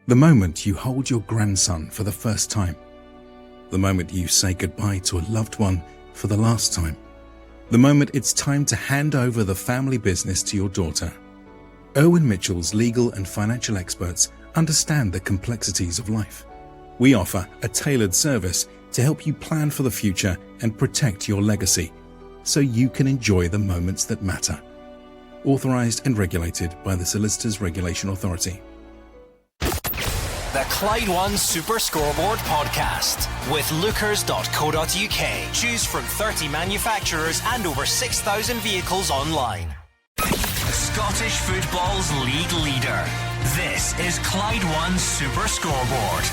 The moment you hold your grandson for the first time. The moment you say goodbye to a loved one for the last time. The moment it's time to hand over the family business to your daughter. Irwin Mitchell's legal and financial experts understand the complexities of life. We offer a tailored service to help you plan for the future and protect your legacy so you can enjoy the moments that matter. Authorised and regulated by the Solicitors Regulation Authority. The Clyde One Super Scoreboard podcast with lookers.co.uk. Choose from 30 manufacturers and over 6,000 vehicles online. Scottish football's league leader. This is Clyde One Super Scoreboard.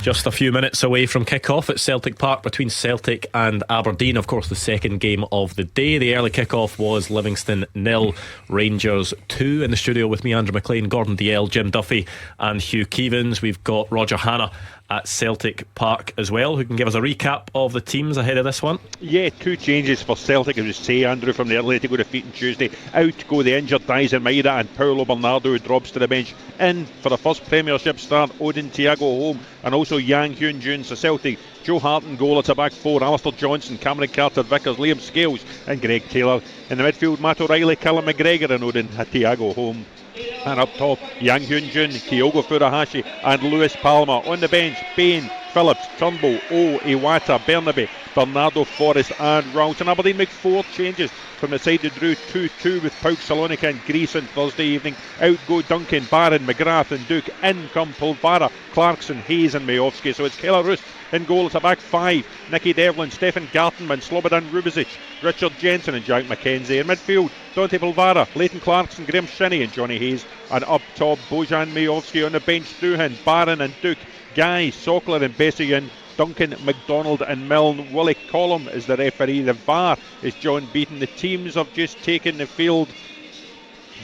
Just a few minutes away from kick-off at Celtic Park between Celtic and Aberdeen. Of course, the second game of the day. The early kick-off was Livingston 0, Rangers 2. In the studio with me, Andrew Maclean, Gordon Dalziel, Jim Duffy and Hugh Keevins. We've got Roger Hannah at Celtic Park as well, who can give us a recap of the teams ahead of this one. Yeah, two changes for Celtic, as you say, Andrew, from the Atletico defeat on Tuesday. Out go the injured Dalziel and Paulo Bernardo, who drops to the bench. In for the first Premiership start, Odin Thiago Holm and also Yang Hyun-jun. So Celtic, Joe Hart in goal. It's a back four: Alistair Johnson, Cameron Carter-Vickers, Liam Scales and Greg Taylor. In the midfield, Matt O'Reilly, Callum McGregor and Odin Thiago Holm. And up top, Yang Hyun-jun, Kyogo Furuhashi and Lewis Palmer. On the bench, Payne, Phillips, Turnbull, Iwata, Bernabe, Bernardo, Forrest and Ralston. Aberdeen make four changes from the side that drew 2-2 with Pauk Salonika and Greece on Thursday evening. Out go Duncan, Barron, McGrath and Duke. In come Polvara, Clarkson, Hayes and Majowski. So it's Keller Roos in goal. It's a back five: Nicky Devlin, Stefan Gartenman, Slobodan Rubizic, Richard Jensen and Jack McKenzie. In midfield, Dante Polvara, Leighton Clarkson, Graham Shinnie and Johnny Hayes. And up top, Bojan Majowski. On the bench, Doohan, Barron and Duke, Guy, Sockler and Bessian, Duncan, McDonald and Milne. Willie Collum is the referee. The VAR is John Beaton. The teams have just taken the field.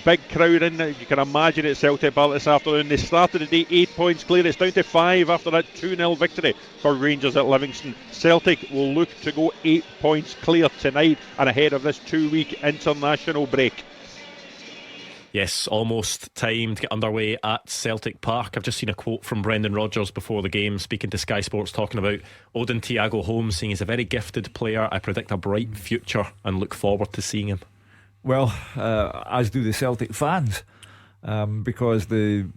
Big crowd in, you can imagine, at Celtic Park this afternoon. They started the day 8 points clear. It's down to 5 after that 2-0 victory for Rangers at Livingston. Celtic will look to go 8 points clear tonight and ahead of this 2-week international break. Yes, almost time to get underway at Celtic Park. I've just seen a quote from Brendan Rodgers before the game, speaking to Sky Sports, talking about Odin Thiago Holm, saying he's a very gifted player. I predict a bright future and look forward to seeing him. Well, as do the Celtic fans, because the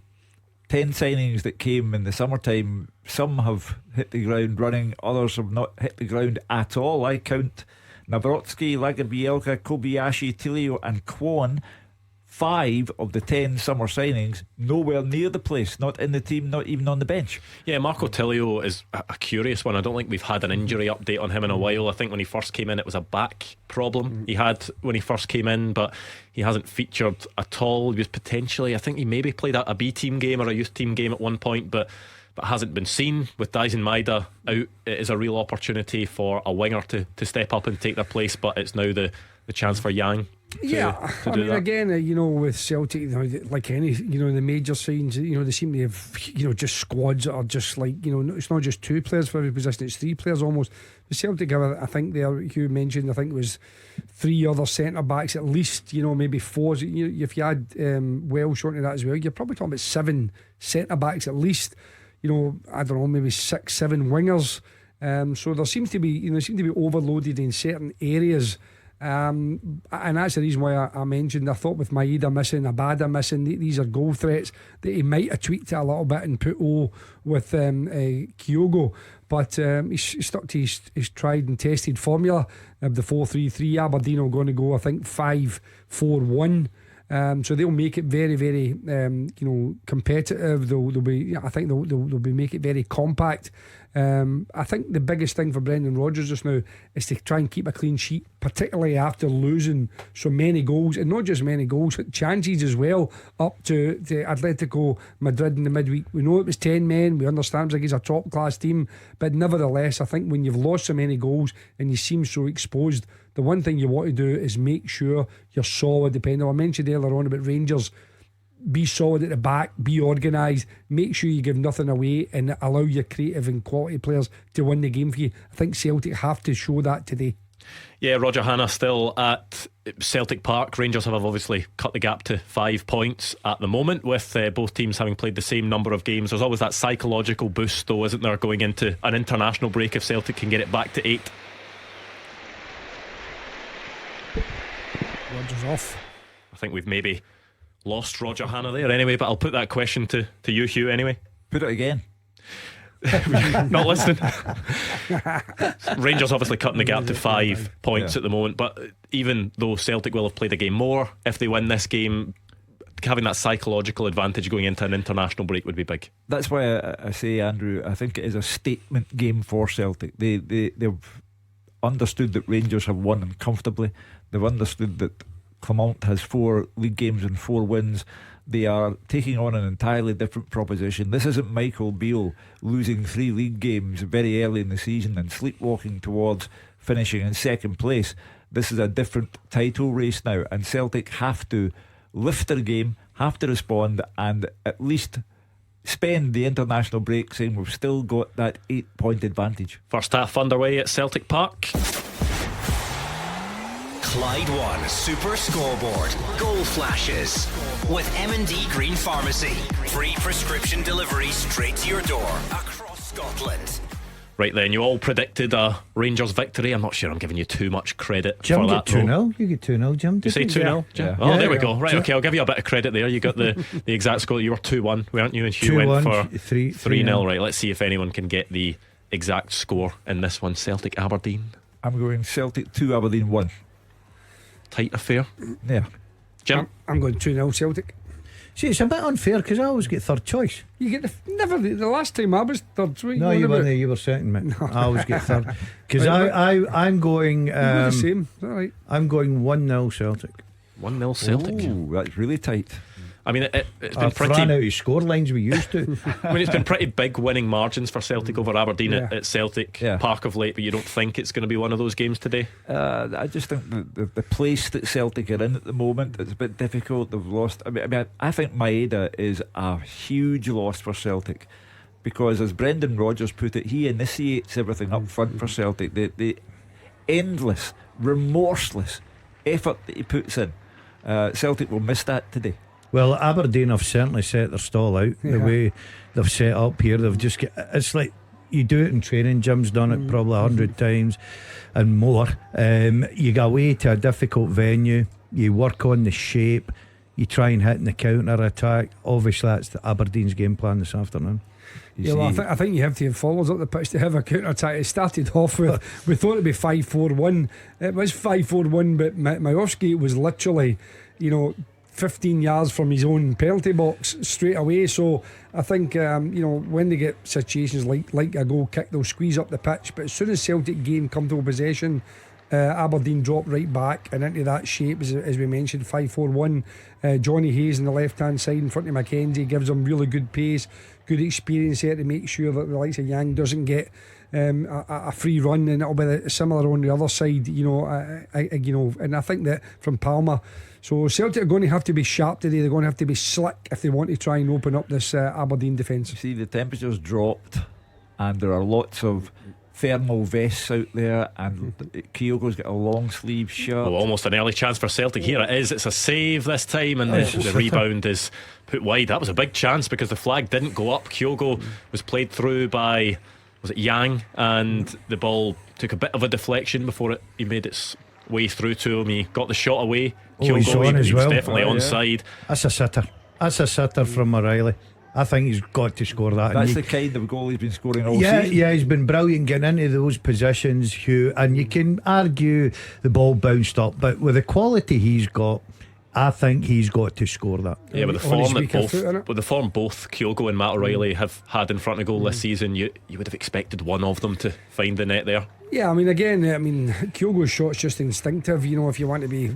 10 signings that came in the summertime, some have hit the ground running, others have not hit the ground at all. I count Nawrocki, Lagerbielka, Kobayashi, Tilio and Kwon. 5 of the 10 summer signings nowhere near the place, not in the team, not even on the bench. Yeah, Marco Tilio is a curious one. I don't think we've had an injury update on him in a while. I think when he first came in, it was a back problem he had when he first came in, but he hasn't featured at all. He was potentially, I think he maybe played a B team game or a youth team game at one point, but hasn't been seen. With Dyson Maeda out, it is a real opportunity for a winger to step up and take their place, but it's now the chance for Yang to do that. Again, with Celtic, like any, the major signs, they seem to have, just squads that are just like, it's not just 2 players for every position, it's 3 players almost. The Celtic have, I think there, Hugh mentioned, I think it was 3 other centre backs at least, maybe 4. If you add Welsh onto that as well, you're probably talking about 7 centre backs at least. I don't know, maybe 6, 7 wingers. So there seems to be, seem to be overloaded in certain areas. And that's the reason why I mentioned, I thought with Maeda missing, Abada missing, these are goal threats that he might have tweaked it a little bit and put with Kyogo, but he's stuck to his tried and tested formula of the 4-3-3. Aberdeen are going to go, I think, 5-4-1. So they'll make it very, very, competitive. They'll be, I think they'll be make it very compact. I think the biggest thing for Brendan Rodgers just now is to try and keep a clean sheet, particularly after losing so many goals, and not just many goals, but chances as well, up to Atletico Madrid in the midweek. We know it was 10 men, we understand it's a top class team, but nevertheless, I think when you've lost so many goals and you seem so exposed, the one thing you want to do is make sure you're solid, depending. I mentioned earlier on about Rangers. Be solid at the back, be organised, make sure you give nothing away and allow your creative and quality players to win the game for you. I think Celtic have to show that today. Yeah, Roger Hannah still at Celtic Park. Rangers have obviously cut the gap to 5 points at the moment, with both teams having played the same number of games. There's always that psychological boost, though, isn't there, going into an international break if Celtic can get it back to 8. Rogers off. I think we've maybe lost Roger Hannah there anyway, but I'll put that question to you, Hugh, anyway. Put it again. Not listening. Rangers obviously cutting the gap to 5 points at the moment, but even though Celtic will have played a game more, if they win this game, having that psychological advantage going into an international break would be big. That's why I say, Andrew, I think it is a statement game for Celtic. They've understood that Rangers have won them comfortably. They've understood that Clement has 4 league games and 4 wins. They are taking on an entirely different proposition. This isn't Michael Beale losing 3 league games very early in the season and sleepwalking towards finishing in second place. This is a different title race now, and Celtic have to lift their game, have to respond, and at least spend the international break saying we've still got that 8-point advantage. First half underway at Celtic Park. Clyde One Super Scoreboard. Goal flashes. With M&D Green Pharmacy. Free prescription delivery straight to your door across Scotland. Right then, you all predicted a Rangers victory. I'm not sure I'm giving you too much credit Jim for get that. 2-0. You get 2-0, Jim. Did you say 2-0? Yeah. Oh, Yeah. there we go. Right, Yeah. okay, I'll give you a bit of credit there. You got the exact score. You were 2-1, weren't you? And Hugh went 2-1, for 3-0. Right, let's see if anyone can get the exact score in this one. Celtic Aberdeen. I'm going Celtic 2, Aberdeen 1. Tight affair. Yeah. Jim? I'm going 2-0 Celtic. See, it's a bit unfair because I always get third choice. You get the last time I was third. What No, you you on about? weren't. You were second, mate. I always get third because I'm going. We're the same. Is that right? I'm going 1-0 Celtic. 1-0 Celtic. Ooh, that's really tight. I mean, it's been I've pretty. ran out of score lines we used to. I mean, it's been pretty big winning margins for Celtic over Aberdeen Yeah. at Celtic Yeah. Park of late, but you don't think it's going to be one of those games today? I just think the place that Celtic are in at the moment, it's a bit difficult. They've lost. I think Maeda is a huge loss for Celtic because, as Brendan Rodgers put it, he initiates everything up front for Celtic. The endless, remorseless effort that he puts in. Celtic will miss that today. Well, Aberdeen have certainly set their stall out the way they've set up here. They've just get. It's like you do it in training. Jim's done it probably 100 times and more. You go away to a difficult venue. You work on the shape. You try and hit in the counter attack. Obviously, that's the Aberdeen's game plan this afternoon. Yeah, well, I think you have to have followers up the pitch to have a counter attack. It started off with we thought it'd be 5-4-1. It was 5-4-1, but Majowski was literally, 15 yards from his own penalty box straight away. So I think when they get situations like a goal kick, they'll squeeze up the pitch. But as soon as Celtic gain comfortable possession, Aberdeen drop right back and into that shape, as we mentioned, 5-4-1. Johnny Hayes on the left hand side in front of Mackenzie gives them really good pace, good experience there to make sure that the likes of Yang doesn't get a free run, and it'll be similar on the other side, and I think that from Palmer. So Celtic are going to have to be sharp today. They're going to have to be slick if they want to try and open up this Aberdeen defence. See, the temperature's dropped, and there are lots of thermal vests out there, and Kyogo's got a long sleeve shirt. Oh, almost an early chance for Celtic. Here it is. It's a save this time, and the rebound is put wide. That was a big chance because the flag didn't go up. Kyogo was played through by, was it Yang, and the ball took a bit of a deflection before he made its way through to him. He got the shot away. He's on as he well. was definitely onside. That's a sitter. That's a sitter from O'Reilly. I think he's got to score that. That's the kind of goal he's been scoring all yeah, season. Yeah, he's been brilliant getting into those positions, Hugh. And you can argue the ball bounced up, but with the quality he's got, I think he's got to score that. Yeah, with the form both Kyogo and Matt O'Reilly have had in front of goal this season, you would have expected one of them to find the net there. Yeah, Kyogo's shot's just instinctive. If you want to be,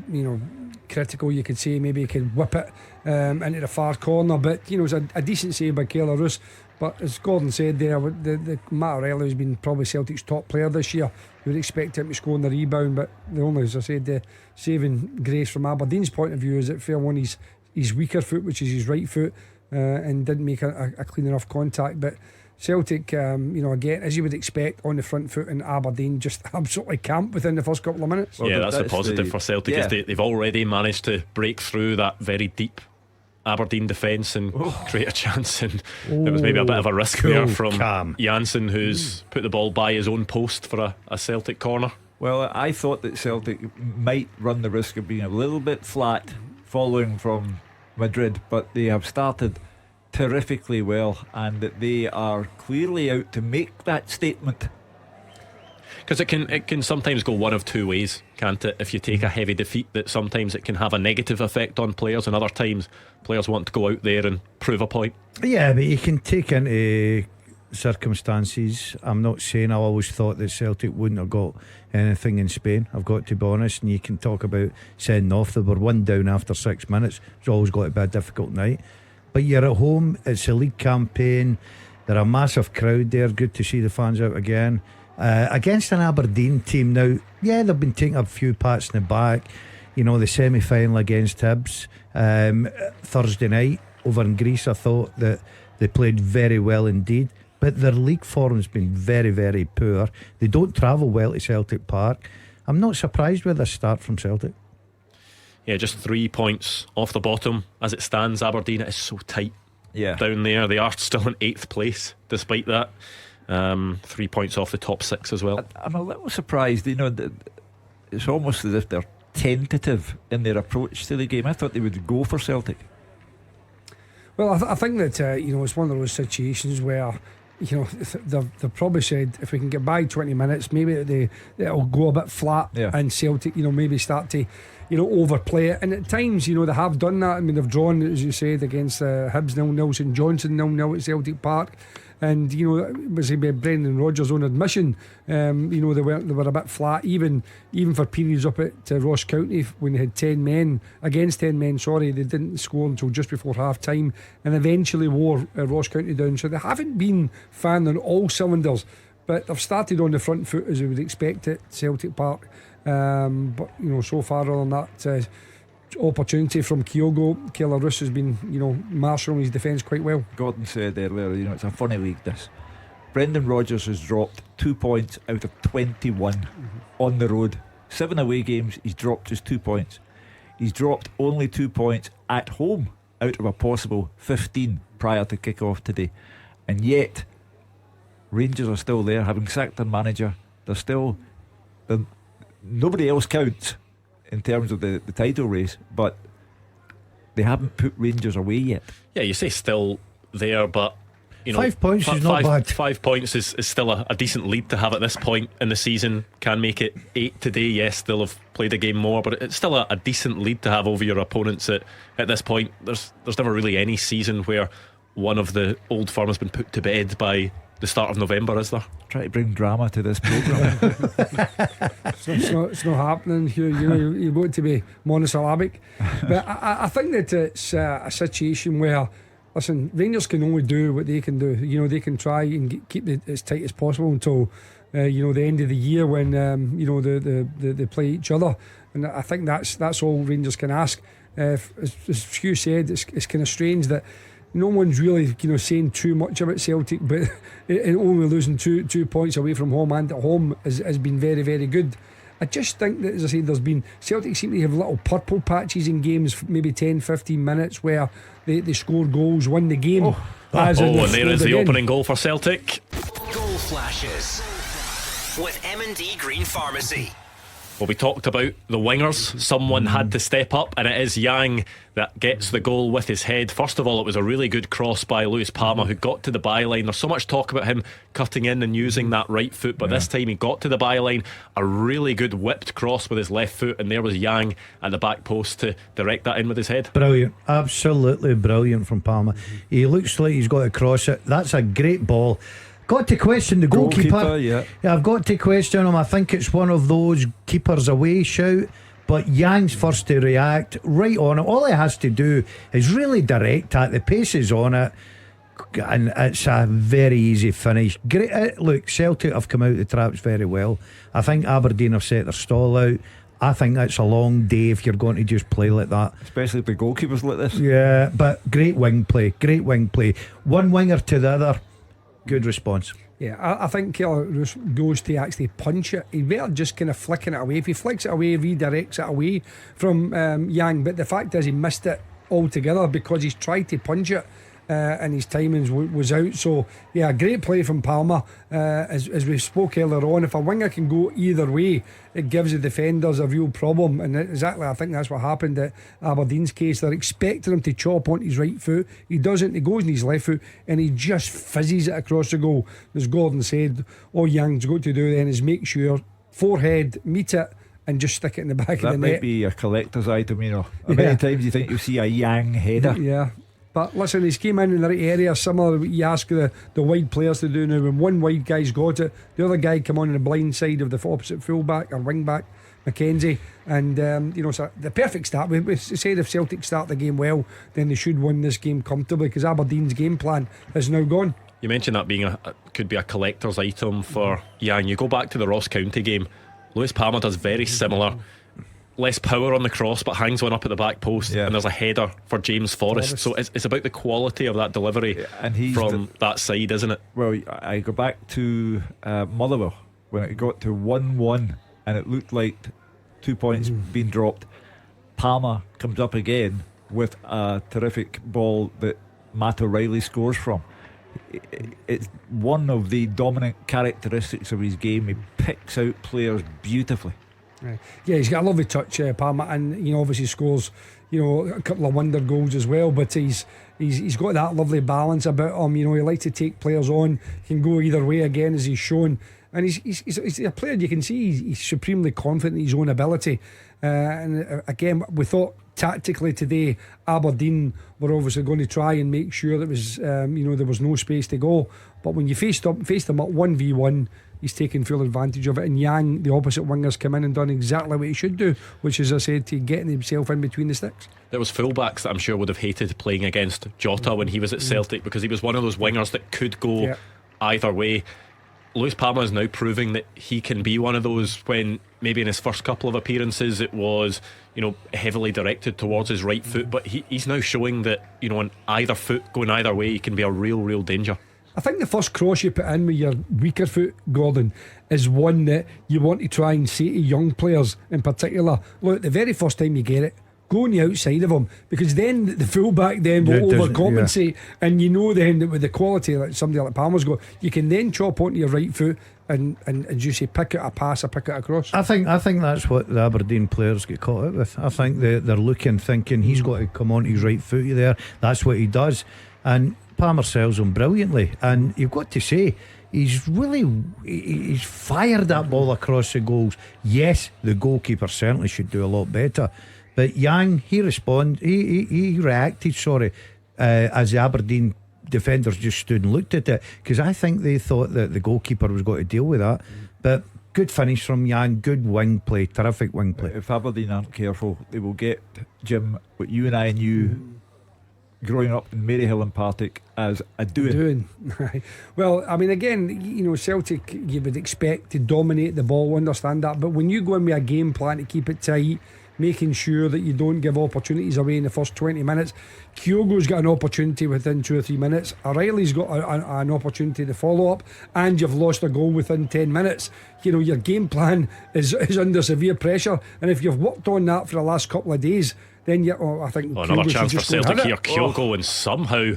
critical, you could say maybe he could whip it into the far corner, but it's a decent save by Keller Roos. But as Gordon said there, the Matt O'Reilly has been probably Celtic's top player this year. You would expect him to score on the rebound, but the only, as I said, the saving grace from Aberdeen's point of view is it fell on his weaker foot, which is his right foot, and didn't make a clean enough contact. But Celtic, again, as you would expect, on the front foot, and Aberdeen just absolutely camped within the first couple of minutes. Yeah, that's the positive for Celtic. Is they've already managed to break through that very deep Aberdeen defence and create a chance, and it was maybe a bit of a risk there from Janssen, who's put the ball by his own post for a Celtic corner. Well, I thought that Celtic might run the risk of being a little bit flat following from Madrid, but they have started terrifically well, and that they are clearly out to make that statement. Because it can sometimes go one of two ways, can't it? If you take a heavy defeat, that sometimes it can have a negative effect on players, and other times players want to go out there and prove a point. Yeah, but you can take into circumstances. I'm not saying I always thought that Celtic wouldn't have got anything in Spain, I've got to be honest, and you can talk about sending off. They were 1 down after 6 minutes. It's always got to be a difficult night, but you're at home, it's a league campaign, there are a massive crowd there, good to see the fans out again. Against an Aberdeen team now, yeah, they've been taking a few pats in the back. The semi-final against Hibs Thursday night over in Greece, I thought that they played very well indeed, but their league form's been very, very poor. They don't travel well to Celtic Park. I'm not surprised with this start from Celtic. Yeah, just 3 points off the bottom as it stands. Aberdeen, it is so tight down there. They are still in 8th place despite that. 3 points off the top 6 as well. I'm a little surprised. It's almost as if they're tentative in their approach to the game. I thought they would go for Celtic. Well, I think that it's one of those situations where they've probably said, if we can get by 20 minutes, maybe it'll go a bit flat, and Celtic maybe start to overplay it. And at times they have done that. I mean, they've drawn, as you said, against Hibs 0-0, St Johnstone 0-0 at Celtic Park. And was it Brendan Rodgers' own admission? They were a bit flat, even for periods up at Ross County when they had 10 men against 10 men. Sorry, they didn't score until just before half time, and eventually wore Ross County down. So they haven't been firing on all cylinders, but they've started on the front foot as you would expect at Celtic Park. But so far, other than that, opportunity from Kyogo, Keller Roos has been marshalling his defence quite well. Gordon said earlier, it's a funny league this. Brendan Rodgers has dropped 2 points out of 21 on the road. 7 away games, he's dropped just 2 points. He's dropped only 2 points at home out of a possible 15 prior to kick-off today. And yet Rangers are still there, having sacked their manager. Nobody else counts in terms of the title race, but they haven't put Rangers away yet. Yeah, you say still there, but 5 points is not bad. 5 points is still a decent lead to have at this point in the season. Can make it 8 today. Yes, they'll have played a game more, but it's still a decent lead to have over your opponents at this point. There's never really any season where one of the old firm has been put to bed by the start of November, is there? Try to bring drama to this programme. It's not happening here. You want to be monosyllabic, but I think that it's a situation where, listen, Rangers can only do what they can do. They can try and keep it as tight as possible until the end of the year when they play each other, and I think that's all Rangers can ask. As Hugh said, it's kind of strange that no one's really saying too much about Celtic, but only losing two points away from home and at home has been very, very good. I just think that, as I said, there's been Celtic seem to have little purple patches in games, maybe 10-15 minutes where they score goals, win the game. And there is the opening goal for Celtic. Goal flashes with M&D Green Pharmacy. Well, we talked about the wingers. Someone had to step up, and it is Yang that gets the goal with his head. First of all, it was a really good cross by Lewis Palmer, who got to the byline. There's so much talk about him cutting in and using that right foot, but this time he got to the byline. A really good whipped cross with his left foot, and there was Yang at the back post to direct that in with his head. Brilliant, absolutely brilliant from Palmer. He looks like he's got to cross it. That's a great ball. Got to question the goalkeeper. Yeah, I've got to question him. I think it's one of those keepers away shout, but Yang's first to react right on it. All he has to do is really direct at the pace is on it, and it's a very easy finish. Great. Look, Celtic have come out the traps very well. I think Aberdeen have set their stall out. I think that's a long day if you're going to just play like that, especially if the goalkeepers like this. Yeah, but great wing play. One winger to the other. Good response. Yeah, I think Keller goes to actually punch it. He better just kind of flicking it away. If he flicks it away, redirects it away from Yang. But the fact is, he missed it altogether because he's tried to punch it. And his timings was out. So yeah, great play from Palmer. As we spoke earlier on, if a winger can go either way, it gives the defenders a real problem. And exactly, I think that's what happened at Aberdeen's case. They're expecting him to chop onto his right foot. He doesn't. He goes on his left foot and he just fizzes it across the goal. As Gordon said, all Young's got to do then is make sure forehead, meet it, and just stick it in the back of the net. That might be a collector's item, you know. How many times you think you see a Yang header? Yeah. But listen, he's came in the right area, similar to what you ask the wide players to do now. When one wide guy's got it, the other guy come on the blind side of the opposite fullback or wing back, Mackenzie. And, so the perfect start. We said if Celtic start the game well, then they should win this game comfortably because Aberdeen's game plan is now gone. You mentioned that being could be a collector's item for Yang. You go back to the Ross County game, Lewis Palmer does very similar. Less power on the cross, but hangs one up at the back post, and there's a header for James Forrest. So it's about the quality of that delivery from that side, isn't it? Well, I go back to Motherwell when it got to 1-1 and it looked like 2 points being dropped. Palmer comes up again with a terrific ball that Matt O'Reilly scores from. It's one of the dominant characteristics of his game. He picks out players beautifully. Yeah, he's got a lovely touch, Palmer, and obviously scores a couple of wonder goals as well. But he's got that lovely balance about him. He likes to take players on, can go either way again as he's shown. And he's a player you can see he's supremely confident in his own ability. And again, we thought tactically today Aberdeen were obviously going to try and make sure that was there was no space to go. But when you faced them up 1v1, he's taken full advantage of it. And Yang, the opposite wingers, come in and done exactly what he should do, which is, as I said, to getting himself in between the sticks. There was fullbacks that I'm sure would have hated playing against Jota when he was at Celtic because he was one of those wingers that could go either way. Lewis Palmer is now proving that he can be one of those, when maybe in his first couple of appearances it was heavily directed towards his right foot, but he's now showing that on either foot, going either way, he can be a real danger. I think the first cross you put in with your weaker foot, Gordon, is one that you want to try and say to young players in particular, look, the very first time you get it, go on the outside of him, because then the fullback then will overcompensate, and then that with the quality that somebody like Palmer's got, you can then chop onto your right foot and as you say, pick out a pass or pick out a cross. I think that's what the Aberdeen players get caught out with. I think they're looking, thinking he's got to come on his right foot there. That's what he does, and Palmer sells him brilliantly. And you've got to say, he's fired that ball across the goals. Yes, the goalkeeper certainly should do a lot better, but Yang, he reacted as the Aberdeen defenders just stood and looked at it, because I think they thought that the goalkeeper was going to deal with that. But good finish from Yang, good wing play, terrific wing play. If Aberdeen aren't careful, they will get, Jim, what you and I knew growing up in Maryhill and Partick as a doing. Well, I mean, again, Celtic, you would expect to dominate the ball, understand that, but when you go in with a game plan to keep it tight, making sure that you don't give opportunities away in the first 20 minutes. Kyogo's got an opportunity within 2 or 3 minutes. O'Reilly's got an opportunity to follow up, and you've lost a goal within 10 minutes. Your game plan is under severe pressure, and if you've worked on that for the last couple of days, then I think another chance for Celtic here. Kyogo, and somehow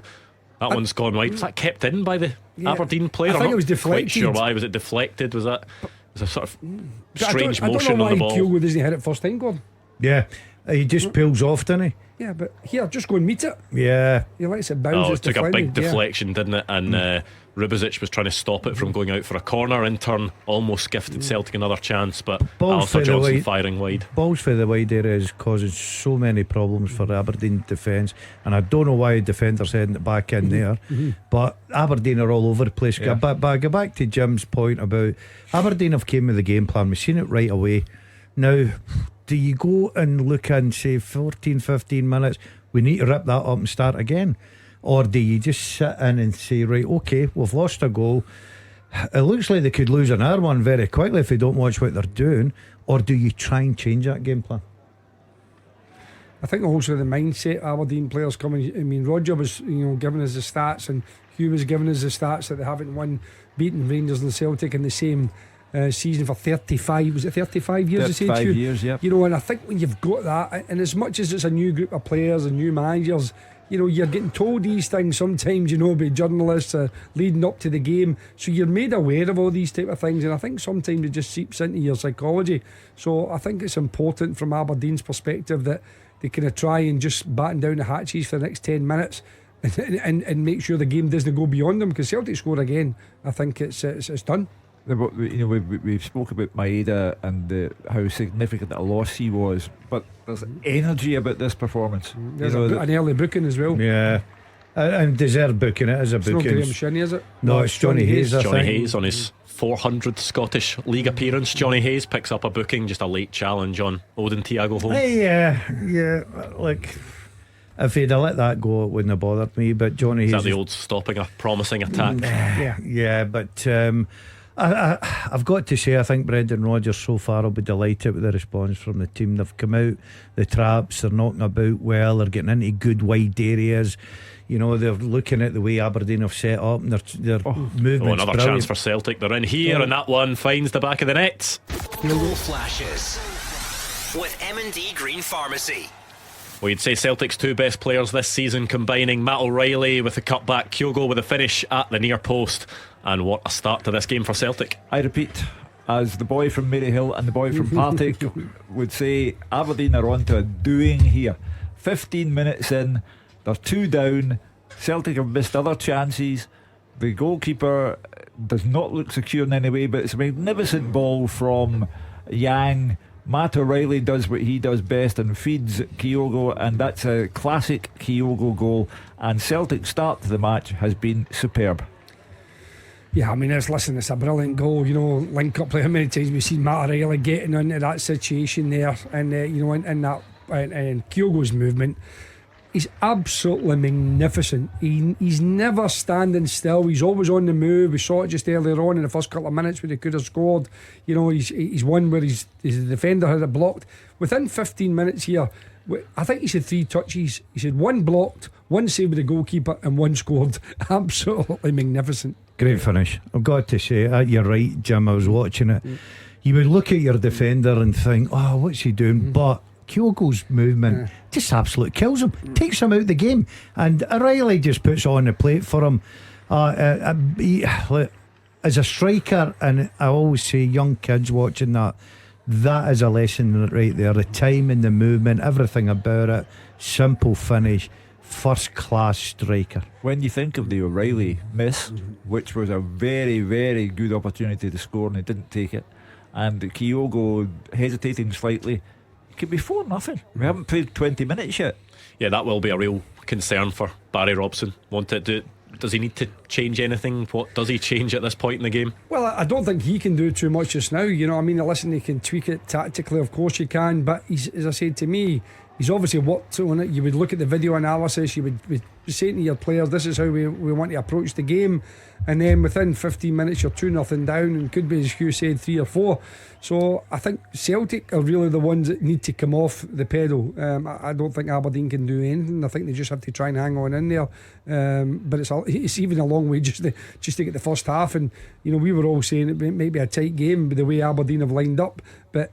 that one's gone wide. Was that kept in by the Aberdeen player? I think it was deflected. Quite sure why. Was it deflected? Was that a sort of strange motion on the ball? Kyogo doesn't hit it first time, Gordon. Yeah, he just peels off, doesn't he? Yeah, but here, just go and meet it. Yeah, he lets it bounce. It took a big deflection, didn't it? And Rubezic was trying to stop it from going out for a corner. In turn, almost gifted Celtic another chance, but Alistair Johnson firing wide. Balls for the wide area is causing so many problems for Aberdeen defence, and I don't know why defenders heading it back in there. But Aberdeen are all over the place. But I go back to Jim's point about Aberdeen have came with the game plan. We've seen it right away. Now, do you go and look and say 14, 15 minutes, we need to rip that up and start again? Or do you just sit in and say, right, okay, we've lost a goal, it looks like they could lose another one very quickly if they don't watch what they're doing? Or do you try and change that game plan? I think also the mindset Aberdeen players coming. I mean, Roger was giving us the stats, and Hugh was giving us the stats that they haven't beaten Rangers and Celtic in the same season for 35. Was it 35 years? 35 years, yeah. And I think when you've got that, and as much as it's a new group of players and new managers, you're getting told these things sometimes, by journalists leading up to the game. So you're made aware of all these type of things, and I think sometimes it just seeps into your psychology. So I think it's important from Aberdeen's perspective that they kind of try and just batten down the hatches for the next 10 minutes and make sure the game doesn't go beyond them, because Celtic score again, I think it's done. We've spoke about Maeda and how significant a loss he was, but there's energy about this performance. There's an early booking as well. Yeah, and deserved booking. It is a It's booking. not Graham Shinnie, is it? No, it's Johnny Hayes. I Johnny think. Hayes on his 400th Scottish League appearance. Johnny Hayes picks up a booking, just a late challenge on Odin Thiago home. Yeah. Like, if he'd have let that go, it wouldn't have bothered me. But Johnny Is Hayes, that the old stopping a promising attack? yeah. But I've got to say, I think Brendan Rodgers so far will be delighted with the response from the team. They've come out the traps, they're knocking about well, they're getting into good wide areas. They're looking at the way Aberdeen have set up, and their movement's Another brilliant. chance for Celtic. They're in here, and that one finds the back of the net. Goal flashes with M&D Green Pharmacy. Well, you'd say Celtic's two best players this season combining. Matt O'Reilly with the cutback, Kyogo with a finish at the near post. And what a start to this game for Celtic. I repeat, as the boy from Maryhill and the boy from Parkhead would say, Aberdeen are on to a doing here. 15 minutes in, they're 2 down. Celtic have missed other chances. The goalkeeper does not look secure in any way, but it's a magnificent ball from Yang. Matt O'Reilly does what he does best and feeds Kyogo, and that's a classic Kyogo goal. And Celtic's start to the match has been superb. Yeah, I mean, it's a brilliant goal. Link up. Like how many times we've seen Matt O'Reilly getting into that situation there, and in that and Kyogo's movement, he's absolutely magnificent. He's never standing still. He's always on the move. We saw it just earlier on in the first couple of minutes where he could have scored. He's one where the defender had it blocked. Within 15 minutes here, I think he's had 3 touches. He's had 1 blocked, 1 saved with the goalkeeper, and 1 scored. Absolutely magnificent. Great finish. I've got to say, you're right, Jim. I was watching it. You would look at your defender and think, oh, what's he doing? But Kyogo's movement just absolutely kills him, takes him out of the game. And O'Reilly just puts on the plate for him. As a striker, and I always say, young kids watching that is a lesson right there. The time and the movement, everything about it. Simple finish. First class striker. When you think of the O'Reilly miss, which was a very, very good opportunity to score, and he didn't take it, and Kyogo hesitating slightly, it could be 4-0. We haven't played 20 minutes yet. Yeah, that will be a real concern for Barry Robson. Does he need to change anything? What does he change at this point in the game? Well, I don't think he can do too much just now. Listen, he can tweak it tactically, of course you can, but as I said, to me, he's obviously worked on it. You would look at the video analysis, you would be saying to your players, this is how we want to approach the game, and then within 15 minutes you're 2-0 down, and could be, as Hugh said, 3 or 4. So I think Celtic are really the ones that need to come off the pedal. I don't think Aberdeen can do anything. I think they just have to try and hang on in there, but it's even a long way just to get the first half. And we were all saying it might be a tight game the way Aberdeen have lined up, but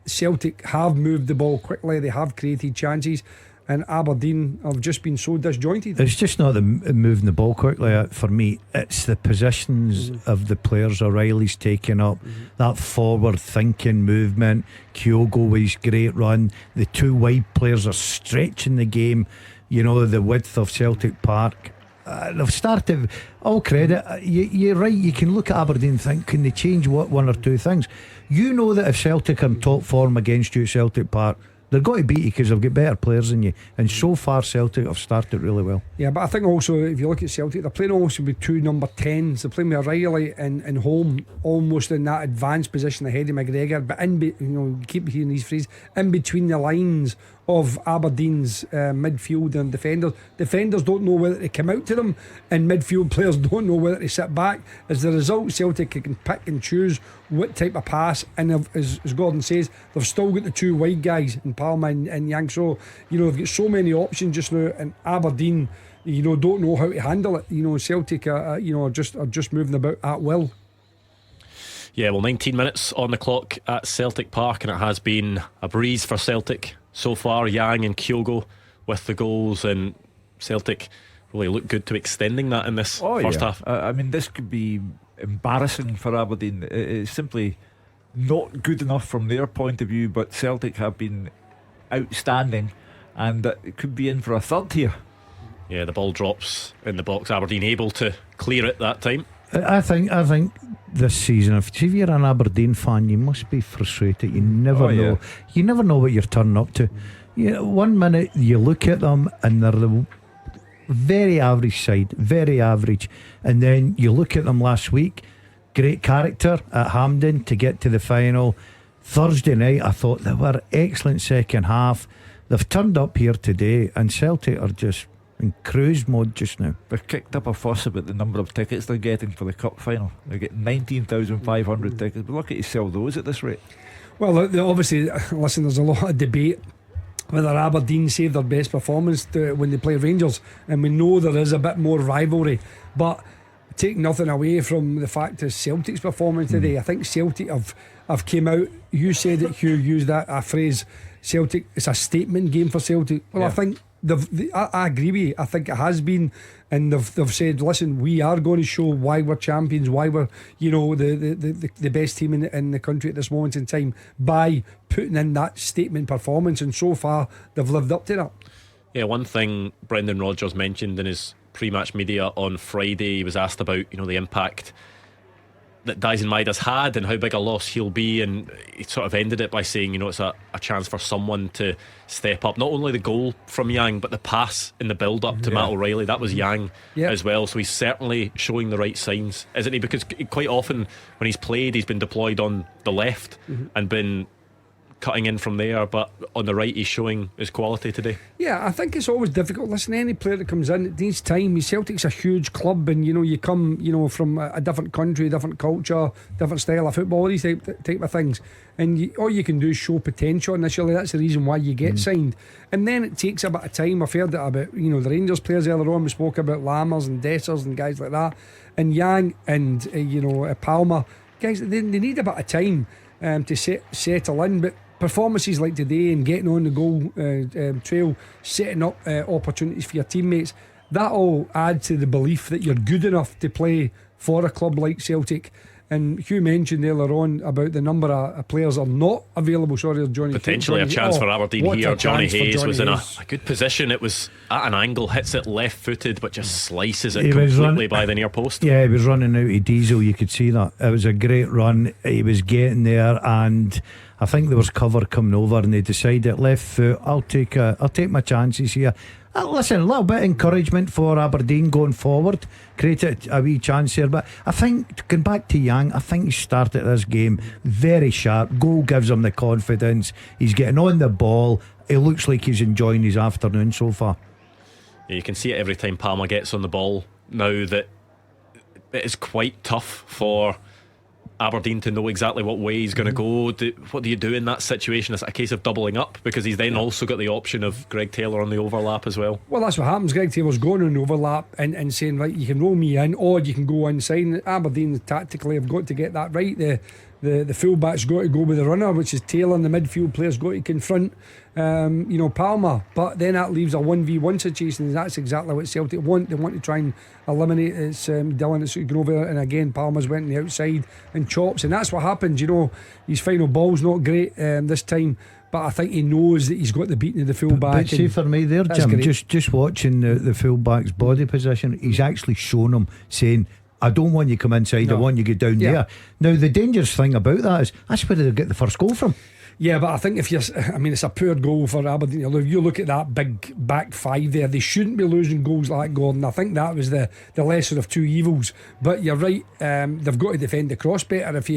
Celtic have moved the ball quickly, they have created chances, and Aberdeen have just been so disjointed. It's just not the moving the ball quickly for me. It's the positions of the players O'Reilly's taking up, that forward thinking movement. Kyogo with his great run. The 2 wide players are stretching the game. The width of Celtic Park. They've started. All credit. You're right. You can look at Aberdeen and think, can they change one or 2 things? That if Celtic are in top form against you at Celtic Park, they're going to beat you because they've got better players than you. And so far Celtic have started really well. Yeah, but I think also if you look at Celtic, they're playing almost with 2 number 10s. They're playing with O'Reilly and Holm almost in that advanced position ahead of McGregor, but keep hearing these phrases, in between the lines of Aberdeen's midfield and defenders. Defenders don't know whether to come out to them, and midfield players don't know whether to sit back. As the result, Celtic can pick and choose what type of pass, and as Gordon says, they've still got the two wide guys in Palma and Yang. So they've got so many options just now, and Aberdeen don't know how to handle it. Celtic are just moving about at will. Yeah, well, 19 minutes on the clock at Celtic Park, and it has been a breeze for Celtic so far. Yang and Kyogo with the goals, and Celtic really look good to extending that in this first half. I mean, this could be embarrassing for Aberdeen. It's simply not good enough from their point of view, but Celtic have been outstanding, and it could be in for a third here. Yeah, the ball drops in the box. Aberdeen able to clear it that time. I think this season, if you're an Aberdeen fan, you must be frustrated. You never know. You never know what you're turning up to. One minute you look at them and they're the very average side, very average, and then you look at them last week, great character at Hampden to get to the final. Thursday night, I thought they were excellent second half. They've turned up here today, and Celtic are just in cruise mode just now. They've kicked up a fuss about the number of tickets they're getting for the cup final. They get 19,500 tickets, but look at you sell those at this rate. Well, obviously, listen, there's a lot of debate whether Aberdeen saved their best performance when they play Rangers, and we know there is a bit more rivalry, but take nothing away from the fact of Celtic's performance today. I think Celtic have came out. You said it, Hugh used that phrase, Celtic, it's a statement game for Celtic. Well, I think I agree with you. I think it has been, and they've said, listen, we are going to show why we're champions, why we're the best team in the country at this moment in time, by putting in that statement performance, and so far they've lived up to that. Yeah, one thing Brendan Rodgers mentioned in his pre-match media on Friday, he was asked about the impact that Dalziel and Jim has had and how big a loss he'll be, and he sort of ended it by saying it's a chance for someone to step up. Not only the goal from Yang, but the pass in the build up to Matt O'Reilly, that was Yang as well. So he's certainly showing the right signs, isn't he? Because quite often when he's played, he's been deployed on the left and been cutting in from there, but on the right he's showing his quality today. Yeah, I think it's always difficult. Listen, any player that comes in, it needs time. Celtic's a huge club, and you come from a different country, different culture, different style of football, these type of things, and all you can do is show potential initially. That's the reason why you get signed, and then it takes a bit of time. I've heard it about the Rangers players earlier on. We spoke about Lammers and Dessers and guys like that, and Yang and Palmer, guys, they need a bit of time to settle in. But performances like today and getting on the goal trail, setting up opportunities for your teammates, that all adds to the belief that you're good enough to play for a club like Celtic. And Hugh mentioned earlier on about the number of players are not available. Sorry, Johnny. Potentially a chance for Aberdeen here. Johnny Hayes was in a good position. It was at an angle, hits it left footed, but just slices it completely by the near post. Yeah, he was running out of diesel. You could see that. It was a great run. He was getting there, and I think there was cover coming over, and they decided left foot. I'll take my chances here. Listen, a little bit of encouragement for Aberdeen going forward, created a wee chance here. But I think, going back to Yang, I think he started this game very sharp. Goal gives him the confidence. He's getting on the ball. It looks like he's enjoying his afternoon so far. Yeah, you can see it every time Palma gets on the ball now, that it is quite tough for Aberdeen to know exactly what way he's going to go. What do you do in that situation? Is it a case of doubling up? Because he's then also got the option of Greg Taylor on the overlap as well. Well, that's what happens. Greg Taylor's going on the overlap and saying, right, you can roll me in, or you can go inside. Aberdeen tactically have got to get that right. The fullback's got to go with the runner, which is Taylor, and the midfield player's got to confront Palmer. But then that leaves a 1v1 situation, and that's exactly what Celtic want. They want to try and eliminate Dylan that's going over, and again Palmer's went on the outside and chops, and that's what happens. His final ball's not great this time, but I think he knows that he's got the beating of the fullback. But see, for me there, Jim, just watching the fullback's body position, he's actually shown him, saying, I don't want you to come inside, I want you to get down there. Now the dangerous thing about that is that's where they get the first goal from. Yeah, but I think it's a poor goal for Aberdeen. You look at that big back five there, they shouldn't be losing goals like that, Gordon. I think that was the lesser of two evils. But you're right, they've got to defend the cross better if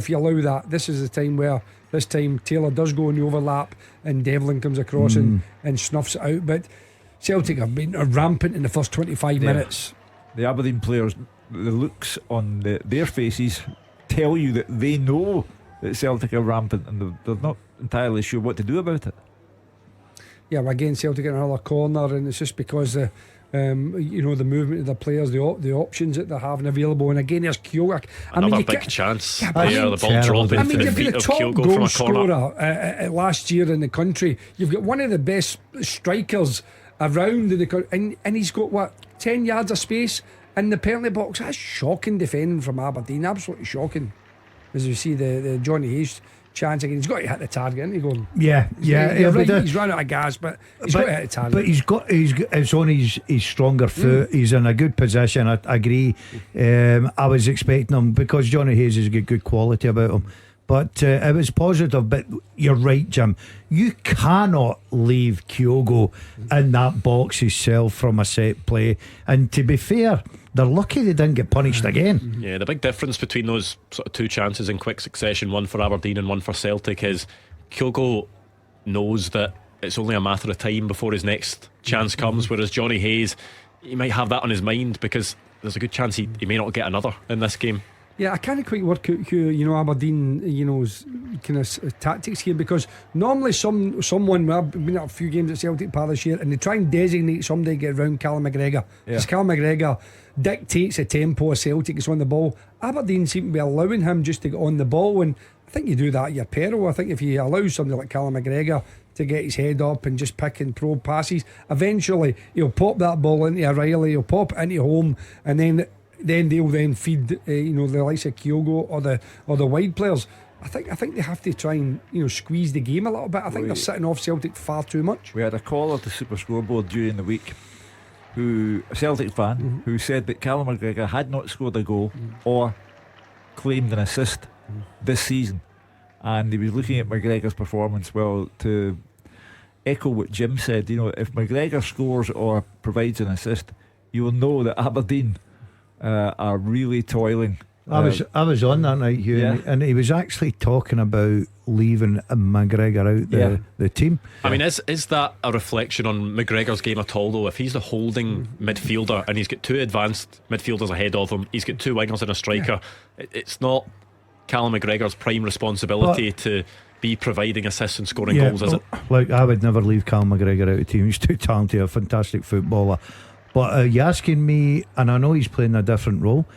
you allow that. This is the time where this time Taylor does go in the overlap and Devlin comes across and snuffs it out. But Celtic have been rampant in the first 25 minutes. The Aberdeen players, the looks on their faces tell you that they know that Celtic are rampant and they're not entirely sure what to do about it. Yeah, well, again, Celtic in another corner, and it's just because the movement of the players, the options that they're having available. And again, there's Kyogo. Another big chance. Yeah, the ball dropping. I mean, the you've feet got of the top Kyogo goal from a scorer last year in the country. You've got one of the best strikers around in the country, and he's got 10 yards of space in the penalty box. That's shocking defending from Aberdeen. Absolutely shocking. As you see the Johnny Hayes chance again, he's got to hit the target, isn't he, going? Yeah. He's run out of gas, but he's got to hit the target. But it's on his stronger foot. He's in a good position. I agree. I was expecting him, because Johnny Hayes has got good quality about him. But it was positive. But you're right, Jim. You cannot leave Kyogo in that box himself from a set play. And to be fair, they're lucky they didn't get punished again. Yeah, the big difference between those sort of two chances in quick succession, one for Aberdeen and one for Celtic, is Kyogo knows that it's only a matter of time before his next chance comes, whereas Johnny Hayes, he might have that on his mind because there's a good chance he may not get another in this game. Yeah, I can't quite work out who Aberdeen's kind of tactics here, because normally someone I've been at a few games at Celtic Park this year, and they try and designate somebody to get around Callum McGregor, because Callum McGregor dictates the tempo of Celtic is on the ball. Aberdeen seem to be allowing him just to get on the ball, and I think you do that at your peril. I think if you allow somebody like Callum McGregor to get his head up and just pick and probe passes, eventually he'll pop that ball into O'Reilly, he'll pop it into home, and then they'll then feed the likes of Kyogo or the wide players. I think they have to try and squeeze the game a little bit. I think they're sitting off Celtic far too much. We had a caller to Superscoreboard during the week, a Celtic fan, who said that Callum McGregor had not scored a goal or claimed an assist this season, and he was looking at McGregor's performance. Well, to echo what Jim said, if McGregor scores or provides an assist, you will know that Aberdeen are really toiling. I was on that night, Hugh, and he was actually talking about leaving McGregor out the team. I mean, is that a reflection on McGregor's game at all, though? If he's the holding midfielder and he's got two advanced midfielders ahead of him, he's got two wingers and a striker, it's not Callum McGregor's prime responsibility to be providing assists and scoring goals, is it? Like, I would never leave Callum McGregor out of the team. He's too talented, a fantastic footballer. But are you asking me, and I know he's playing a different role,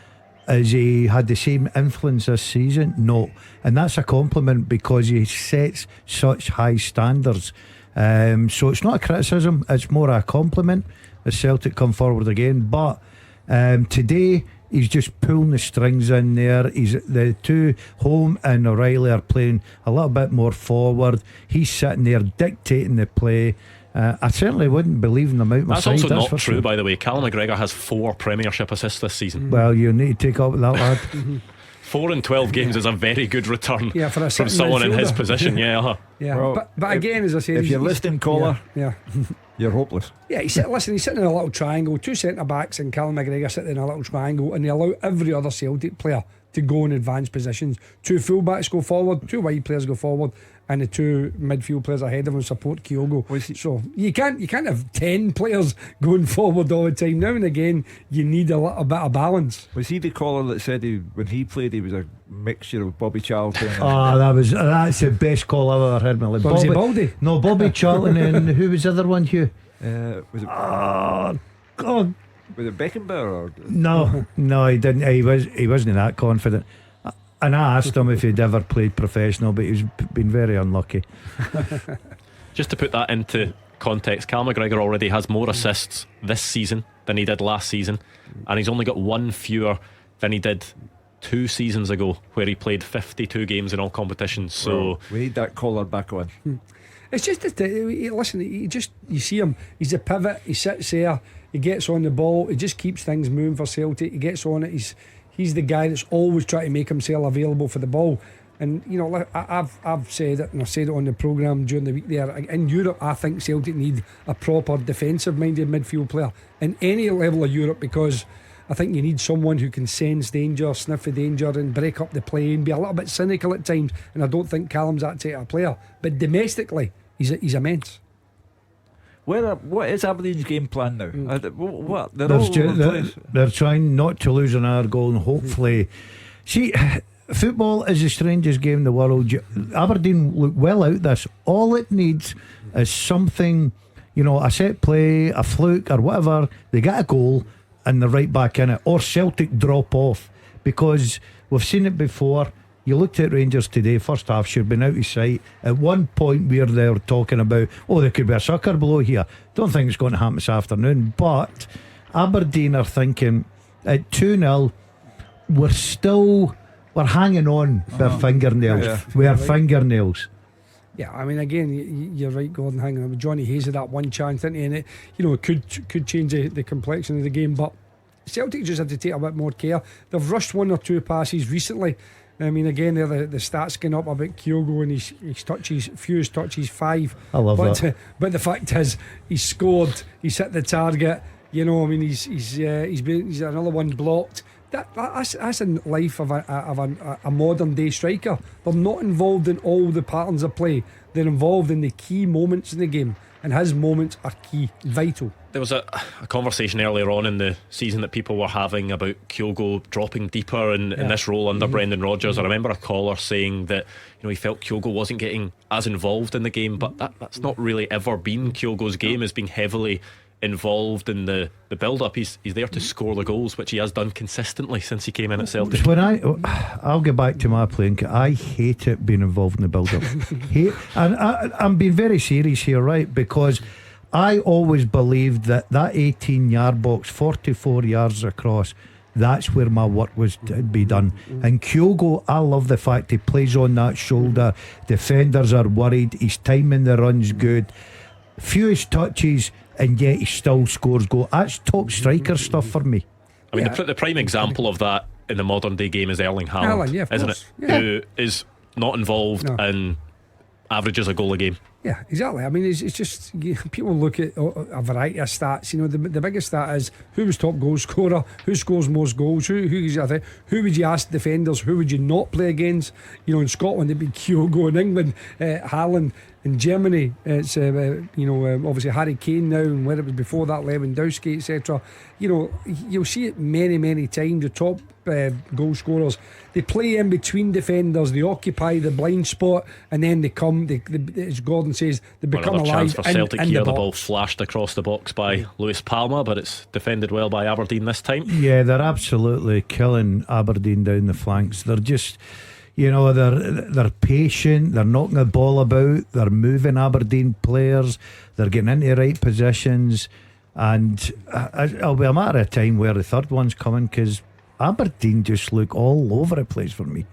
has he had the same influence this season? No. And that's a compliment, because he sets such high standards. So it's not a criticism, it's more a compliment as Celtic come forward again. But today he's just pulling the strings in there. The two, Home and O'Reilly, are playing a little bit more forward. He's sitting there dictating the play. I certainly wouldn't be leaving them out my side. That's also not true, by the way. Callum McGregor has 4 Premiership assists this season. Well, you need to take up with that lad. 4 in 12 games is a very good return for from someone in his position. Yeah. Well, but again, as I said, if you're listening, caller, you're hopeless. Yeah, he's sitting in a little triangle. 2 centre backs and Callum McGregor sitting in a little triangle, and they allow every other Celtic player to go in advanced positions. 2 full-backs go forward, 2 wide players go forward, and the 2 midfield players ahead of him support Kyogo. So you can't have 10 players going forward all the time. Now and again you need a little bit of balance. Was he the caller that said when he played he was a mixture of Bobby Charlton that's the best call I've ever heard in my life. Baldy? No, Bobby Charlton. And who was the other one, Hugh? Was it God, was it Beckenbauer? No, he didn't. He wasn't that confident. And I asked him if he'd ever played professional, but he's been very unlucky. Just to put that into context, Callum McGregor already has more assists this season than he did last season, and he's only got 1 fewer than he did 2 seasons ago, where he played 52 games in all competitions. So we need that caller back on. It's just listen, you see him, he's a pivot, he sits there, he gets on the ball, he just keeps things moving for Celtic, he gets on it, he's the guy that's always trying to make himself available for the ball. And you know, like, I've said it, and I said it on the programme during the week there. In Europe, I think Celtic need a proper defensive-minded midfield player in any level of Europe, because I think you need someone who can sense danger, sniff the danger, and break up the play and be a little bit cynical at times. And I don't think Callum's that type of player. But domestically, he's immense. What is Aberdeen's game plan now? What They're trying not to lose an hour goal, and hopefully, see, football is the strangest game in the world. Aberdeen look well out this. All it needs is something, you know, a set play, a fluke or whatever. They get a goal and they're right back in it, or Celtic drop off, because we've seen it before. You looked at Rangers today, first half should have been out of sight. At one point we were there talking about, oh, there could be a sucker blow here. Don't think it's going to happen this afternoon. But Aberdeen are thinking at 2-0, we're hanging on with our fingernails. Yeah. With our fingernails. Yeah, I mean, again, you're right, Gordon, hanging on. Johnny Hayes had that one chance, didn't he? And it, you know, it could change the complexion of the game. But Celtic just had to take a bit more care. They've rushed one or two passes recently. I mean, again, the stats going up about Kyogo and his touches, fewest touches, 5. I love that. But the fact is, he's scored, he's hit the target. You know, I mean, he's another one blocked. That's in life of a modern day striker. They're not involved in all the patterns of play. They're involved in the key moments in the game, and his moments are key, vital. There was a conversation earlier on in the season that people were having about Kyogo dropping deeper in this role under Brendan Rodgers. I remember a caller saying that, you know, he felt Kyogo wasn't getting as involved in the game, but that's not really ever been Kyogo's game, as being heavily involved in the build-up. He's there to score the goals, which he has done consistently since he came in at Celtic. When I'll get back to my playing, I hate it being involved in the build-up. And I'm being very serious here, right? Because I always believed that 18-yard box, 44 yards across, that's where my work was to be done. And Kyogo, I love the fact he plays on that shoulder. Defenders are worried. His timing the run's good. Fewest touches, and yet he still scores goal. That's top striker stuff for me. I mean, the prime example of that in the modern day game is Erling Haaland, isn't it? Yeah. Who is not involved and averages a goal a game. Yeah, exactly. I mean, it's just people look at a variety of stats. You know, the biggest stat is who was top goal scorer, who scores most goals, who would you ask defenders, who would you not play against. You know, in Scotland it'd be Kyogo, in England Haaland, in Germany it's obviously Harry Kane now, and where it was before that Lewandowski, etc. You know, you'll see it many times. The top goal scorers, they play in between defenders, they occupy the blind spot, and then they come, as Gordon says, they become Another alive chance for Celtic in here. the The ball box. flashed across the box by Lewis Palmer, but it's defended well by Aberdeen this time. Yeah, they're absolutely killing Aberdeen down the flanks. They're just, you know, they're patient. They're knocking the ball about. They're moving Aberdeen players. They're getting into the right positions, and it'll be a matter of time where the third one's coming, because Aberdeen just look all over the place for me.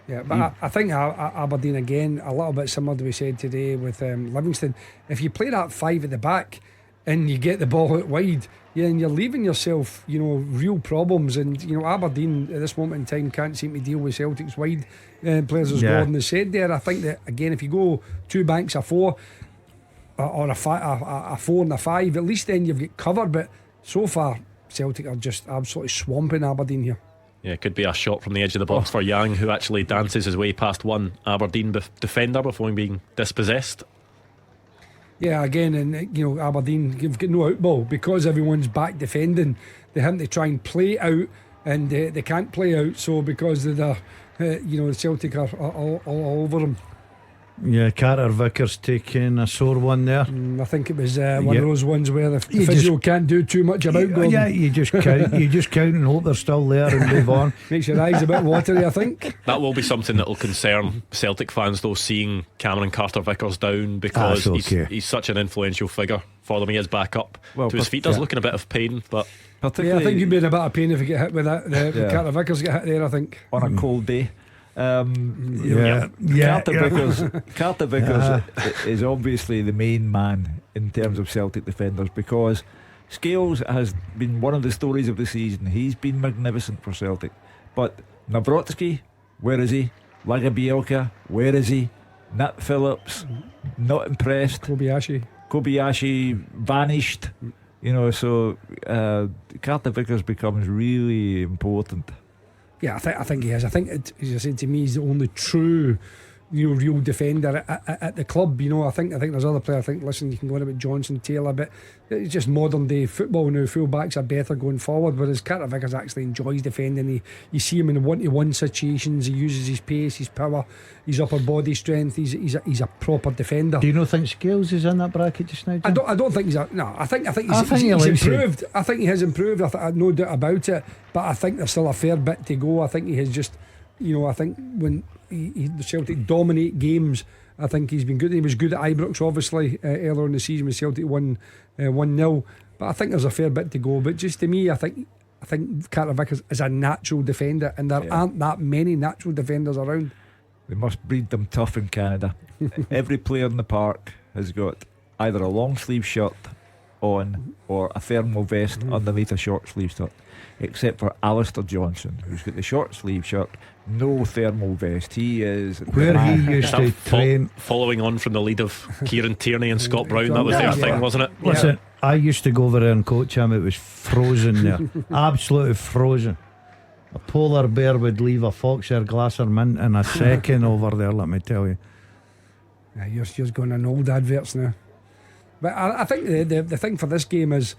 Yeah, but I think Aberdeen, again, a little bit similar to what we said today with Livingston. If you play that 5 at the back and you get the ball out wide, and you're leaving yourself, you know, real problems. And you know, Aberdeen at this moment in time can't seem to deal with Celtic's wide players, as Gordon has said there. I think that, again, if you go 2 banks of 4 or a 4 and a 5, at least then you've got cover. But so far Celtic are just absolutely swamping Aberdeen here. Yeah, it could be a shot from the edge of the box for Yang, who actually dances his way past one Aberdeen defender before being dispossessed. Yeah, again, and you know, Aberdeen have got no outball because everyone's back defending. They have to try and play out, and they can't play out. So because of the, the Celtic are all over them. Yeah, Carter Vickers taking a sore one there. I think it was one of those ones where the physio can't do too much about Gordon. Yeah, you just count and hope they're still there and move on. Makes your eyes a bit watery, I think. That will be something that will concern Celtic fans, though, seeing Cameron Carter Vickers down, because he's such an influential figure for them. He is back up to his feet. Does look in a bit of pain, but I think you'd be in a bit of pain if you get hit with that. Carter Vickers get hit there, I think, on a cold day. Carter Vickers is obviously the main man in terms of Celtic defenders, because Scales has been one of the stories of the season. He's been magnificent for Celtic, but Nawrocki, where is he? Lagabielka, where is he? Nat Phillips, not impressed. Kobayashi vanished. You know, so Carter Vickers becomes really important. Yeah, I think he is. I think, as you said to me, he's the only true, real defender at the club. I think there's other players. I think, listen, you can go on about Johnson, Taylor, but it's just modern day football now. Full backs are better going forward, whereas Carter Vickers actually enjoys defending. You see him in 1-to-1 situations. He uses his pace, his power, his upper body strength. He's a proper defender. Do you not think Scales is in that bracket just now, Tim? I don't think he's I think he's improved. I think he has improved. I've no doubt about it. But I think there's still a fair bit to go. I think he has just, I think when the Celtic dominate games, I think he's been good. He was good at Ibrox, obviously, earlier in the season when Celtic won 1-0. But I think there's a fair bit to go. But just to me, I think Carter Vickers is a natural defender, and there aren't that many natural defenders around. They must breed them tough in Canada. Every player in the park has got either a long sleeve shirt on or a thermal vest underneath a short sleeve shirt, except for Alistair Johnson, who's got the short sleeve shirt, no thermal vest. He is where he used to train. Following on from the lead of Kieran Tierney and Scott Brown, that was their thing, wasn't it? Listen, I used to go over there and coach him. It was frozen there, absolutely frozen. A polar bear would leave a Foxair glass of mint in a second over there, let me tell you. Yeah, you're going on old adverts now. But I think the thing for this game is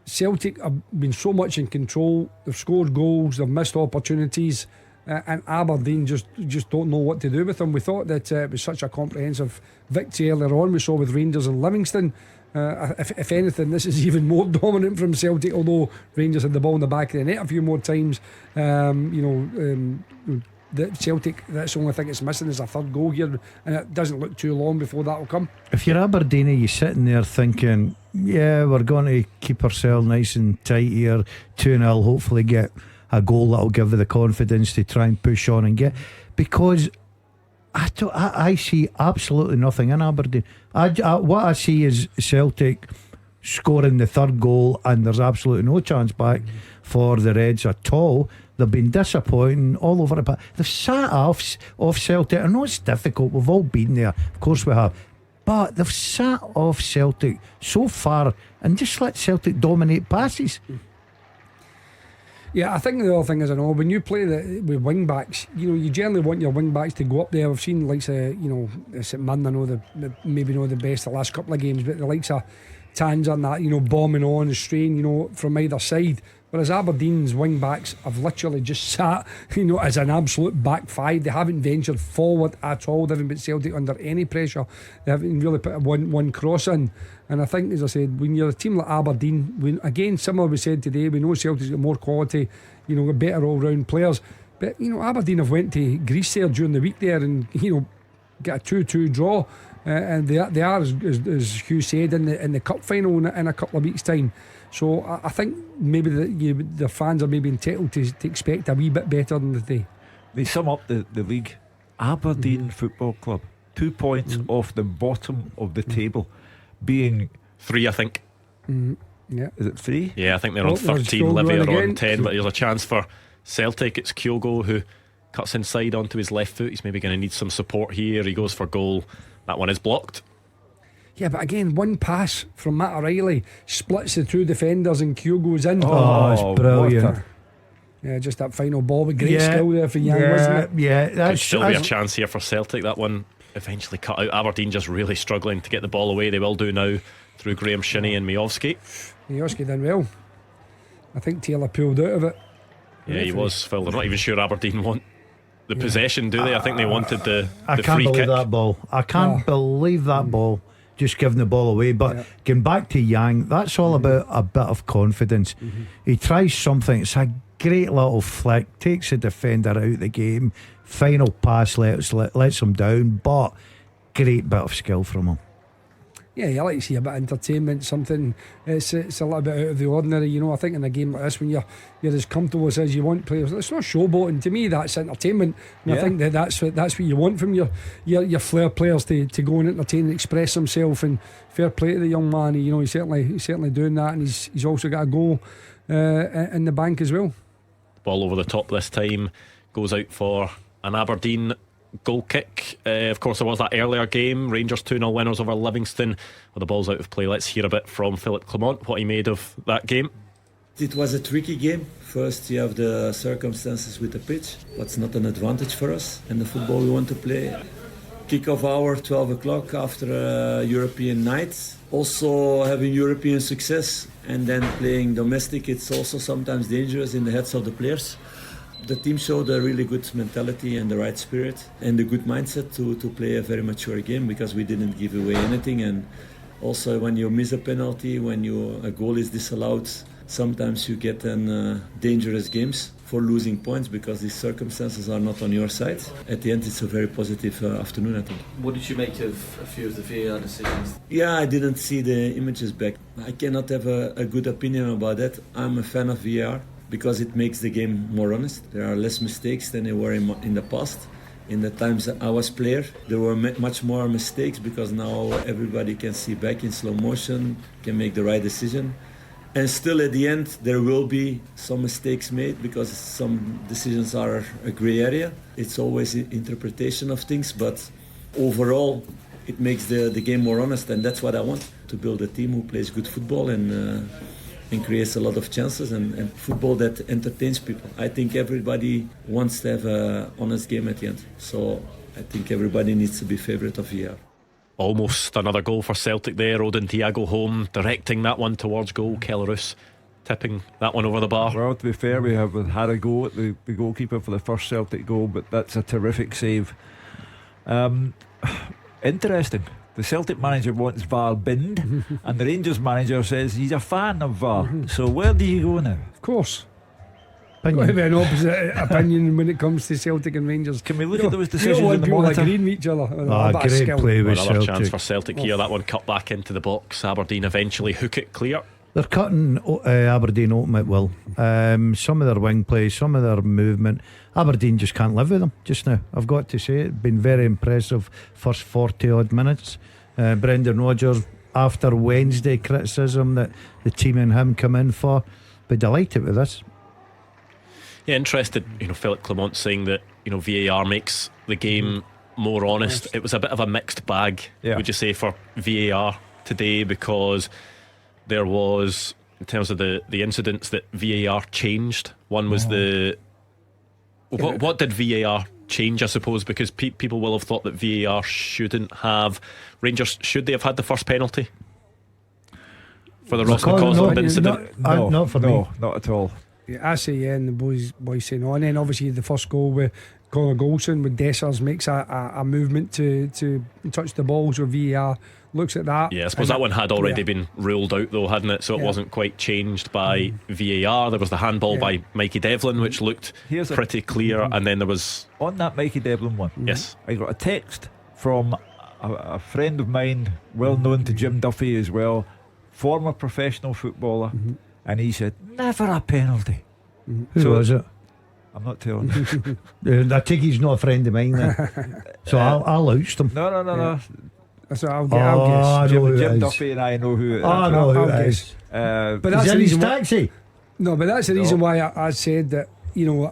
Celtic have been so much in control. They've scored goals, they've missed opportunities, and Aberdeen just don't know what to do with them. We thought that it was such a comprehensive victory earlier on. We saw with Rangers and Livingston. If anything, this is even more dominant from Celtic, although Rangers had the ball in the back of the net a few more times. The Celtic, that's the only thing it's missing is a third goal here, and it doesn't look too long before that will come. If you're Aberdeen, you're sitting there thinking, yeah, we're going to keep ourselves nice and tight here, 2-0, hopefully get a goal that'll give you the confidence to try and push on and get, because I see absolutely nothing in Aberdeen. What I see is Celtic scoring the third goal, and there's absolutely no chance back for the Reds at all. They've been disappointing all over it, but they've sat off Celtic. I know it's difficult, we've all been there, of course we have, but they've sat off Celtic so far and just let Celtic dominate passes. Yeah, I think the other thing is, when you play with wing backs, you generally want your wing backs to go up there. We've seen likes of St Mirren, maybe the best the last couple of games, but the likes of Tanzer and that, bombing on, strain, from either side. Whereas Aberdeen's wing backs have literally just sat, as an absolute back five. They haven't ventured forward at all. They haven't put Celtic under any pressure. They haven't really put one cross in. And I think, as I said, when you're a team like Aberdeen, again, similar we said today, we know Celtic's got more quality, got better all-round players. But, Aberdeen have went to Greece there during the week there and, get a 2-2 draw. And they are, as Hugh said, in the cup final in a couple of weeks' time. So I think maybe the fans are maybe entitled to expect a wee bit better than they sum up the league. Aberdeen Football Club 2 points off the bottom of the table, being 3, I think. Yeah, is it 3? Yeah, I think they're on 13. Livy are on 10, but there's a chance for Celtic. It's Kyogo who cuts inside onto his left foot. He's maybe going to need some support here. He goes for goal. That one is blocked. Yeah, but again, one pass from Matt O'Reilly splits the two defenders and Kyogo's in. Oh, it's brilliant. Yeah, just that final ball with great skill there for Yang, wasn't it? Yeah, could still be a chance here for Celtic. That one eventually cut out. Aberdeen just really struggling to get the ball away. They will do now through Graham Shinnie and Miovski. Miovski done well. I think Taylor pulled out of it. Yeah, he was, Phil. They're not even sure Aberdeen want the possession, do they? I think they wanted the I can't free believe kick. that ball. I can't believe that ball. Just giving the ball away. But going back to Yang, that's all about a bit of confidence. He tries something, it's a great little flick, takes the defender out of the game, final pass lets him down, but great bit of skill from him. Yeah, you like to see a bit of entertainment, something it's a little bit out of the ordinary. I think in a game like this, when you're as comfortable as you want players, it's not showboating. To me, that's entertainment, and I think that's what you want from your flair players to go and entertain and express himself. And fair play to the young man. He's certainly doing that, and he's also got a goal in the bank as well. Ball over the top this time, goes out for an Aberdeen goal kick. Of course, there was that earlier game, Rangers 2-0 winners over Livingston with the balls out of play. Let's hear a bit from Philip Clement, what he made of that game. It was a tricky game. First, you have the circumstances with the pitch, what's not an advantage for us and the football we want to play. Kick-off hour, 12 o'clock after a European night. Also having European success and then playing domestic, it's also sometimes dangerous in the heads of the players. The team showed a really good mentality and the right spirit and a good mindset to play a very mature game, because we didn't give away anything. And also when you miss a penalty, when a goal is disallowed, sometimes you get in dangerous games for losing points because these circumstances are not on your side. At the end, it's a very positive afternoon, I think. What did you make of a few of the VAR decisions? Yeah, I didn't see the images back. I cannot have a good opinion about that. I'm a fan of VAR because it makes the game more honest. There are less mistakes than there were in the past. In the times that I was player, there were much more mistakes because now everybody can see back in slow motion, can make the right decision. And still at the end there will be some mistakes made because some decisions are a grey area. It's always interpretation of things, but overall it makes the game more honest, and that's what I want, to build a team who plays good football and creates a lot of chances and football that entertains people. I think everybody wants to have an honest game at the end, so I think everybody needs to be favourite of VAR. Almost another goal for Celtic there. Odin Thiago home, directing that one towards goal. Kelarus tipping that one over the bar. Well, to be fair, we have had a go at the goalkeeper for the first Celtic goal, but that's a terrific save. Interesting. The Celtic manager wants VAR binned and the Rangers manager says he's a fan of VAR. So where do you go now? Of course, I have an opposite opinion when it comes to Celtic and Rangers. Can we look at those You decisions don't want in the people monitor? agreeing with each other. Great play with Another Celtic. chance for Celtic here. That one cut back into the box. Aberdeen eventually hook it clear. They're cutting Aberdeen open at will. Some of their wing play, some of their movement, Aberdeen just can't live with them just now. I've got to say it. Been very impressive first 40 odd minutes. Brendan Rodgers, after Wednesday criticism that the team and him come in for, but delighted with this. Yeah, interested. Philip Clement saying that VAR makes the game more honest. It was a bit of a mixed bag, would you say, for VAR today, because there was, in terms of the incidents that VAR changed. One was what did VAR change, I suppose, because people will have thought that VAR shouldn't have. Rangers, should they have had the first penalty for the Ross McCausland incident? Not for me. Not at all. I say yeah, and the boys say no. And then obviously the first goal with Conor Goldson, with Dessers makes a movement to touch the ball, so VAR looks at that. Yeah, I suppose that one had already been ruled out though, hadn't it? So it wasn't quite changed by VAR. There was the handball by Mikey Devlin, which looked pretty clear, and then there was on that Mikey Devlin one. Yes, I got a text from a friend of mine, well known to Jim Duffy as well, former professional footballer, and he said never a penalty. Who was it? I'm not telling you. I think he's not a friend of mine then. So I'll oust him. No. That's what I'll guess. Jim Duffy and I know who it is. I know who it is. But that's Is the in his reason taxi? No, but that's the reason why I said that.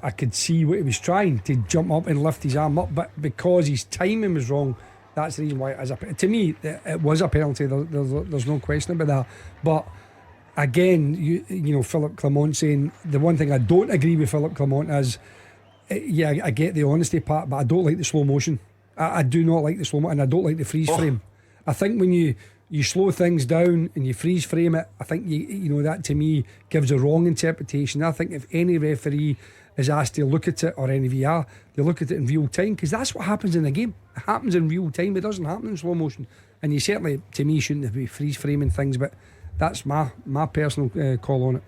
I could see what he was trying to jump up and lift his arm up, but because his timing was wrong, that's the reason why it is to me it was a penalty. There's no question about that. But again, Philip Clement saying the one thing I don't agree with Philip Clement is, I get the honesty part, but I don't like the slow motion. I do not like the slow motion, and I don't like the freeze frame. I think when you slow things down and you freeze frame it, I think that to me gives a wrong interpretation. I think if any referee is asked to look at it, or any VR, they look at it in real time, because that's what happens in the game. It happens in real time. It doesn't happen in slow motion. And you certainly, to me, shouldn't be freeze framing things, but that's my personal call on it.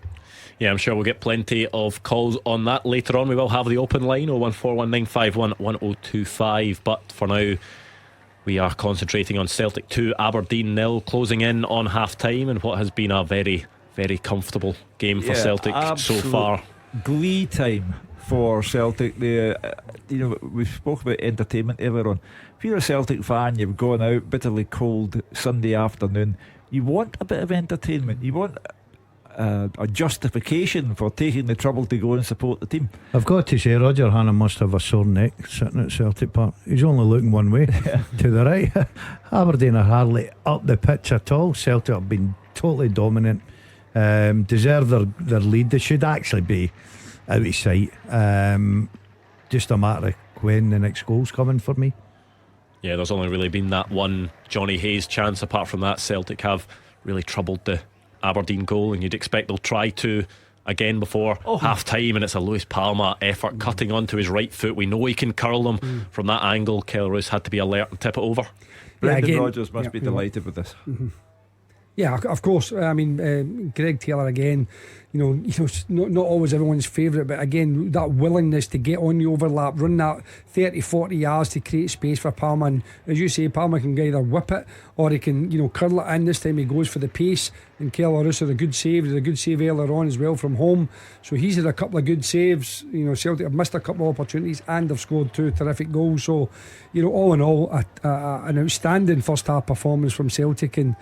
Yeah, I'm sure we'll get plenty of calls on that later on. We will have the open line 01419511025, but for now we are concentrating on Celtic 2, Aberdeen 0, closing in on half time, and what has been a very, very comfortable game for Celtic so far. Glee time for Celtic. We spoke about entertainment earlier on. If you're a Celtic fan, you've gone out bitterly cold Sunday afternoon, you want a bit of entertainment, you want a justification for taking the trouble to go and support the team. I've got to say, Roger Hannah must have a sore neck sitting at Celtic Park. He's only looking one way, to the right. Aberdeen are hardly up the pitch at all. Celtic have been totally dominant, deserve their lead. They should actually be out of sight. Just a matter of when the next goal's coming for me. Yeah, there's only really been that one Johnny Hayes chance. Apart from that, Celtic have really troubled the Aberdeen goal, and you'd expect they'll try to again before half time. And it's a Lewis Palma effort cutting onto his right foot. We know he can curl them from that angle. Kelly Roos had to be alert and tip it over. Brendan Rodgers must be delighted with this. Yeah, of course. I mean, Greg Taylor again. Not always everyone's favourite, but again, that willingness to get on the overlap, run that 30-40 yards to create space for Palma. And as you say, Palma can either whip it or he can, curl it in. This time he goes for the pace. And Kelly Roos had a good save. He had a good save earlier on as well from home. So he's had a couple of good saves. Celtic have missed a couple of opportunities and have scored 2 terrific goals. So, all in all, an outstanding first half performance from Celtic, and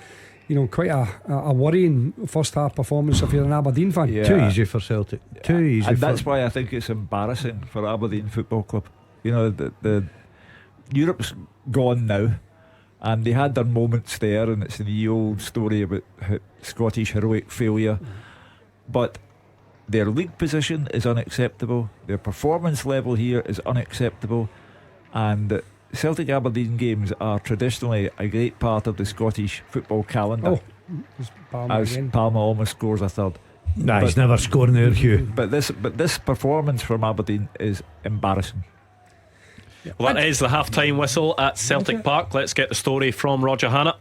quite a worrying first half performance if you're an Aberdeen fan. Yeah. Too easy for Celtic. Too easy. And that's why I think it's embarrassing for Aberdeen Football Club. The Europe's gone now, and they had their moments there, and it's the old story about Scottish heroic failure. But their league position is unacceptable. Their performance level here is unacceptable, and Celtic Aberdeen games are traditionally a great part of the Scottish football calendar. Palma almost scores a third. He's never scoring there, Hugh. But this performance from Aberdeen is embarrassing. Well, that is the half-time whistle at Celtic Park. Let's get the story from Roger Hannah.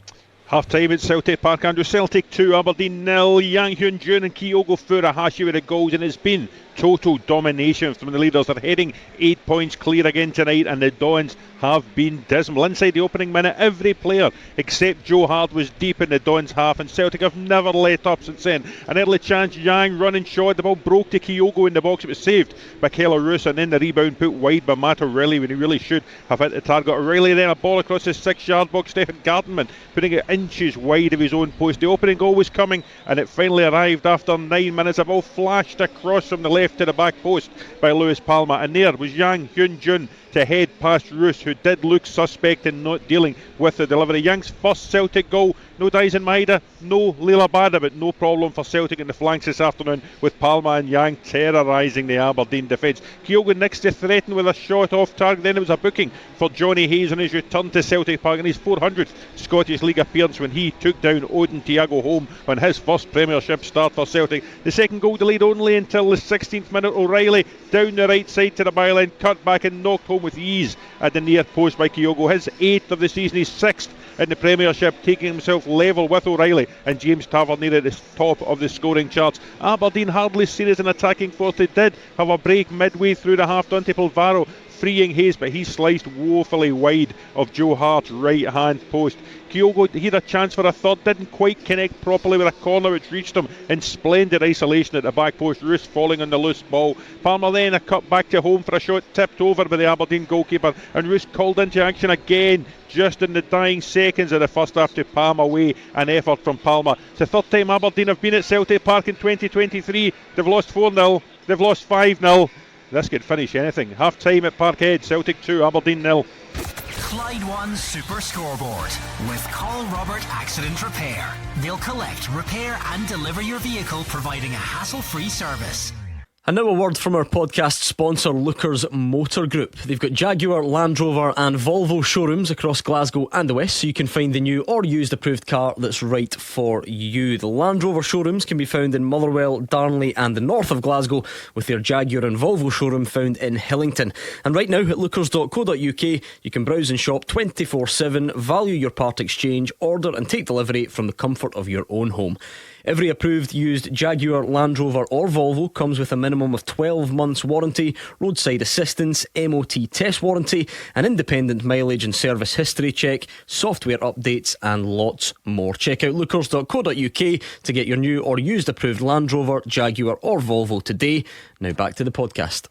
Half time at Celtic Park, Andrew. Celtic 2, Aberdeen 0. Yang Hyun-jun and Kyogo Furuhashi with the goals, and it's been total domination from the leaders. They're heading 8 points clear again tonight, and the Dons have been dismal. Inside the opening minute, every player except Joe Hart was deep in the Dons half, and Celtic have never let up since then. An early chance, Yang running short, the ball broke to Kyogo in the box. It was saved by Kelly Roos, and then the rebound put wide by Matt O'Reilly when he really should have hit the target. O'Reilly then a ball across the 6-yard box. Stephen Gartenman putting it inches wide of his own post. The opening goal was coming, and it finally arrived after 9 minutes. A ball flashed across from the left to the back post by Lewis Palma, and there was Yang Hyun-jun to head past Roos, who did look suspect in not dealing with the delivery. Yang's first Celtic goal. No Dalziel and Maeda, no Leila Bada, but no problem for Celtic in the flanks this afternoon, with Palma and Yang terrorising the Aberdeen defence. Kyogo next to threaten with a shot off target. Then it was a booking for Johnny Hayes on his return to Celtic Park in his 400th Scottish League appearance, when he took down Odin Thiago home on his first Premiership start for Celtic. The second goal delayed only until the 16th minute. O'Reilly down the right side to the byline, cut back and knocked home with ease at the near post by Kyogo. His 8th of the season, his 6th in the Premiership, taking himself level with O'Reilly and James Tavernier at the top of the scoring charts. Aberdeen hardly seen as an attacking force. They did have a break midway through the half. Dante Polvaro freeing Hayes, but he sliced woefully wide of Joe Hart's right hand post. Kyogo, he had a chance for a third, didn't quite connect properly with a corner which reached him in splendid isolation at the back post. Roos falling on the loose ball. Palmer then a cut back to home for a shot tipped over by the Aberdeen goalkeeper, and Roos called into action again just in the dying seconds of the first half to palm away an effort from Palmer. It's the third time Aberdeen have been at Celtic Park in 2023. They've lost 4-0, they've lost 5-0. This could finish anything. Half time at Parkhead, Celtic 2, Aberdeen 0. Clyde One Super Scoreboard with Call Robert Accident Repair. They'll collect, repair and deliver your vehicle, providing a hassle-free service. And now a word from our podcast sponsor, Lookers Motor Group. They've got Jaguar, Land Rover and Volvo showrooms across Glasgow and the West, so you can find the new or used approved car that's right for you. The Land Rover showrooms can be found in Motherwell, Darnley and the north of Glasgow, with their Jaguar and Volvo showroom found in Hillington. And right now at lookers.co.uk you can browse and shop 24/7, value your part exchange, order and take delivery from the comfort of your own home. Every approved used Jaguar, Land Rover or Volvo comes with a minimum of 12 months warranty, roadside assistance, MOT test warranty, an independent mileage and service history check, software updates and lots more. Check out lookers.co.uk to get your new or used approved Land Rover, Jaguar or Volvo today. Now back to the podcast.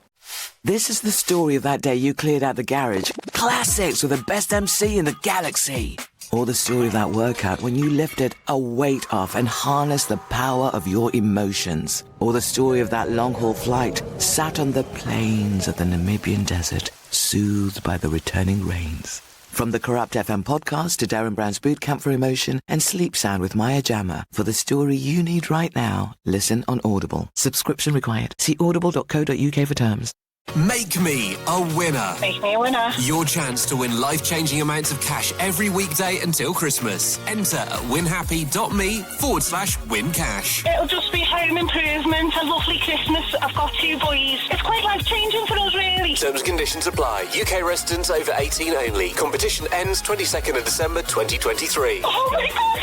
This is the story of that day you cleared out the garage. Classics with the best MC in the galaxy. Or the story of that workout when you lifted a weight off and harnessed the power of your emotions. Or the story of that long-haul flight, sat on the plains of the Namibian desert, soothed by the returning rains. From the Corrupt FM podcast to Darren Brown's Boot Camp for Emotion and Sleep Sound with Maya Jama for the story you need right now, listen on Audible. Subscription required. See audible.co.uk for terms. Make me a winner. Make me a winner. Your chance to win life-changing amounts of cash every weekday until Christmas. Enter at winhappy.me/win-cash. It'll just be home improvement, a lovely Christmas. I've got 2 boys. It's quite life-changing for us, really. Terms and conditions apply. UK residents over 18 only. Competition ends 22nd of December 2023. Oh my God,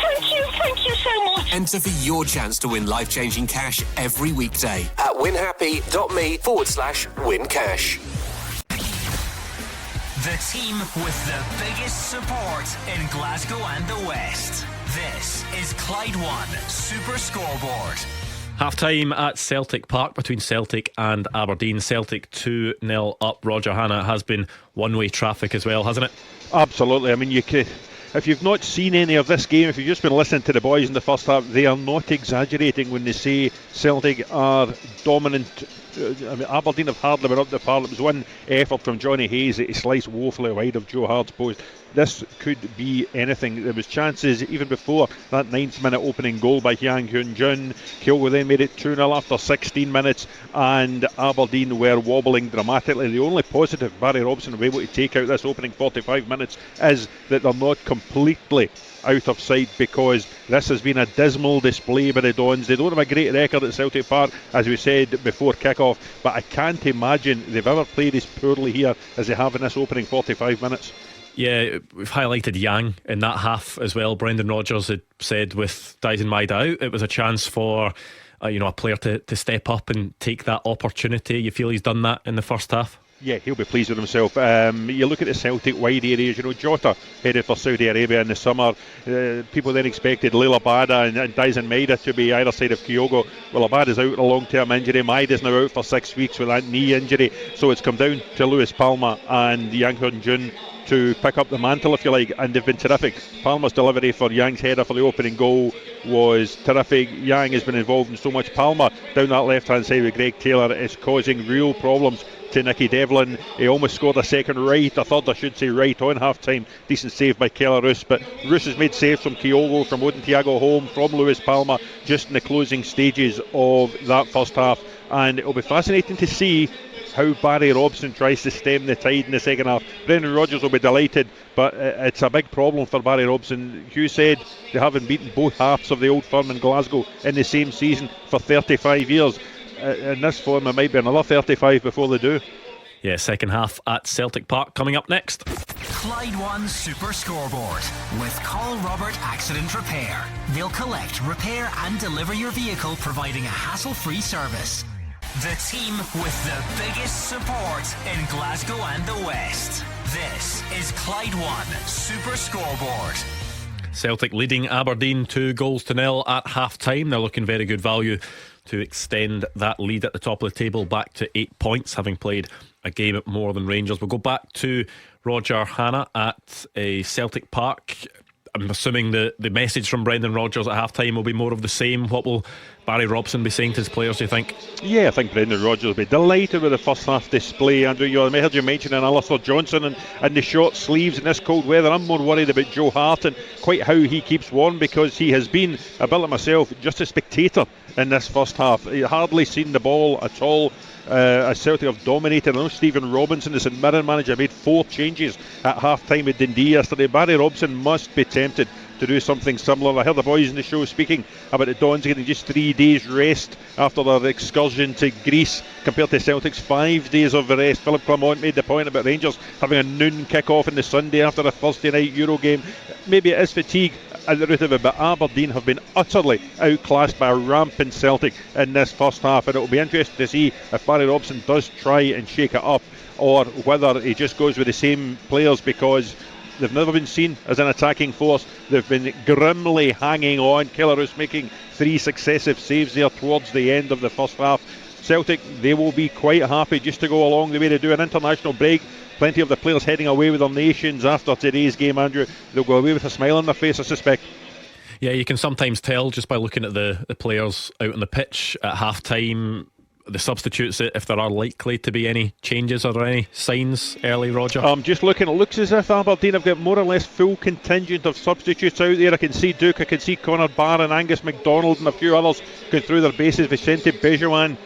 thank you so much. Enter for your chance to win life-changing cash every weekday at winhappy.me/win-cash. The team with the biggest support in Glasgow and the West. This is Clyde One Super Scoreboard. Half-time at Celtic Park between Celtic and Aberdeen. Celtic 2-0 up. Roger Hannah, has been one-way traffic as well, hasn't it? Absolutely. I mean, you could... If you've not seen any of this game, if you've just been listening to the boys in the first half, they are not exaggerating when they say Celtic are dominant. I mean, Aberdeen have hardly been up the park. It was one effort from Johnny Hayes that he sliced woefully wide of Joe Hart's post. This could be anything. There was chances even before that 9th minute opening goal by Yang Hyun-jun. Kyogo then made it 2-0 after 16 minutes, and Aberdeen were wobbling dramatically. The only positive Barry Robson were able to take out this opening 45 minutes is that they're not completely out of sight, because this has been a dismal display by the Dons. They don't have a great record at Celtic Park, as we said before kick-off, but I can't imagine they've ever played as poorly here as they have in this opening 45 minutes. Yeah, we've highlighted Yang in that half as well. Brendan Rodgers had said with Dyson Maida out, it was a chance for a player to step up and take that opportunity. You feel he's done that in the first half? Yeah, he'll be pleased with himself. You look at the Celtic wide areas, Jota headed for Saudi Arabia in the summer. People then expected Leila Bada and Dyson Maida to be either side of Kyogo. Well, Abada's out with a long-term injury. Maida's now out for 6 weeks with that knee injury. So it's come down to Lewis Palma and Yang Hyun-jun to pick up the mantle, if you like, and they've been terrific. Palma's delivery for Yang's header for the opening goal was terrific. Yang has been involved in so much. Palma down that left-hand side with Greg Taylor is causing real problems to Nicky Devlin. He almost scored a third, I should say, right on half-time. Decent save by Keller Roos, but Roos has made saves from Kyogo, from Odin Thiago Holm, from Lewis Palma, just in the closing stages of that first half, and it'll be fascinating to see how Barry Robson tries to stem the tide in the second half. Brendan Rodgers will be delighted, but it's a big problem for Barry Robson. Hugh said they haven't beaten both halves of the Old Firm in Glasgow in the same season for 35 years. In this form, it might be another 35 before they do. Yeah, second half at Celtic Park coming up next. Clyde One Super Scoreboard with Call Robert Accident Repair. They'll collect, repair and deliver your vehicle, providing a hassle-free service. The team with the biggest support in Glasgow and the West. This is Clyde One Super Scoreboard. Celtic leading Aberdeen 2-0 at half-time. They're looking very good value to extend that lead at the top of the table back to 8 points, having played a game more than Rangers. We'll go back to Roger Hannah at a Celtic Park. I'm assuming the message from Brendan Rodgers at half-time will be more of the same. What will Barry Robson be saying to his players, do you think? Yeah, I think Brendan Rodgers will be delighted with the first half display. Andrew, I heard you mentioning Alistair Johnson and the short sleeves in this cold weather. I'm more worried about Joe Hart and quite how he keeps warm, because he has been, a bit like myself, just a spectator in this first half. He hardly seen the ball at all. As Celtic have dominated. I know Stephen Robinson, the St Mirren manager, made 4 changes at half-time with Dundee yesterday. Barry Robson must be tempted to do something similar. I heard the boys in the show speaking about the Dons getting just 3 days rest after their excursion to Greece compared to Celtic's 5 days of rest. Philip Clement made the point about Rangers having a noon kick-off on the Sunday after a Thursday night Euro game. Maybe it is fatigue at the root of it, but Aberdeen have been utterly outclassed by a rampant Celtic in this first half, and it will be interesting to see if Barry Robson does try and shake it up, or whether he just goes with the same players, because they've never been seen as an attacking force. They've been grimly hanging on. Keller is making 3 successive saves there towards the end of the first half. Celtic, they will be quite happy just to go along the way to do an international break. Plenty of the players heading away with their nations after today's game, Andrew. They'll go away with a smile on their face, I suspect. Yeah, you can sometimes tell just by looking at the players out on the pitch at half time, the substitutes, if there are likely to be any changes or any signs early, Roger. I'm just looking, it looks as if Aberdeen have got more or less full contingent of substitutes out there. I can see Duke, I can see Conor Barron, Angus MacDonald and a few others going through their bases. Vicente Bejuan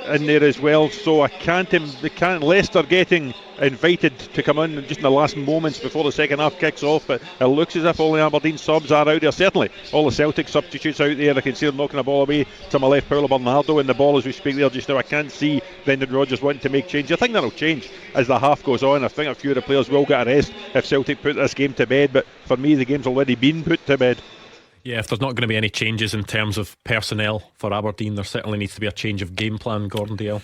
in there as well, so I can't Leicester getting invited to come in just in the last moments before the second half kicks off, but it looks as if all the Aberdeen subs are out there. Certainly all the Celtic substitutes out there. I can see them knocking the ball away to my left. Paulo Bernardo in the ball as we speak there just now. I can't see Brendan Rodgers wanting to make change. I think that'll change as the half goes on. I think a few of the players will get a rest if Celtic put this game to bed, but for me the game's already been put to bed. Yeah, if there's not going to be any changes in terms of personnel for Aberdeen, there certainly needs to be a change of game plan, Gordon Dale.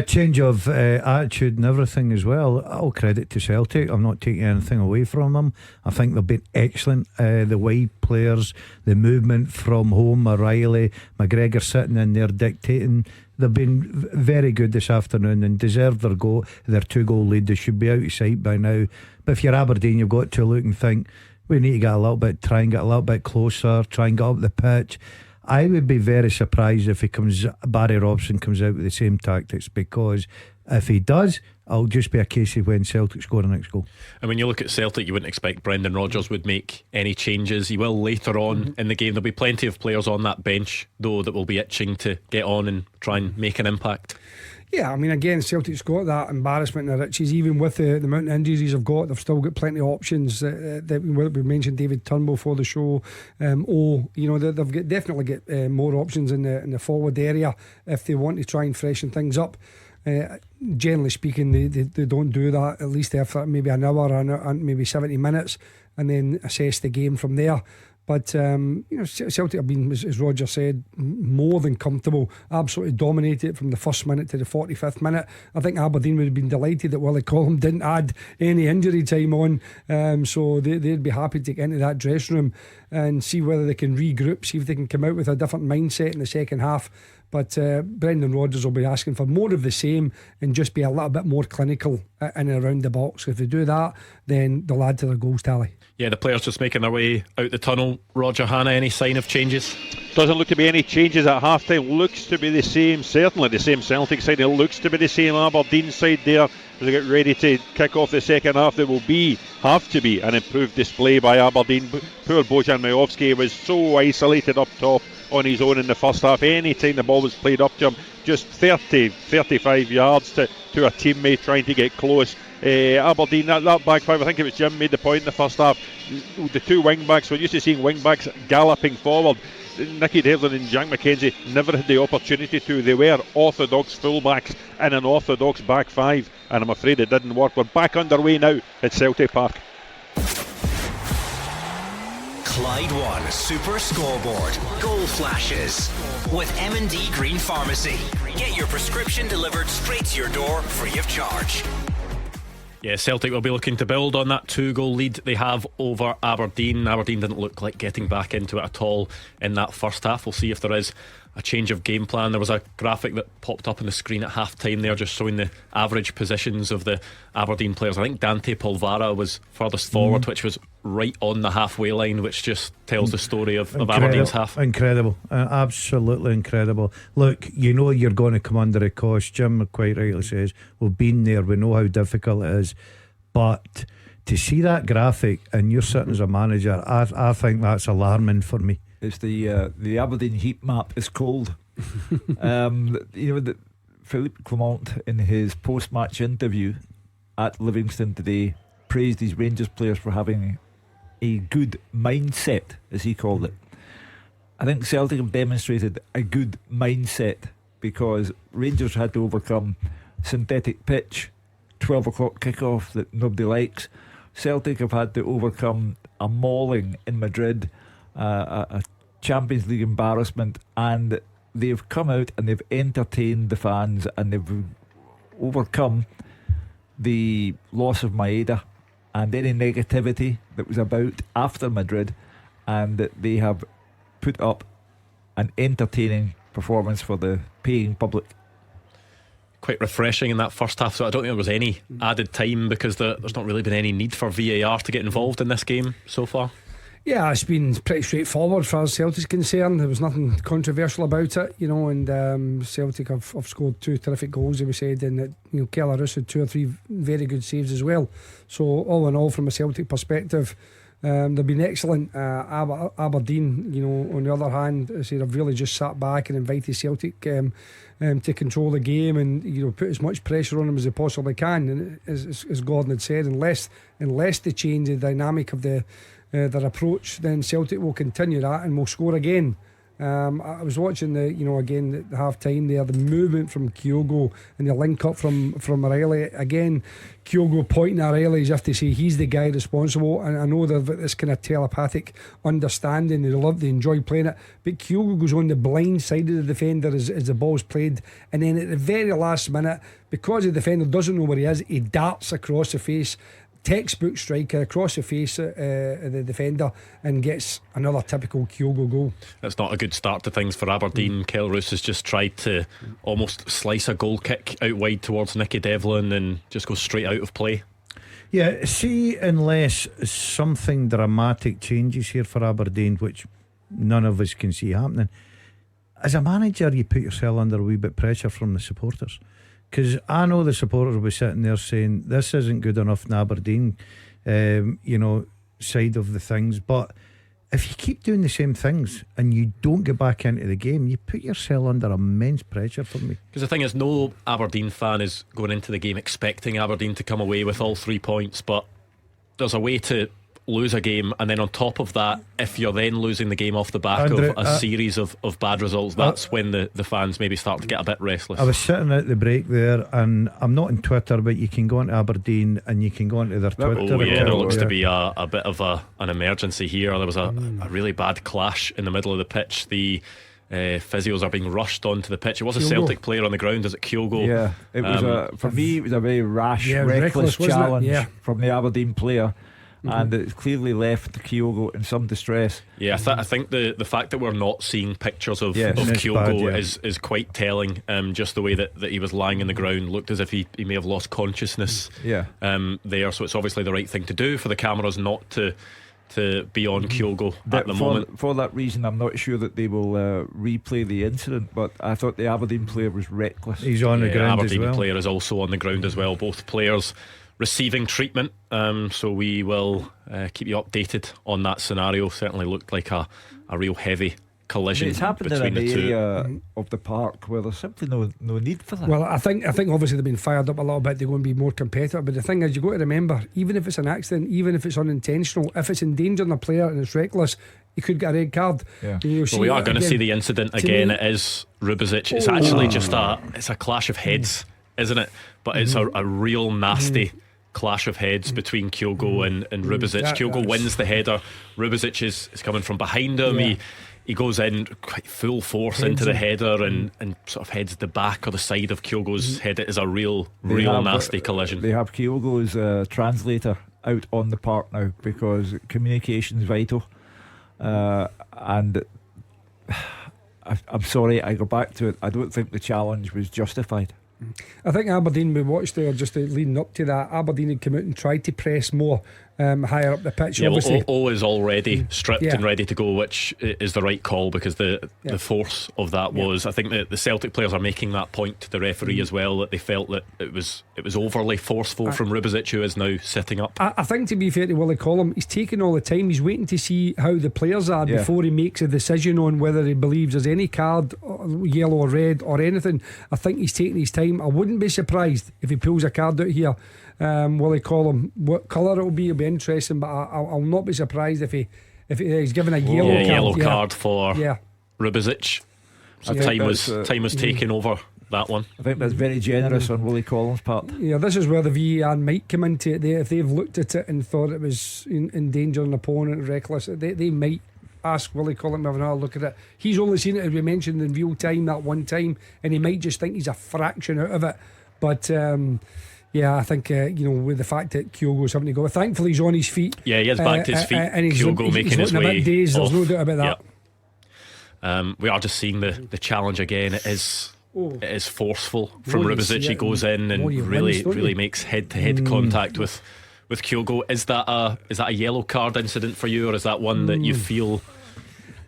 Change of attitude and everything as well. All credit to Celtic. I'm not taking anything away from them. I think they've been excellent. The wide players, the movement from home, O'Reilly, McGregor sitting in there dictating. They've been very good this afternoon and deserve their 2-goal lead. They should be out of sight by now. But if you're Aberdeen, you've got to look and think, we need to try and get a little bit closer, try and get up the pitch. I would be very surprised if Barry Robson comes out with the same tactics, because if he does, it'll just be a case of when Celtic score the next goal. And when you look at Celtic, you wouldn't expect Brendan Rodgers would make any changes. He will later on in the game. There'll be plenty of players on that bench though that will be itching to get on and try and make an impact. Yeah, I mean, again, Celtic's got that embarrassment in their riches. Even with the amount of injuries they've got, they've still got plenty of options. We mentioned David Turnbull for the show. They've definitely got more options in the forward area if they want to try and freshen things up. Generally speaking, they don't do that, at least after maybe an hour and maybe 70 minutes, and then assess the game from there. But Celtic have been, as Roger said, more than comfortable. Absolutely dominated from the first minute to the 45th minute. I think Aberdeen would have been delighted that Willie Collum didn't add any injury time on, so they'd be happy to get into that dressing room and see whether they can regroup, see if they can come out with a different mindset in the second half. But Brendan Rodgers will be asking for more of the same and just be a little bit more clinical in and around the box. If they do that, then they'll add to their goals tally. Yeah, the players just making their way out the tunnel. Roger, Hannah, any sign of changes? Doesn't look to be any changes at half time. Looks to be the same, certainly the same Celtic side. It looks to be the same Aberdeen side there as they get ready to kick off the second half. There will have to be an improved display by Aberdeen. Poor Bojan Majowski was so isolated up top on his own in the first half. Any time the ball was played up to him, just 35 yards to a teammate trying to get close. Aberdeen, that back five, I think it was Jim made the point in the first half. The two wing backs, we're used to seeing wing backs galloping forward. Nicky Devlin and Jack McKenzie never had the opportunity to. They were orthodox fullbacks in an orthodox back five, and I'm afraid it didn't work. We're back underway now at Celtic Park. Clyde One Super Scoreboard Goal Flashes with M&D Green Pharmacy. Get your prescription delivered straight to your door free of charge. Yeah, Celtic will be looking to build on that 2-goal lead they have over Aberdeen. Aberdeen didn't look like getting back into it at all in that first half. We'll see if there is a change of game plan. There was a graphic that popped up on the screen at half time there, just showing the average positions of the Aberdeen players. I think Dante Polvara was furthest forward, which was right on the halfway line, which just tells the story of Aberdeen's half. Incredible, absolutely incredible. Look, you know you're going to come under a cost. Jim quite rightly says we've been there, we know how difficult it is, but to see that graphic and you're sitting as a manager, I think that's alarming for me. It's the Aberdeen heat map is cold. Philippe Clement in his post-match interview at Livingston today praised his Rangers players for having a good mindset, as he called it. I think Celtic have demonstrated a good mindset because Rangers had to overcome synthetic pitch, 12 o'clock kickoff that nobody likes. Celtic have had to overcome a mauling in Madrid, a Champions League embarrassment, and they've come out and they've entertained the fans and they've overcome the loss of Maeda and any negativity that was about after Madrid, and they have put up an entertaining performance for the paying public. quite refreshing in that first half. So I don't think there was any added time because there's not really been any need for VAR to get involved in this game so far. Yeah, it's been pretty straightforward as far as Celtic's concerned. There was nothing controversial about it, you know, and Celtic have scored 2 terrific goals, as we said, and that, you know, Kelarus had 2 or 3 very good saves as well. So all in all, from a Celtic perspective, they've been excellent. Aberdeen, you know, on the other hand, I say they've really just sat back and invited Celtic to control the game and, you know, put as much pressure on them as they possibly can. And as Gordon had said, unless they change the dynamic of their approach, then Celtic will continue that and will score again. I was watching the half time there, the movement from Kyogo and the link up from Riley again. Kyogo pointing at Riley as if to say he's the guy responsible, and I know they've got this kind of telepathic understanding. They enjoy playing it, but Kyogo goes on the blind side of the defender as the ball's played, and then at the very last minute, because the defender doesn't know where he is, he darts across the face, textbook striker across the face of the defender, and gets another typical Kyogo goal. It's not a good start to things for Aberdeen. Kelarus has just tried to almost slice a goal kick out wide towards Nicky Devlin and just go straight out of play. Yeah, see, unless something dramatic changes here for Aberdeen, which none of us can see happening, as a manager you put yourself under a wee bit pressure from the supporters. Because I know the supporters will be sitting there saying this isn't good enough in Aberdeen, side of the things. But if you keep doing the same things and you don't get back into the game, you put yourself under immense pressure for me. Because the thing is, no Aberdeen fan is going into the game expecting Aberdeen to come away with all 3 points, but there's a way to lose a game, and then on top of that, if you're then losing the game off the back of a series of bad results, that's when the fans maybe start to get a bit restless. I was sitting at the break there, and I'm not on Twitter, but you can go onto Aberdeen and you can go onto their Twitter account. There looks to be a bit of an emergency here. There was a really bad clash in the middle of the pitch. The physios are being rushed onto the pitch. It was a Celtic player on the ground. Is it Kyogo? Yeah, it was for me it was a very rash, reckless challenge from the Aberdeen player. And it's clearly left Kyogo in some distress. Yeah, I think the fact that we're not seeing pictures of Kyogo is quite telling. Just the way that he was lying in the ground looked as if he may have lost consciousness there. So it's obviously the right thing to do for the cameras not to be on Kyogo at the moment. For that reason, I'm not sure that they will replay the incident, but I thought the Aberdeen player was reckless. He's on the ground Aberdeen as well. Player is also on the ground as well. Both players receiving treatment, so we will keep you updated on that scenario. Certainly looked like a real heavy collision. It's happened between in an the two area of the park where there's simply no need for that. Well, I think obviously they've been fired up a little bit. They're going to be more competitive, but the thing is, you've got to remember, even if it's an accident, even if it's unintentional, if it's endangering a player and it's reckless, you could get a red card. Well, we are going to see the incident again. It is Rubezic. It's actually just a clash of heads, isn't it? But it's a real nasty clash of heads between Kyogo and Rubezic. Kyogo wins the header. Rubezic is coming from behind him. He goes in quite full force into the header and sort of heads the back or the side of Kyogo's head. It is a real nasty collision. They have Kyogo's translator out on the park now because communication is vital. And I'm sorry, I go back to it. I don't think the challenge was justified. I think Aberdeen, we watched there just leading up to that, Aberdeen had come out and tried to press more higher up the pitch. Yeah, well, O is already stripped and ready to go, which is the right call because the force of that was, I think that the Celtic players are making that point to the referee as well, that they felt that it was overly forceful from Rubezic, who is now sitting up. I think, to be fair to Willie Collum, he's taking all the time. He's waiting to see how the players are before he makes a decision on whether he believes there's any card, yellow or red or anything. I think he's taking his time. I wouldn't be surprised if he pulls a card out here. Willie Collum, what colour it will be interesting, but I'll not be surprised if he's given a yellow card for Rubezic. So time was taken over that one. I think that's very generous on Willie Collins' part. Yeah, this is where the VAR might come into it. If they've looked at it and thought it was endangering an opponent, reckless, they might ask Willie Collins to have another look at it. He's only seen it, as we mentioned, in real time that one time, and he might just think he's a fraction out of it. But I think with the fact that Kyogo's having to go, thankfully he's on his feet. Yeah, he is back to his feet. And Kyogo making his way days, off. there's no doubt about that. We are just seeing the challenge again. It is it is forceful from you Rubicic. see He it goes in and you really wince, don't really you? makes head-to-head contact with Kyogo. Is that a yellow card incident for you, or is that one that you feel?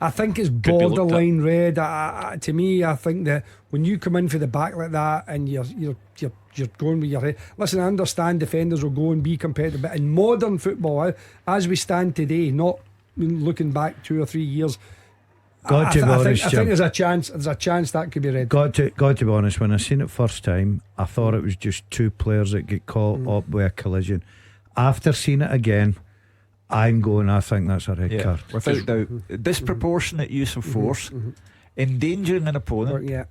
I think it's be looked at? borderline red. To me, I think that when you come in for the back like that and you're going with your head. Listen, I understand defenders will go and be competitive, but in modern football, as we stand today, not looking back 2 or 3 years, Got to be honest, I Jim. think there's a chance that could be red. Got to be honest, when I seen it first time, I thought it was just two players that get caught up with a collision. After seeing it again, I think that's a red card. Without doubt. Disproportionate use of force, endangering an opponent.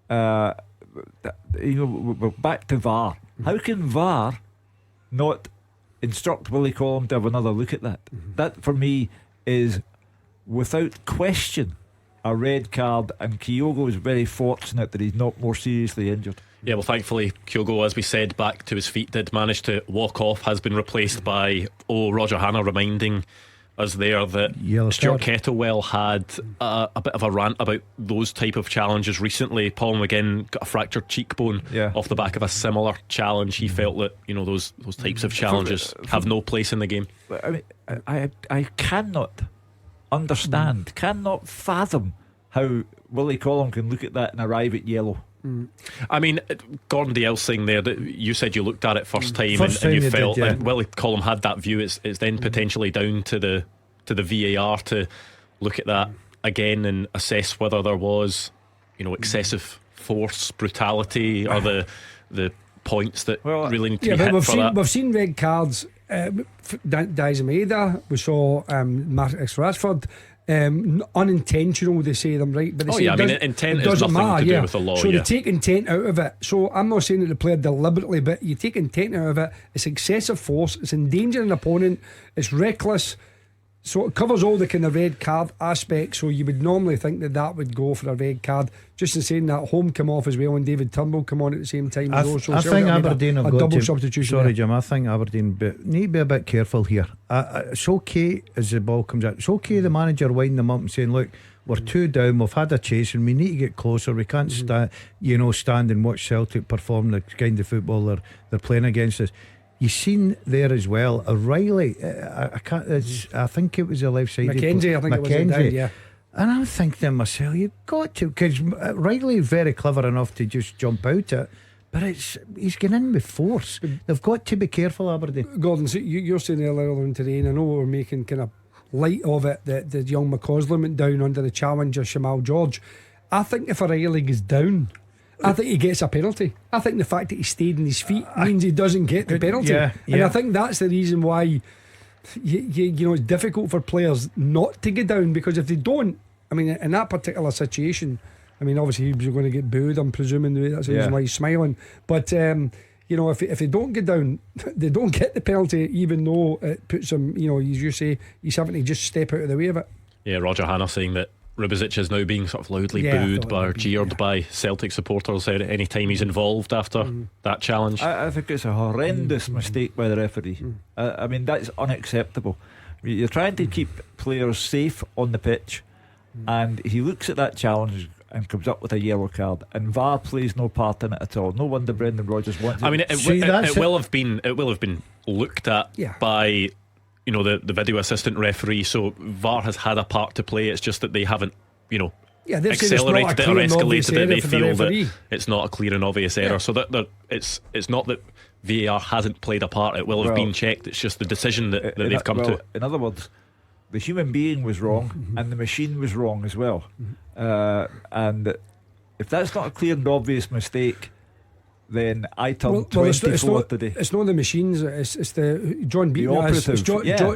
We're back to VAR. How can VAR not instruct Willie Collum to have another look at that? That for me is without question a red card, and Kyogo is very fortunate that he's not more seriously injured. Yeah, well, thankfully, Kyogo, as we said, back to his feet, did manage to walk off, has been replaced by Roger Hannah, reminding us there that Stuart Kettlewell had a bit of a rant about those type of challenges recently. Paul McGinn got a fractured cheekbone off the back of a similar challenge. He felt that those types of challenges have no place in the game. I mean, I cannot understand, cannot fathom how Willie Collum can look at that and arrive at yellow. I mean, Gordon Dalziel saying there that you said you looked at it first time and you felt and Willie Collum had that view. It's then potentially down to the VAR to look at that again and assess whether there was excessive force, brutality, or the points that really need to be hit for that. We've seen red cards. Diaz Maeda, we saw Marcus Rashford. Unintentional, they say them, right? But they say intent is nothing to do with the law. So they take intent out of it. So I'm not saying that the player deliberately, but you take intent out of it. It's excessive force. It's endangering an opponent. It's reckless. So it covers all the kind of red card aspects. So you would normally think that would go for a red card. Just in saying that, Home come off as well and David Turnbull come on at the same time. I think Aberdeen have got double substitution. Sorry, Jim. I think Aberdeen need to be a bit careful here. It's okay as the ball comes out. It's okay the manager winding them up and saying, "Look, we're 2 down. We've had a chase, and we need to get closer. We can't stand and watch Celtic perform the kind of football they're playing against us." You've seen there as well, O'Reilly. I think it was a left side. Mackenzie, I think it was down, yeah. And I'm thinking to myself, you've got to, because Riley is very clever enough to just jump out it, but he's getting in with force. They've got to be careful, Aberdeen. Gordon, so you're saying earlier on today, and I know we're making kind of light of it, that the young McCausland went down under the challenge of Shamal George. I think if O'Reilly goes down, I think he gets a penalty. I think the fact that he stayed on his feet means he doesn't get the penalty. And I think that's the reason why it's difficult for players not to get down, because if they don't, I mean, in that particular situation, I mean, obviously he was going to get booed, I'm presuming that's the reason why he's smiling. But if they don't get down, they don't get the penalty, even though it puts him, as you say, he's having to just step out of the way of it. Yeah, Roger Hannah saying that Rubicic is now being sort of loudly booed or jeered by Celtic supporters any time he's involved after that challenge. I think it's a horrendous mistake by the referee. I mean, that's unacceptable. You're trying to keep players safe on the pitch, and he looks at that challenge and comes up with a yellow card, and VAR plays no part in it at all. No wonder Brendan Rodgers wants it. I mean, it will have been looked at by the video assistant referee, so VAR has had a part to play. It's just that they haven't accelerated it or escalated it. They feel that it's not a clear and obvious error, so that it's not that VAR hasn't played a part. It will have been checked. It's just the decision that they've come to. In other words, the human being was wrong and the machine was wrong as well. And if that's not a clear and obvious mistake, then I turned 24 today. It's not the machines. It's the John Beaton.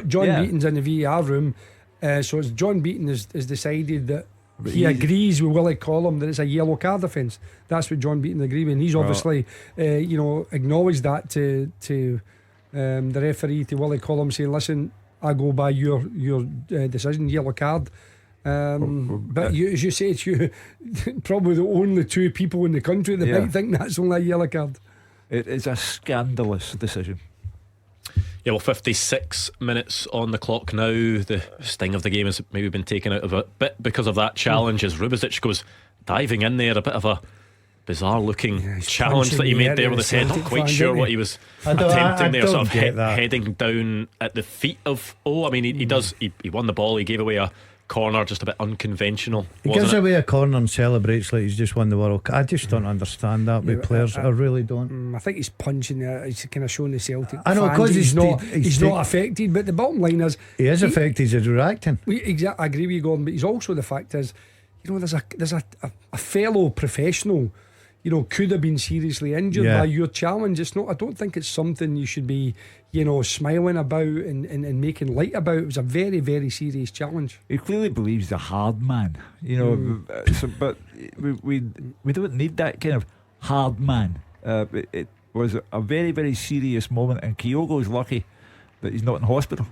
John Beaton's in the VAR room. So it's John Beaton has decided that he agrees with Willie Collum that it's a yellow card offence. That's what John Beaton agreed with, and he's obviously acknowledged that to the referee, to Willie Collum, saying, "Listen, I go by your decision, yellow card." But as you say, it's probably the only 2 people in the country that might think that's only a yellow card. It is a scandalous decision. Yeah, well, 56 minutes on the clock now. The sting of the game has maybe been taken out of a bit because of that challenge as Rubicic goes diving in there, a bit of a bizarre looking he's challenge punching that he the made air there at with the his head. Not Celtic quite fan, sure didn't what he? he was I don't attempting there, sort of get that. heading down at the feet of I mean he won the ball, he gave away a corner, just a bit unconventional. He gives away a corner and celebrates like he's just won the World Cup. I just don't understand that with players. I really don't. I think he's punching there. He's kind of showing the Celtic. I know, fans 'cause he's not he's not affected. But the bottom line is He is affected. He's reacting. Exactly, I agree with you, Gordon. But he's also, the fact is, there's a fellow professional, could have been seriously injured by your challenge. It's not. I don't think it's something you should be, smiling about and making light about. It was a very, very serious challenge. He clearly believes he's a hard man, but we don't need that kind of hard man. It was a very, very serious moment, and Kyogo's lucky that he's not in hospital.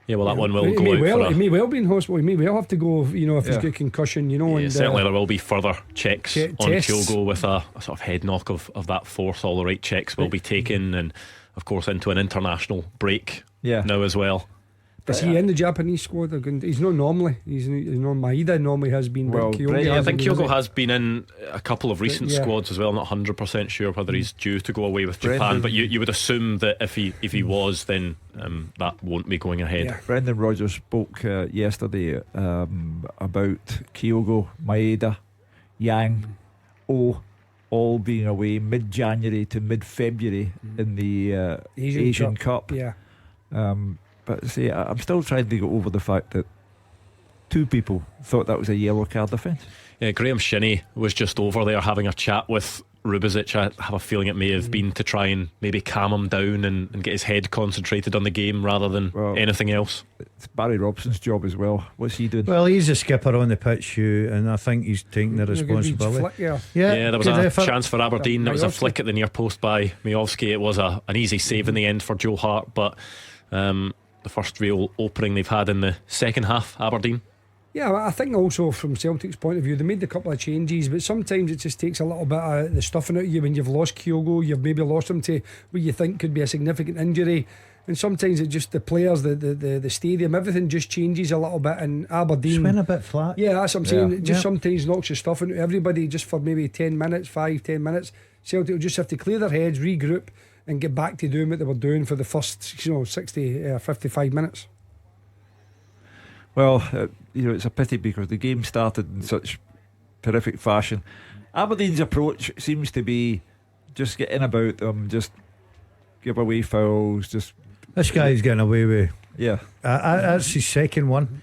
Yeah, well, that one will He go may out well, he may well be in hospital. He may well have to go, if he's got a concussion, and certainly there will be further checks on tests. Kyogo with a sort of head knock of that force. All the right checks will be taken, and of course into an international break now as well. Is he in the Japanese squad? He's not normally. He's Maeda normally has been. Well, Kyogo I think Kyogo has been in a couple of recent squads as well. Not 100% sure whether he's due to go away with Japan, but you would assume that if he was, then that won't be going ahead. Brendan Rodgers spoke yesterday about Kyogo, Maeda, Yang, all being away mid-January to mid-February in the Asian Cup. But see, I'm still trying to get over the fact that two people thought that was a yellow card offence. Yeah, Graham Shinney was just over there having a chat with Rubizic. I have a feeling it may have been to try and maybe calm him down and get his head concentrated on the game rather than anything else. It's Barry Robson's job as well. What's he doing? Well, he's a skipper on the pitch, Hugh, and I think he's taking the responsibility. Yeah, there was a chance for Aberdeen. There was a flick at the near post by Miovski. It was an easy save in the end for Joe Hart, but the first real opening they've had in the second half, Aberdeen. Yeah, I think also from Celtic's point of view, they made a couple of changes, but sometimes it just takes a little bit of the stuffing out of you when you've lost Kyogo. You've maybe lost him to what you think could be a significant injury, and sometimes it just the players, the stadium, everything just changes a little bit. And Aberdeen just went a bit flat. Yeah, that's what I'm saying. It just sometimes knocks your stuff into everybody just for maybe 10 minutes, 5-10 minutes. Celtic will just have to clear their heads, regroup, and get back to doing what they were doing for the first 55 minutes. Well, it's a pity because the game started in such terrific fashion. Aberdeen's approach seems to be just get in about them, just give away fouls. This guy's getting away with. Yeah, that's his second one.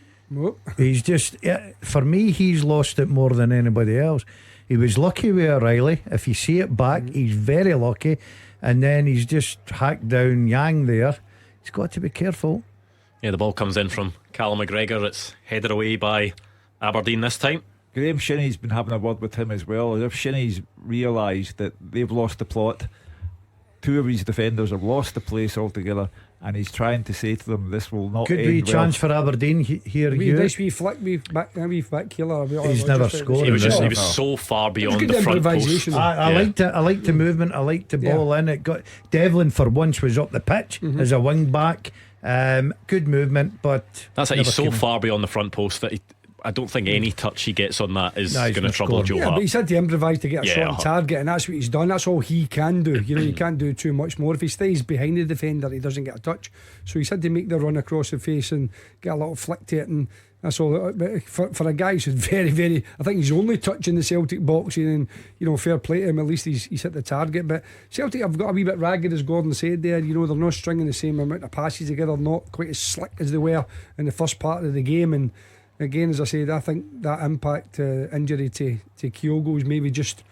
He's just, for me, he's lost it more than anybody else. He was lucky with O'Reilly. If you see it back, he's very lucky. And then he's just hacked down Yang there. He's got to be careful. Yeah, the ball comes in from Callum McGregor. It's headed away by Aberdeen this time. Graham Shinney's been having a word with him as well. As if Shinney's realised that they've lost the plot. Two of his defenders have lost the place altogether, and he's trying to say to them, this will not Could end be well. chance for Aberdeen here. Nice wee flick, wee back killer. He's never scored. He was so far beyond the front post. I liked it. I liked the movement. I liked the ball in. It got Devlin for once was up the pitch as a wing back. Good movement, but that's it. He's so far beyond the front post that I don't think any touch he gets on that is going to trouble Joe Hart. But he's had to improvise to get a shot on target, and that's what he's done. That's all he can do. You can't do too much more. If he stays behind the defender, he doesn't get a touch. So he's had to make the run across the face and get a little flick to it, and that's all. But for a guy who's very, very, I think he's only touching the Celtic box, and fair play to him. At least he's hit the target. But Celtic have got a wee bit ragged, as Gordon said there. They're not stringing the same amount of passes together, not quite as slick as they were in the first part of the game. And again, as I said, I think that impact injury to Kyogo's maybe just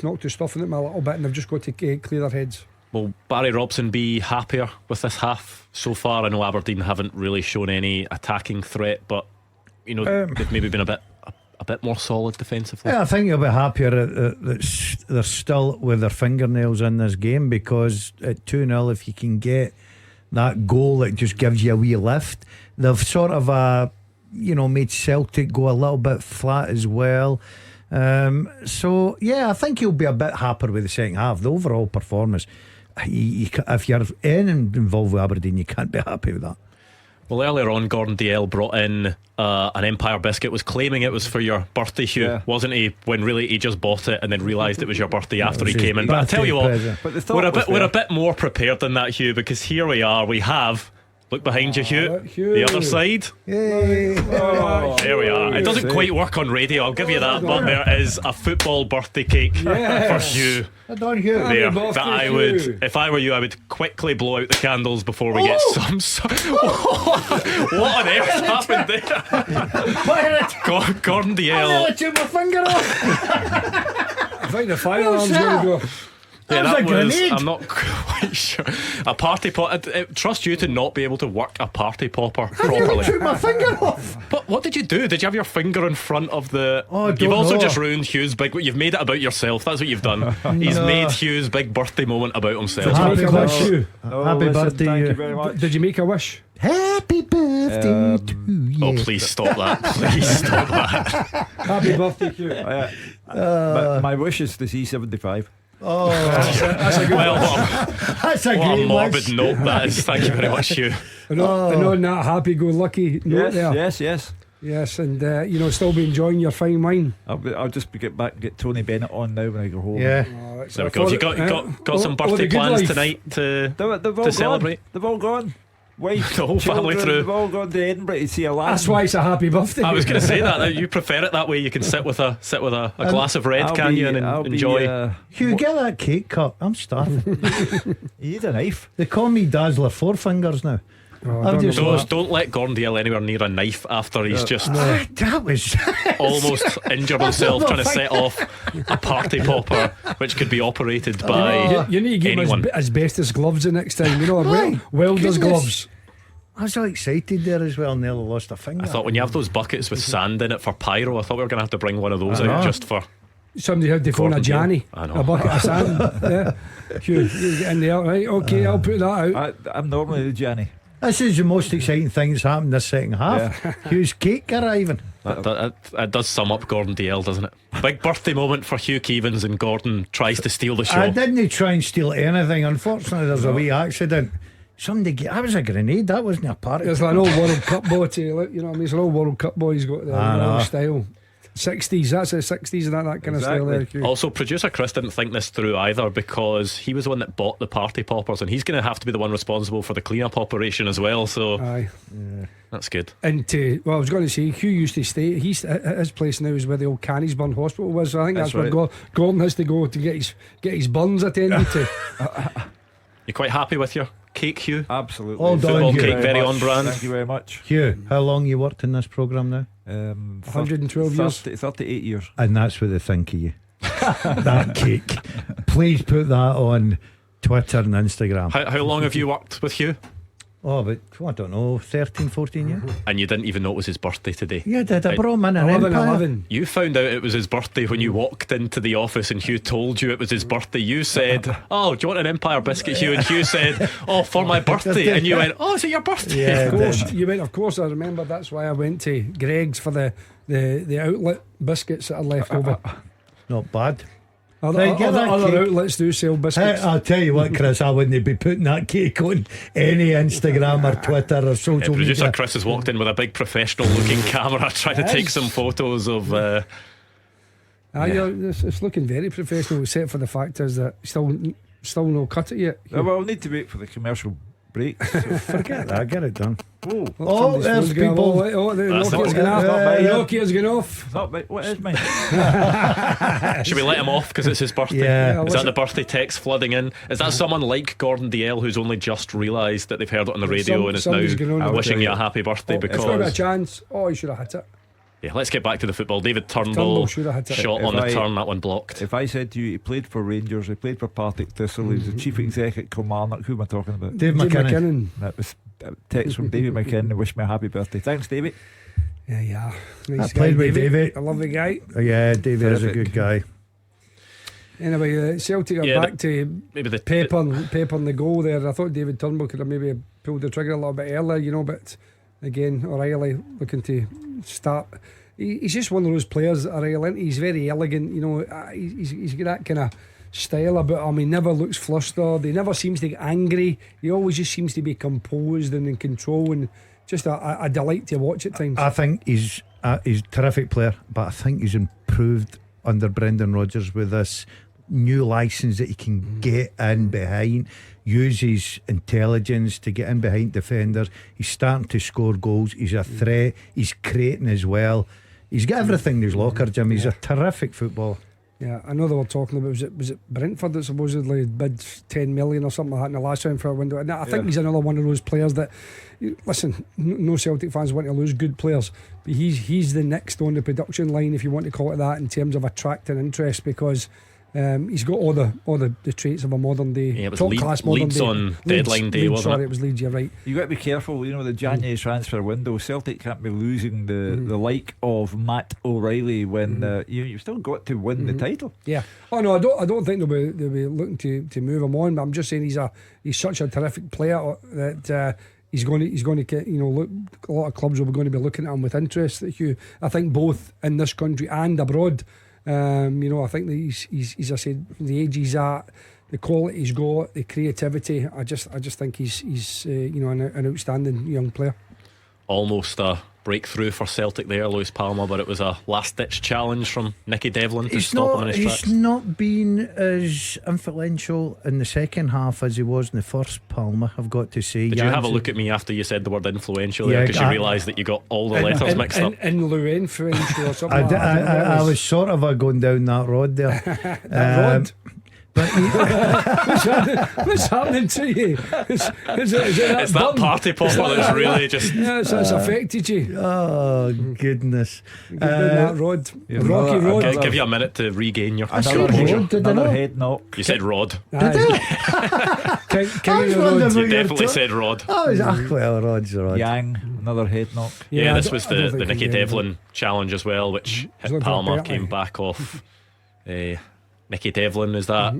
knocked the stuff in them a little bit, and they've just got to clear their heads. Will Barry Robson be happier with this half so far? I know Aberdeen haven't really shown any attacking threat, but they've maybe been a bit more solid defensively. Yeah, I think you'll be happier that they're still with their fingernails in this game, because at 2-0, if you can get that goal that just gives you a wee lift, they've sort of made Celtic go a little bit flat as well. So yeah, I think you'll be a bit happier with the second half. The overall performance, if you're involved with Aberdeen, you can't be happy with that. Well, earlier on, Gordon Dalziel brought in an Empire biscuit, was claiming it was for your birthday, Hugh, wasn't he? When really he just bought it and then realised it was your birthday after he came in. But I tell you what, we're a bit more prepared than that, Hugh, because here we are. We have. Look behind you, Hugh. The other side. Yay. There we are. It doesn't quite work on radio, I'll give you that, but there is a football birthday cake for Hugh. Hugh. There, that I would, if I were you, I would quickly blow out the candles before we get some. What on earth happened there? Gordon Dalziel. I took my finger off. I think the fire alarm's going to go. Yeah, that was a grenade. I'm not quite sure. A party popper. I trust you to not be able to work a party popper properly. I took my finger off. But what did you do? Did you have your finger in front of the? Oh, you've also know. just ruined Hugh's big. You've made it about yourself. That's what you've done. He's made Hugh's big birthday moment about himself. Happy birthday. Happy birthday. Thank you very much. Did you make a wish? Happy birthday to you. Oh, please stop that. Please stop that. Happy birthday, Hugh. My wish is to see 75. Oh, That's a good Well, that's a what a great morbid wish. note that is. Thank you very much, Hugh. And on that happy-go-lucky note there. Yes. And still be enjoying your fine wine. I'll just get back and get Tony Bennett on now when I go home. Yeah. There we go. Have you got some birthday plans tonight to celebrate? They've all gone. Wife, The whole family children, through. They've all gone to Edinburgh to see a land. That's why it's a happy birthday. I was going to say that. You prefer it that way. You can sit with a glass of red, and enjoy. Hugh, get that cake cut. I'm starving. You need a knife. They call me Dazzler Four Fingers now. Don't let Gordon Dalziel anywhere near a knife after he's just that was almost injured himself trying to set off a party popper, which could be operated by You need to give anyone. him asbestos gloves the next time. Welder's gloves. I was so excited there as well. Nearly lost a finger. I thought when you have those buckets with sand in it for pyro, I thought we were going to have to bring one of those out just for. Somebody had to phone a Gordon Janny. I know. A bucket of sand. Yeah. Hugh, you get in there, right? Okay, I'll put that out. I'm normally the Janny. This is the most exciting thing that's happened this second half. Hugh's cake arriving. That does sum up Gordon Dalziel, doesn't it? Big birthday moment for Hugh Keevins, and Gordon tries to steal the show. I didn't try and steal anything. Unfortunately, there's a wee accident. That was a grenade. That wasn't a party. It's like an old World Cup boy to you, you know what I mean? It's an old World Cup boy. He's got the style. 60s, that's the 60s and that kind of style there. Hugh. Also, producer Chris didn't think this through either, because he was the one that bought the party poppers, and he's going to have to be the one responsible for the clean-up operation as well. So that's good. And I was going to say, Hugh used to stay. His place now is where the old Cannisburn Hospital was. So I think that's right. where Gordon has to go to get his burns attended to. You quite happy with your cake, Hugh? Absolutely. All done, Football Hugh. cake, very on brand. Thank you very much. Hugh, how long you worked in this programme now? 112 years. 38 years. And that's what they think of you. That cake. Please put that on Twitter and Instagram. How long have you worked with Hugh? Oh, but I don't know, 13, 14 years. And you didn't even know it was his birthday today? Yeah, did I brought him in an 11. You found out it was his birthday when you walked into the office and Hugh told you it was his birthday. You said, "Oh, do you want an Empire biscuit, Hugh?" And Hugh said, "Oh, for my birthday." And you went, "Oh, is it your birthday?" Yeah, Of course, you went. Of course, I remember. That's why I went to Greg's for the outlet biscuits that are left over. Not bad. Other get that cake. outlets do sell biscuits. I'll tell you what, Chris, I wouldn't be putting that cake on any Instagram or Twitter or social Producer media. Chris has walked in with a big professional looking camera trying to take some photos of It's looking very professional, except for the fact is that still no cut it yet. Well, we'll need to wait for the commercial break. So Forget that, get it done. Oh, there's people. The That's Nokia's not- going off. mine. Nokia's going off. Not me. What is mine? Should we let him off because it's his birthday? Yeah. Is that the birthday text flooding in? Is that someone like Gordon Dalziel who's only just realised that they've heard it on the radio and is somebody's going now on wishing you a happy birthday It's got a because... chance. Oh, he should have hit it. Yeah, let's get back to the football. David Turnbull Turnbull should have hit it. shot If on the I- turn, that one blocked. If I said to you, he played for Rangers, he played for Partick Thistle, he was the chief exec at Kilmarnock. Who am I talking about? Dave McKinnon. That was a text from David McKinnon to wish me a happy birthday. Thanks, David. Yeah. I Nice played guy, with David. I love the guy. Yeah, David is a Terrific. good guy. Anyway, Celtic are Yeah, back to Maybe the pep on the goal there. I thought David Turnbull could have maybe pulled the trigger a little bit earlier, but again, O'Reilly looking to start. He's just one of those players that O'Reilly, he's very elegant, he's got that kind of style about him. He never looks flustered, he never seems to get angry, he always just seems to be composed and in control, and just a delight to watch at times. I think he's a terrific player, but I think he's improved under Brendan Rodgers with this new licence that he can get in behind, use his intelligence to get in behind defenders. He's starting to score goals. He's a threat. He's creating as well. He's got everything in his locker, Jim. He's a terrific footballer. Yeah, I know they were talking about, was it Brentford that supposedly bid 10 million or something like that in the last round for a window. And I think he's another one of those players that, listen, no Celtic fans want to lose good players, but he's the next on the production line, if you want to call it that, in terms of attracting interest, because he's got all the traits of a modern day, top class modern Leeds day. on deadline day, wasn't sorry, it? it was Leeds, you're right. You got to be careful, the January transfer window. Celtic can't be losing the like of Matt O'Reilly when you've still got to win the title. Yeah. Oh no, I don't think they'll be looking to move him on. But I'm just saying he's such a terrific player that he's going to get, look, a lot of clubs will be going to be looking at him with interest. I think both in this country and abroad. I think that he's as I said, the age he's at, the quality he's got, the creativity. I just think he's an outstanding young player. Almost a breakthrough for Celtic there, Lewis Palmer, but it was a last-ditch challenge from Nicky Devlin to stop him in his tracks. He's not been as influential in the second half as he was in the first, Palmer, I've got to say. Did you have a look at me after you said the word influential there, because you realised that you got all the letters mixed up? Influential or something like that. I was sort of going down that road there. Rod? But what's happening to you? It's that party popper that's really just it's affected you. Oh goodness. That Rod, Rocky Rod. I'll give you a minute to regain your another head knock. You said Rod. You definitely said Rod. Well, Rod's Rod. Yang, another head knock. Yeah, this was the Nicky Devlin challenge as well, which hit Palmer, came back off. Nicky Devlin, is that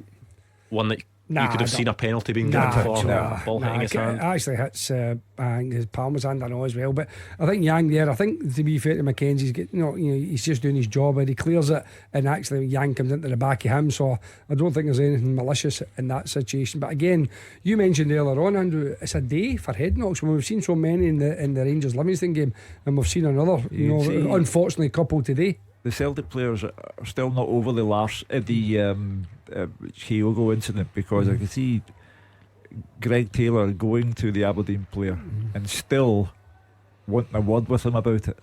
one that you could have seen a penalty being given for? Ball hitting his hand. It actually hits his Palmer's hand, I know as well. But I think Yang there, I think to be fair to Mackenzie's he's just doing his job and he clears it, and actually Yang comes into the back of him. So I don't think there's anything malicious in that situation. But again, you mentioned earlier on, Andrew, it's a day for head knocks when we've seen so many in the Rangers Livingston game, and we've seen another, unfortunately, couple today. The Celtic players are still not over the Kyogo incident, because I can see Greg Taylor going to the Aberdeen player and still wanting a word with him about it.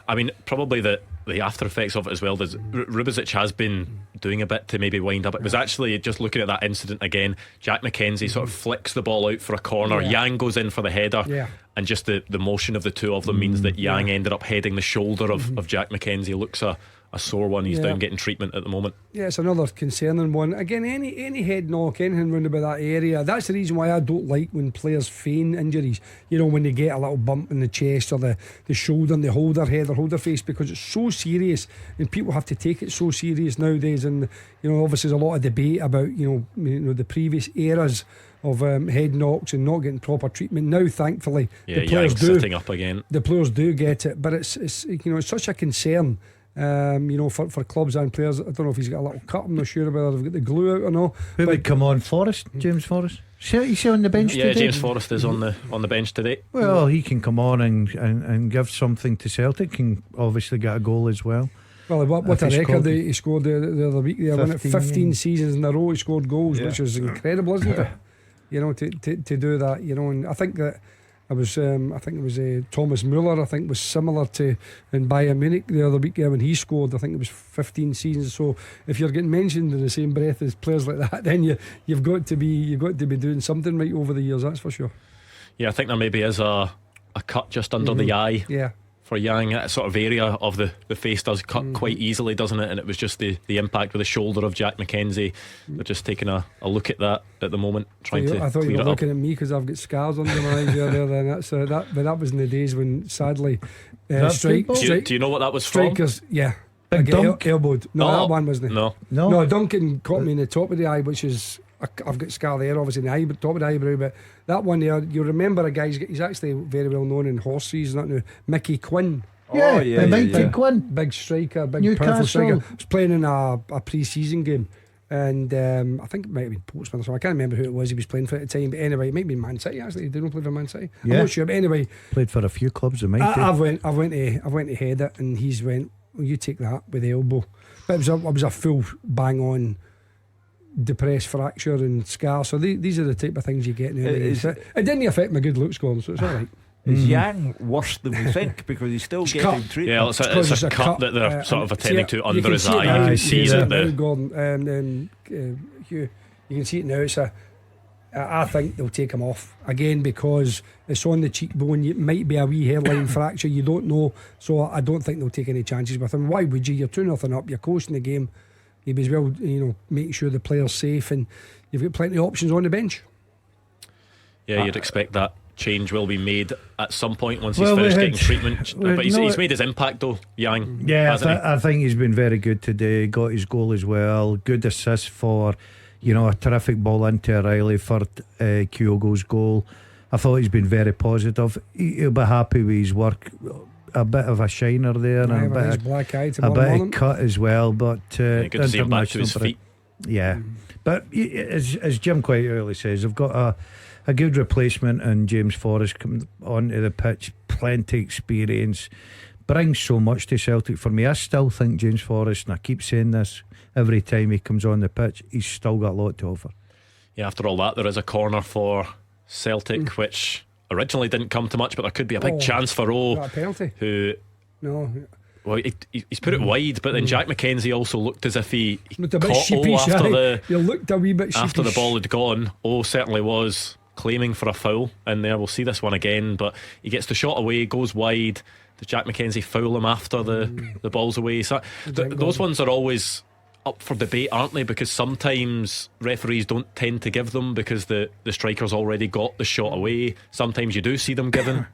I mean, probably the after effects of it as well. Rubezic has been doing a bit to maybe wind up. It was actually just looking at that incident again. Jack Mackenzie sort of flicks the ball out for a corner. Yang goes in for the header, and just the motion of the two of them means that Yang ended up heading the shoulder of Jack Mackenzie. Looks a sore one. He's down getting treatment at the moment. Yeah, it's another concerning one. Again, any head knock, anything round about that area, that's the reason why I don't like when players feign injuries. When they get a little bump in the chest or the shoulder, and they hold their head or hold their face, because it's so serious and people have to take it so serious nowadays. And obviously there's a lot of debate about the previous eras of head knocks and not getting proper treatment. Now thankfully the players do sitting up again. The players do get it, but it's such a concern for clubs and players. I don't know if he's got a little cut. I'm not sure whether they've got the glue out or not. Who would come on? Forrest? James Forrest? Is he on the bench today? Yeah, James Forrest is on the bench today. Well, he can come on and give something to Celtic. Can obviously get a goal as well. Well, what a record he scored the other week there. 15 seasons in a row he scored goals, which is incredible, isn't it? To do that, and I think that I think it was Thomas Muller, I think, was similar to in Bayern Munich the other week when he scored. I think it was 15 seasons. So if you're getting mentioned in the same breath as players like that, then you've got to be doing something right over the years, that's for sure. Yeah, I think there maybe is a cut just under the eye. Yeah. For Yang, that sort of area of the face does cut quite easily, doesn't it? And it was just the impact with the shoulder of Jack Mackenzie. They're just taking a look at that at the moment, trying to. I thought you were looking at me because I've got scars under my eyes there. Then but that was in the days when, sadly, do you know what that was strikers, from? Yeah, Big Dunk elbowed. No, that one wasn't. No, Duncan caught me in the top of the eye, which is. I've got scar there, obviously in the top of the eyebrow, but that one there, you remember a guy. He's actually very well known in horse season, not now. Mickey Quinn. Mickey Quinn, big striker, big Newcastle. powerful striker. Was playing in a pre-season game, And I think it might have been Portsmouth or something. I can't remember who it was he was playing for at the time, but anyway, it might be Man City actually. He didn't play for Man City. I'm not sure, but anyway, played for a few clubs. I went to head it, and he's went, well, you take that with the elbow. But it was a full bang on depressed fracture and scar. So these are the type of things you get nowadays. It didn't affect my good looks, Gordon, so it's alright. Is Yang worse than we think because he's still getting treatment? Yeah, it's a cut that they're sort of attending to under his eye. You see it now, the Gordon. Hugh, you can see it now. I think they'll take him off again because it's on the cheekbone. It might be a wee hairline fracture. You don't know, so I don't think they'll take any chances with him. Why would you? You're 2-0 up. You're coaching the game. You'd be as well, making sure the player's safe, and you've got plenty of options on the bench. Yeah, you'd expect that change will be made at some point once he's finished getting treatment. But he's made his impact though, Yang. Yeah, I think he's been very good today. Got his goal as well. Good assist for, a terrific ball into O'Reilly for Kyogo's goal. I thought he's been very positive. He'll be happy with his work. A bit of a shiner there, and a bit of cut as well. But good to see him back to his feet. Yeah, but as Jim quite early says, they've got a good replacement, and James Forrest coming onto the pitch, plenty experience, brings so much to Celtic. For me, I still think James Forrest, and I keep saying this every time he comes on the pitch, he's still got a lot to offer. Yeah, after all that, there is a corner for Celtic, which originally didn't come to much, but there could be a big chance for a penalty. Well, he's put it wide, but then Jack McKenzie also looked as if he looked a bit sheepish after he looked a wee bit sheepish after the ball had gone. Certainly was claiming for a foul in there. We'll see this one again, but he gets the shot away, goes wide. Does Jack McKenzie foul him after the ball's away? So those ones are always up for debate, aren't they? Because sometimes referees don't tend to give them because the striker's already got the shot away. Sometimes you do see them given.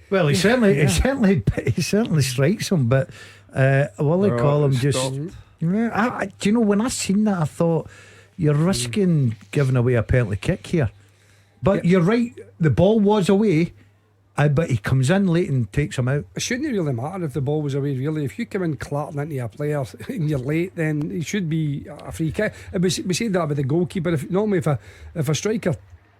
Well, he certainly strikes him, but Willie Collum just. Do you know, when I seen that, I thought you're risking giving away a penalty kick here. But you're right, the ball was away, but he comes in late and takes him out. It shouldn't really matter if the ball was away, really. If you come in clattering into a player and you're late, then it should be a free kick. We said that with the goalkeeper. Normally if a striker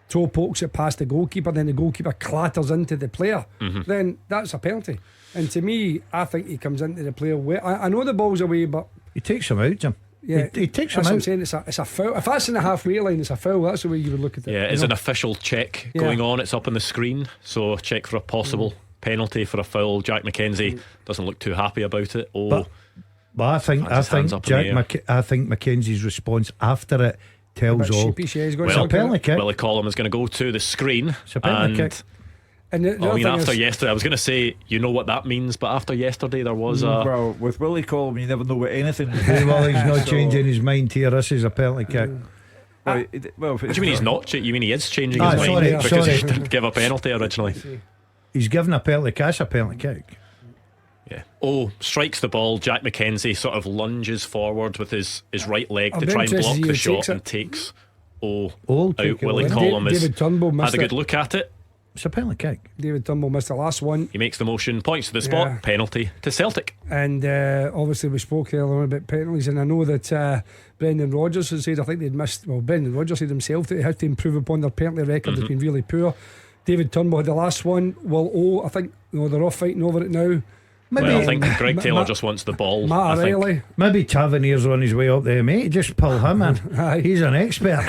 toe pokes it past the goalkeeper, then the goalkeeper clatters into the player, then that's a penalty. And to me, I think he comes into the player. I know the ball's away, but he takes him out, Jim. Yeah, he takes him out. I'm saying it's a foul. If that's in the halfway line, it's a foul. That's the way you would look at it. Yeah, it's an official check going on. It's up on the screen, so check for a possible penalty for a foul. Jack McKenzie doesn't look too happy about it. But I think Mackenzie's response after it tells all. Penalty kick. Willie Collum is going to go to the screen. It's a penalty kick. And after yesterday, I was going to say, you know what that means, but after yesterday, there was a. Well, with Willie Collum, you never know what anything. Well, he's not changing his mind here. This is a penalty kick. What do you mean he's not? You mean he is changing his mind because he didn't give a penalty originally? He's given a penalty kick. It's a penalty kick. Yeah. Strikes the ball. Jack McKenzie sort of lunges forward with his right leg to try and block the shot and takes out. Willie Collum has had a good look at it. It's a penalty kick. David Turnbull missed the last one. He makes the motion, points to the spot, penalty to Celtic. And obviously we spoke earlier on about penalties, and I know that Brendan Rodgers has said, I think they'd missed, Brendan Rodgers said himself that they had to improve upon their penalty record. It's been really poor. David Turnbull had the last one. I think they're off fighting over it now. I think Greg Taylor just wants the ball. Matt O'Reilly. Maybe Tavernier's on his way up there, mate. Just pull him in. He's an expert.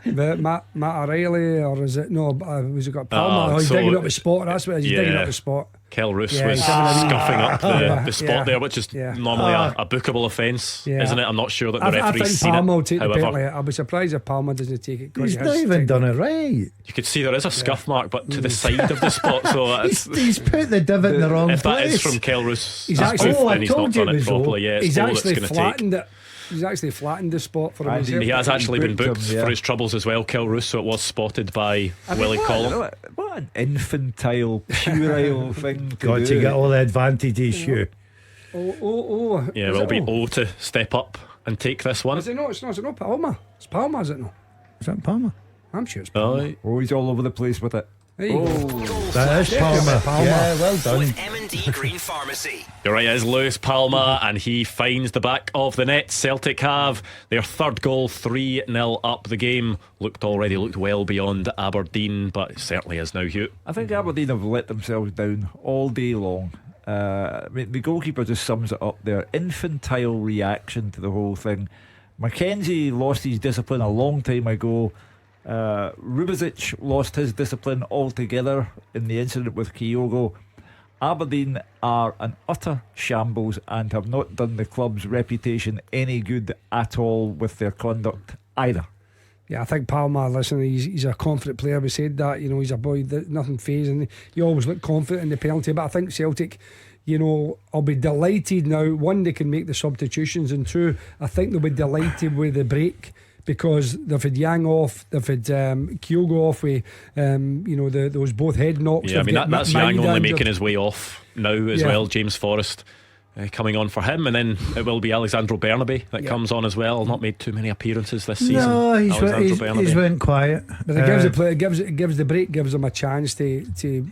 But Matt O'Reilly, or is it? No, was it got Palmer? He's digging up a spot. That's what he's digging up a spot. Kel Roos was scuffing up the spot there, which is normally a bookable offence, isn't it? I'm not sure that the referee's seen Palmer it. Will take the penalty. I'll be surprised if Palmer doesn't take it. He's not even done it right. You could see there is a scuff mark, but to the side of the spot. So he's put the divot in the wrong place. If that is from Kel Roos, he's actually not done it properly. He's actually flattened it. He's actually flattened the spot for him. He has actually been booked for his troubles as well, Kel Roos, so it was spotted by Willie Collum. What an infantile, puerile thing to get all the advantages, Hugh. Yeah, it'll be to step up and take this one. Is it not? It's not Palmer. It's Palmer, is it not? Is that Palmer? I'm sure it's Palmer. He's all over the place with it. That is Palmer. Yeah, well done. With M&D Green Pharmacy. You're right, it is Lewis Palmer, and he finds the back of the net. Celtic have their third goal, 3-0 up. The game looked well beyond Aberdeen, but it certainly is now, Hugh. I think Aberdeen have let themselves down all day long. The goalkeeper just sums it up there. Infantile reaction to the whole thing. Mackenzie lost his discipline a long time ago. Rubizic lost his discipline altogether in the incident with Kyogo. Aberdeen are an utter shambles and have not done the club's reputation any good at all with their conduct either. Yeah, I think Palmer, listen, he's a confident player. We said that, he's a boy that nothing phasing. He always looked confident in the penalty. But I think Celtic, I'll be delighted now. One, they can make the substitutions, and two, I think they'll be delighted with the break, because they've had Yang off, they've had Kyogo off with those both head knocks. Yeah, I mean that's Yang only making his way off now as well. James Forrest coming on for him, and then it will be Alexandro Bernabe that comes on as well. Not made too many appearances this season. No, he's went quiet. But it gives the player, it gives the break, gives them a chance to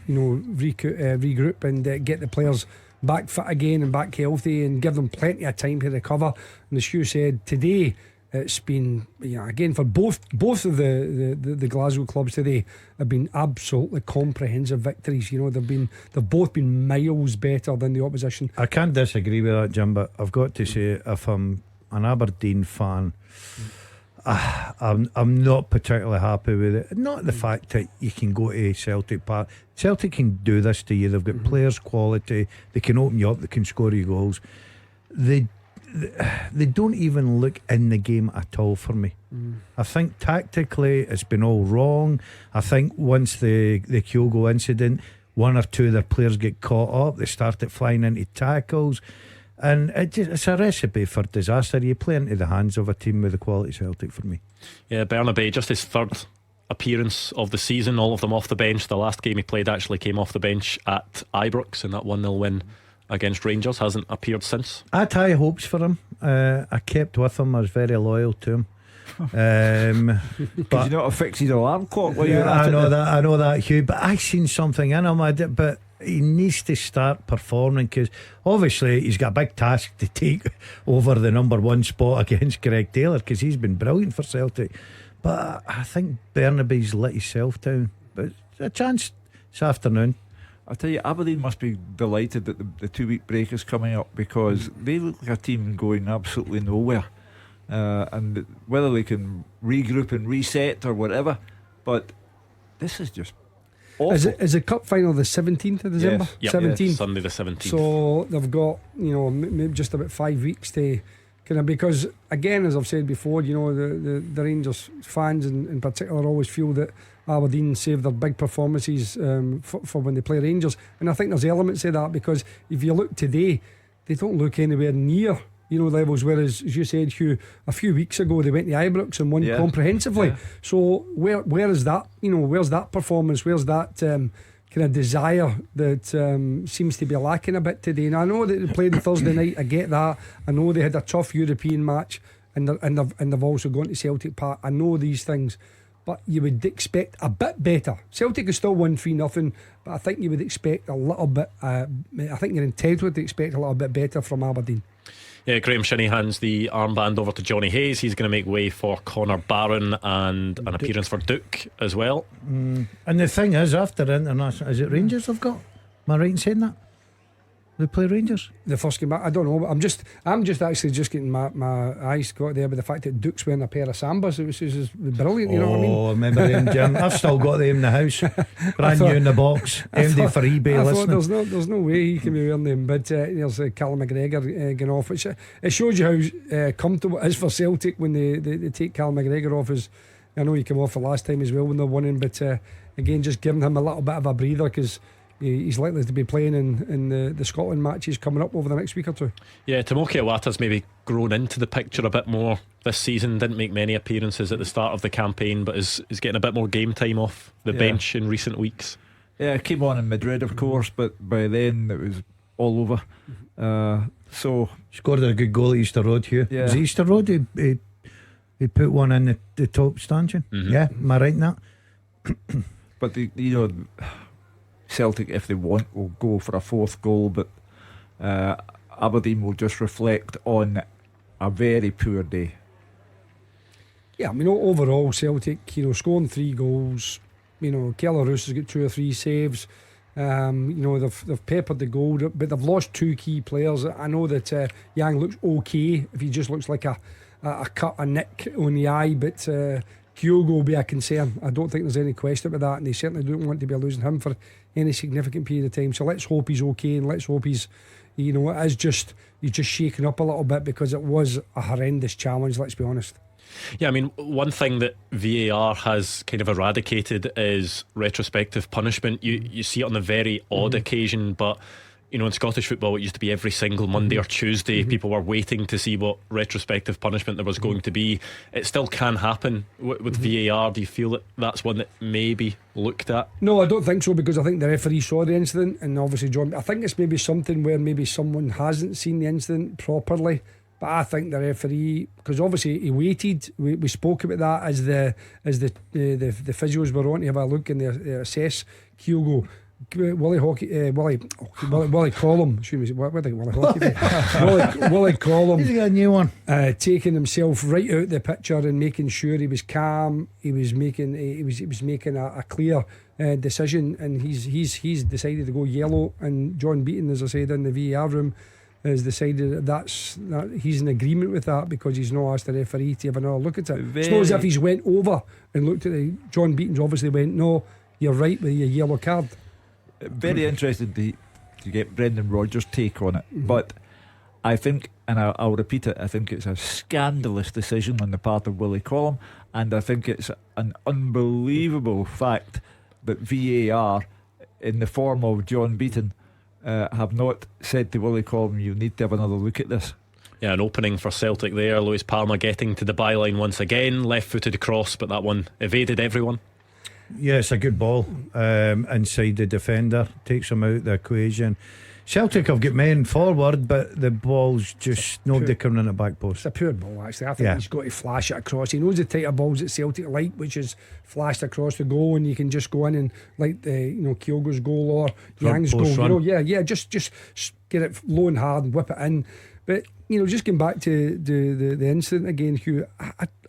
regroup and get the players back fit again and back healthy, and give them plenty of time to recover. And as Hugh said, today it's been, again, for both of the Glasgow clubs today have been absolutely comprehensive victories. They've both been miles better than the opposition. I can't disagree with that, Jim, but I've got to say, if I'm an Aberdeen fan, I'm not particularly happy with it. Not the fact that you can go to Celtic Park. Celtic can do this to you. They've got players quality. They can open you up. They can score you goals. They don't even look in the game at all for me. I think tactically it's been all wrong. I think once the Kyogo incident, one or two of their players get caught up, they started flying into tackles, and it's a recipe for disaster. You play into the hands of a team with the quality Celtic for me. Yeah, Bernabe, just his third appearance of the season, all of them off the bench. The last game he played actually came off the bench at Ibrox in that 1-0 win against Rangers. Hasn't appeared since. I had high hopes for him. I kept with him. I was very loyal to him. Because you know how to fix his alarm clock. I know that, Hugh. But I seen something in him. But he needs to start performing, because obviously he's got a big task to take over the number one spot against Greg Taylor, because he's been brilliant for Celtic. But I think Bernabe's let himself down. But a chance this afternoon. I tell you, Aberdeen must be delighted that the 2-week break is coming up, because they look like a team going absolutely nowhere, and whether they can regroup and reset or whatever, but this is just awful. Is the cup final the 17th of December? Yes. 17th. Yes, Sunday the 17th. So they've got maybe just about 5 weeks to kind of, because again, as I've said before, the Rangers fans in particular always feel that Aberdeen save their big performances for when they play Rangers, and I think there's elements of that, because if you look today, they don't look anywhere near levels, whereas, as you said, Hugh, a few weeks ago they went to Ibrox and won comprehensively. So where is that? Where's that performance? Where's that kind of desire that seems to be lacking a bit today? And I know that they played on Thursday night. I get that. I know they had a tough European match, and they've also gone to Celtic Park. I know these things, but you would expect a bit better. Celtic is still 1-3-0, but I think you would expect a little bit. I think you're entitled to expect a little bit better from Aberdeen. Yeah, Graham Shinnie hands the armband over to Johnny Hayes. He's going to make way for Connor Barron and an appearance for Duke as well. And the thing is, after international, is it Rangers they've got? Am I right in saying that? They play Rangers the first game back. I don't know. I'm just actually just getting my eyes got there with the fact that Duke's wearing a pair of Sambas. It was just brilliant. You know what I mean? Oh, remember them, Jim? I've still got them in the house, brand new in the box, empty for eBay. I thought there's no way he can be wearing them. But there's Callum McGregor going off, which it shows you how comfortable it is for Celtic when they take Callum McGregor off. I know he came off the last time as well when they're winning, but again, just giving him a little bit of a breather, because he's likely to be playing in the Scotland matches coming up over the next week or two. Yeah, Tomoki Iwata's maybe grown into the picture a bit more this season. Didn't make many appearances at the start of the campaign, but is getting a bit more game time off the bench in recent weeks. Yeah, came on in Madrid, of course, but by then it was all over. So scored a good goal at Easter Road, Hugh. Was it Easter Road? He put one in the top stanchion. Yeah, am I right in that? But Celtic, if they want, will go for a fourth goal, but Aberdeen will just reflect on a very poor day. Yeah, I mean, overall, Celtic, scoring 3 goals. Keller-Roos has got 2 or 3 saves. They've peppered the goal, but they've lost 2 key players. I know that Yang looks okay if he just looks like a cut, a nick on the eye, but Kyogo will be a concern. I don't think there's any question about that, and they certainly don't want to be losing him for any significant period of time. So let's hope he's okay, and let's hope he's he's just shaken up a little bit, because it was a horrendous challenge, let's be honest. Yeah, I mean, one thing that VAR has kind of eradicated is retrospective punishment. You see it on the very odd occasion, but in Scottish football it used to be every single Monday or Tuesday. People were waiting to see what retrospective punishment there was going to be. It still can happen with VAR. Do you feel that that's one that may be looked at? No, I don't think so, because I think the referee saw the incident, and obviously I think it's maybe something where maybe someone hasn't seen the incident properly. But I think the referee, because obviously he waited. We spoke about that as the physios were on to have a look and they assess Kyogo. Willie Collum. Excuse me, what did Willie Hockey? Willie Collum. He's got a new one. Taking himself right out the picture and making sure he was calm. He was making a clear decision, and he's decided to go yellow. And John Beaton, as I said in the VAR room, has decided that he's in agreement with that, because he's not asked the referee to have another look at it. It's not as if he's went over and looked at it. John Beaton's obviously went, no, you're right with your yellow card. Very interested to get Brendan Rodgers' take on it. But I think, and I'll repeat it, I think it's a scandalous decision on the part of Willie Collum, and I think it's an unbelievable fact that VAR, in the form of John Beaton, have not said to Willie Collum, you need to have another look at this. Yeah, an opening for Celtic there. Lewis Palmer getting to the byline once again, left-footed cross, but that one evaded everyone. Yeah, it's a good ball inside the defender, takes him out of the equation. Celtic have got men forward, but the ball's just nobody coming in the back post. It's a poor ball, actually. I think he's got to flash it across. He knows the type of balls that Celtic like, which is flashed across the goal, and you can just go in and, like the Kyogo's goal or Yang's goal. Just get it low and hard and whip it in. But just getting back to the incident again, Hugh.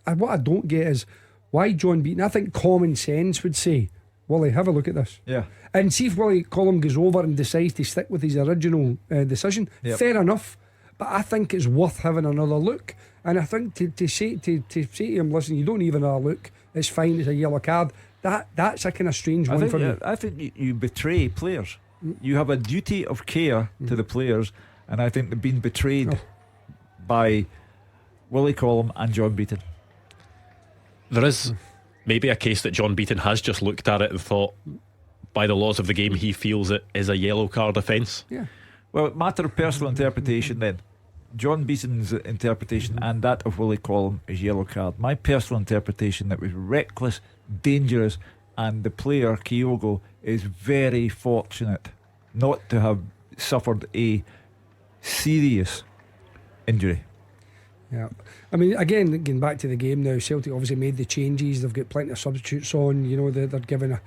What I don't get is why John Beaton. I think common sense would say, Willie, have a look at this. Yeah. And see if Willie Collum goes over and decides to stick with his original decision. Yep. Fair enough. But I think it's worth having another look. And I think to say to him, listen, you don't need another look. It's fine. It's a yellow card. That's a kind of strange one for me. I think you betray players. You have a duty of care to the players, and I think they've been betrayed by Willie Collum and John Beaton. There is maybe a case that John Beaton has just looked at it and thought, by the laws of the game, he feels it is a yellow card offence. Yeah. Well, matter of personal interpretation then. John Beaton's interpretation and that of Willie Collum is yellow card. My personal interpretation, that was reckless, dangerous, and the player Kyogo is very fortunate not to have suffered a serious injury. Yeah, I mean, again, getting back to the game now, Celtic obviously made the changes. They've got plenty of substitutes on. They're giving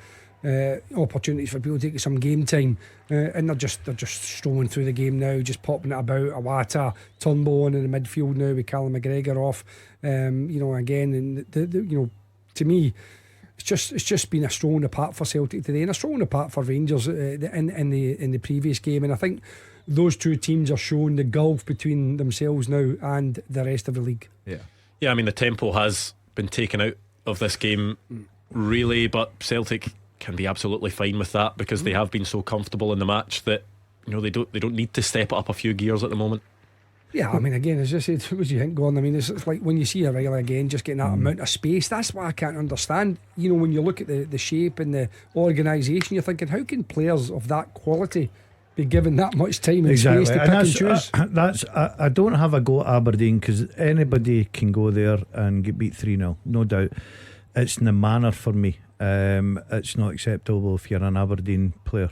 opportunities for people to take some game time, and they're just strolling through the game now, just popping it about. Awata, Turnbull on in the midfield now with Callum McGregor off. Again, and to me, it's just been a stroll in the park for Celtic today, and a stroll in the park for Rangers in the previous game. And I think those two teams are showing the gulf between themselves now and the rest of the league. Yeah, I mean, the tempo has been taken out of this game, really, but Celtic can be absolutely fine with that, because they have been so comfortable in the match that they don't need to step it up a few gears at the moment. Yeah, I mean, again, as I said, what do you think, Gordon? I mean, it's like when you see O'Reilly again just getting that amount of space. That's what I can't understand. When you look at the shape and the organisation, you're thinking, how can players of that quality be given that much time and space to pick and choose? I don't have a go at Aberdeen, because anybody can go there and get beat 3-0, no doubt. It's in the manner for me. It's not acceptable if you're an Aberdeen player,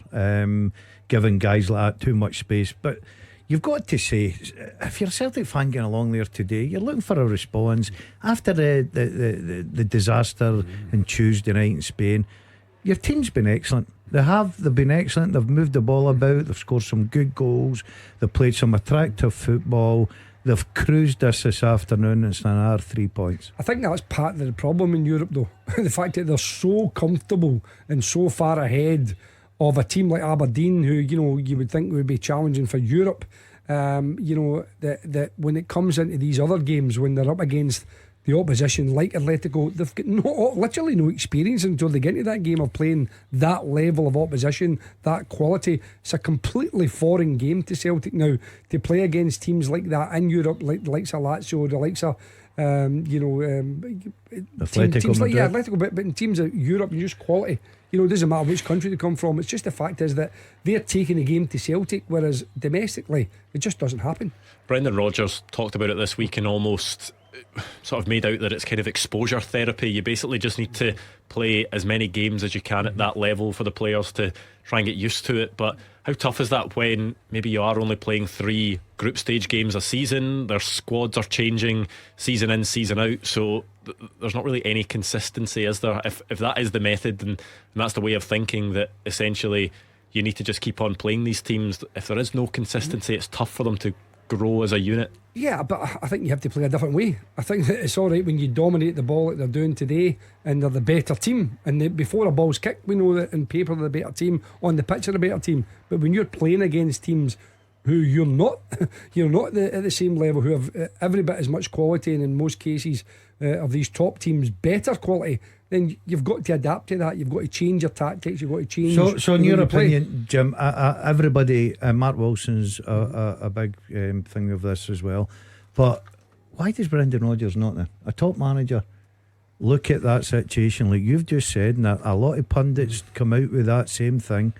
giving guys like that too much space. But you've got to say, if you're a Celtic fan getting along there today, you're looking for a response after the disaster on Tuesday night in Spain. your team's been excellent. They've been excellent. They've moved the ball about. They've scored some good goals. They've played some attractive football. They've cruised this afternoon. It's another 3 points. I think that's part of the problem in Europe, though. The fact that they're so comfortable and so far ahead of a team like Aberdeen, who, you know, you would think would be challenging for Europe. You know, that when it comes into these other games, when they're up against the opposition like Atletico, they've got literally no experience until they get into that game of playing that level of opposition, that quality. It's a completely foreign game to Celtic now to play against teams like that in Europe, like the likes of Lazio, the likes of Atletico teams like Madrid. Atletico, but in teams of Europe, and just quality. You know, it doesn't matter which country they come from. It's just the fact is that they're taking a game to Celtic, whereas domestically it just doesn't happen. Brendan Rodgers talked about it this week and almost sort of made out that it's kind of exposure therapy. You basically just need to play as many games as you can at that level for the players to try and get used to it. But how tough is that when maybe you are only playing 3 group stage games a season? Their squads are changing season in, season out, so there's not really any consistency, is there? If that is the method and that's the way of thinking, that essentially you need to just keep on playing these teams, if there is no consistency, it's tough for them to grow as a unit. Yeah, but I think you have to play a different way. I think that it's alright when you dominate the ball like they're doing today and they're the better team, and before a ball's kicked we know that in paper they're the better team, on the pitch they're the better team. But when you're playing against teams who you're not at the same level, who have every bit as much quality, and in most cases of these top teams better quality, then you've got to adapt to that. You've got to change your tactics. You've got to change. So in your opinion, Jim, everybody, Mark Wilson's a big thing of this as well. But why does Brendan Rodgers not, a top manager, look at that situation like you've just said, and a lot of pundits come out with that same thing?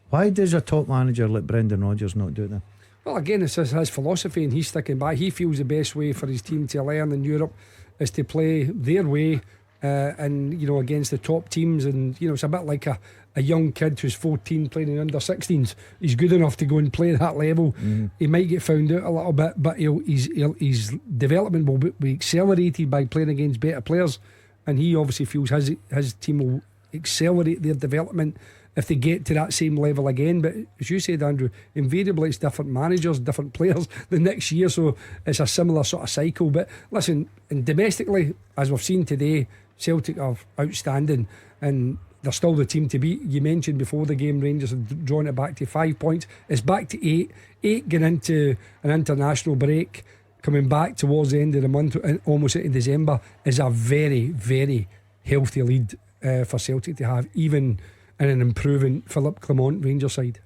Why does a top manager like Brendan Rodgers not do that? Well, again, it's his philosophy, and he's sticking by. He feels the best way for his team to learn in Europe is to play their way. And you know, against the top teams, and you know, it's a bit like a young kid who's 14 playing in under 16s. He's good enough to go and play that level. He might get found out a little bit, but his development will be accelerated by playing against better players, and he obviously feels his team will accelerate their development if they get to that same level again. But as you said, Andrew, invariably it's different managers, different players the next year, so it's a similar sort of cycle. But listen, and domestically, as we've seen today, Celtic are outstanding and they're still the team to beat. You mentioned before the game Rangers have drawn it back to 5 points. It's back to 8 going into an international break, coming back towards the end of the month and almost into December, is a very, very healthy lead for Celtic to have, even in an improving Philip Clement Rangers side.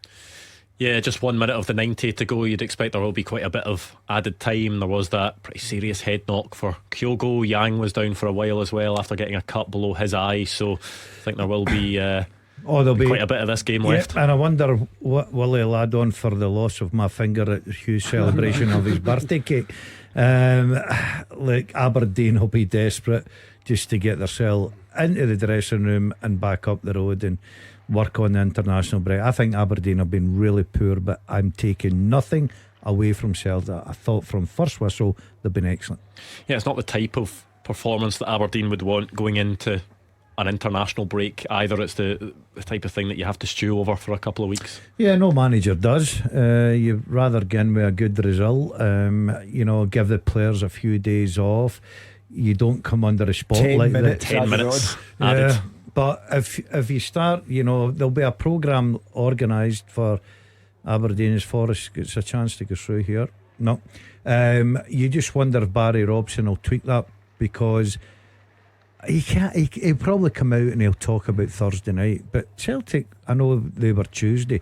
Yeah, just 1 minute of the 90 to go. You'd expect there will be quite a bit of added time. There was that pretty serious head knock for Kyogo. Yang was down for a while as well after getting a cut below his eye. So I think there will be there'll be quite a bit of this game left. And I wonder what will he'll add on for the loss of my finger at Hugh's celebration of his birthday cake. Like Aberdeen will be desperate just to get themselves into the dressing room and back up the road and work on the international break. I think Aberdeen have been really poor, but I'm taking nothing away from Celtic. I thought from first whistle they've been excellent. Yeah, it's not the type of performance that Aberdeen would want going into an international break either. It's the type of thing that you have to stew over for a couple of weeks. Yeah, no manager does. You'd rather get with a good result, give the players a few days off. You don't come under a spotlight. 10 minutes added. Yeah. But if you start, there'll be a programme organised for Aberdeen as Forest gets a chance to go through here. No, you just wonder if Barry Robson will tweak that, because he can't. He'll probably come out and he'll talk about Thursday night. But Celtic, I know they were Tuesday.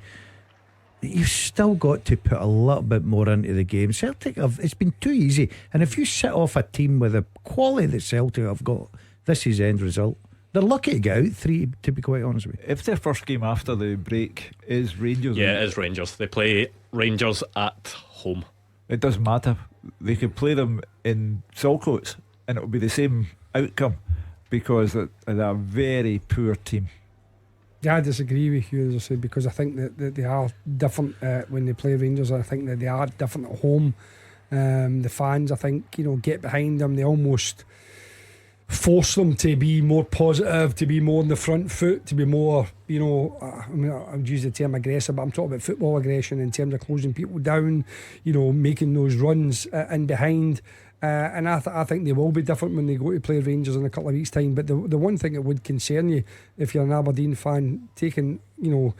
You've still got to put a little bit more into the game. Celtic it's been too easy, and if you sit off a team with the quality that Celtic have got, this is the end result. They're lucky to get out 3, to be quite honest with you. If their first game after the break is Rangers, yeah, it is Rangers. They play Rangers at home. It doesn't matter. They could play them in Saltcoats and it will be the same outcome, because they're a very poor team. Yeah, I disagree with you, as I said, because I think that they are different when they play Rangers. I think that they are different at home. The fans, I think, get behind them. They almost force them to be more positive, to be more on the front foot, to be more, you know, I mean, I would use the term aggressive, but I'm talking about football aggression in terms of closing people down, you know, making those runs in behind. And I think they will be different when they go to play Rangers in a couple of weeks' time. But the one thing that would concern you, if you're an Aberdeen fan, taking, you know,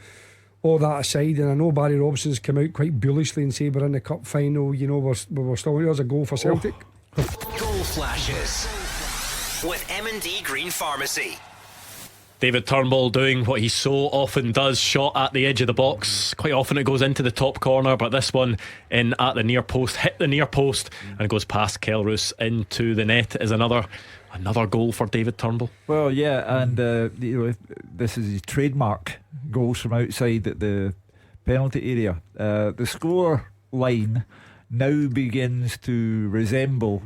all that aside, and I know Barry Robson's come out quite bullishly and say we're in the cup final, you know, we're still, there's a goal for Celtic. Goal flashes with M&D Green Pharmacy. David Turnbull doing what he so often does, shot at the edge of the box. Quite often it goes into the top corner, but this one in at the near post, hit the near post and goes past Kelroos into the net. Is another goal for David Turnbull. Well, yeah, and you know, this is his trademark, goals from outside at the penalty area. The score line now begins to resemble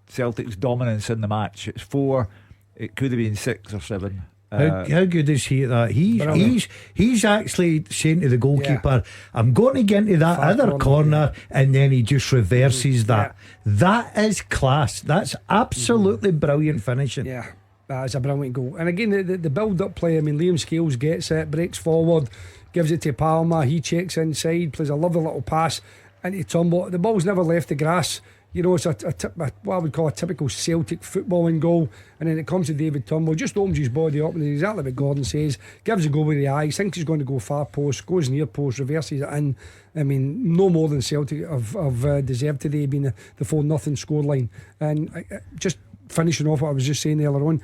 Celtic's dominance in the match. It's 4, it could have been 6 or 7. How good is he at that? He's actually saying to the goalkeeper, I'm going to get into that other corner, and then he just reverses that. That is class. That's absolutely brilliant finishing. Yeah, that is a brilliant goal. And again, the build-up play, I mean, Liam Scales gets it, breaks forward, gives it to Palmer, he checks inside, plays a lovely little pass into Turnbull. The ball's never left the grass. You know, it's what I would call a typical Celtic footballing goal. And then it comes to David Turnbull, just opens his body up, and exactly what Gordon says, gives a go with the eyes, thinks he's going to go far post, goes near post, reverses it in. I mean, no more than Celtic have deserved today, being the 4-0 scoreline. And just finishing off what I was just saying earlier on,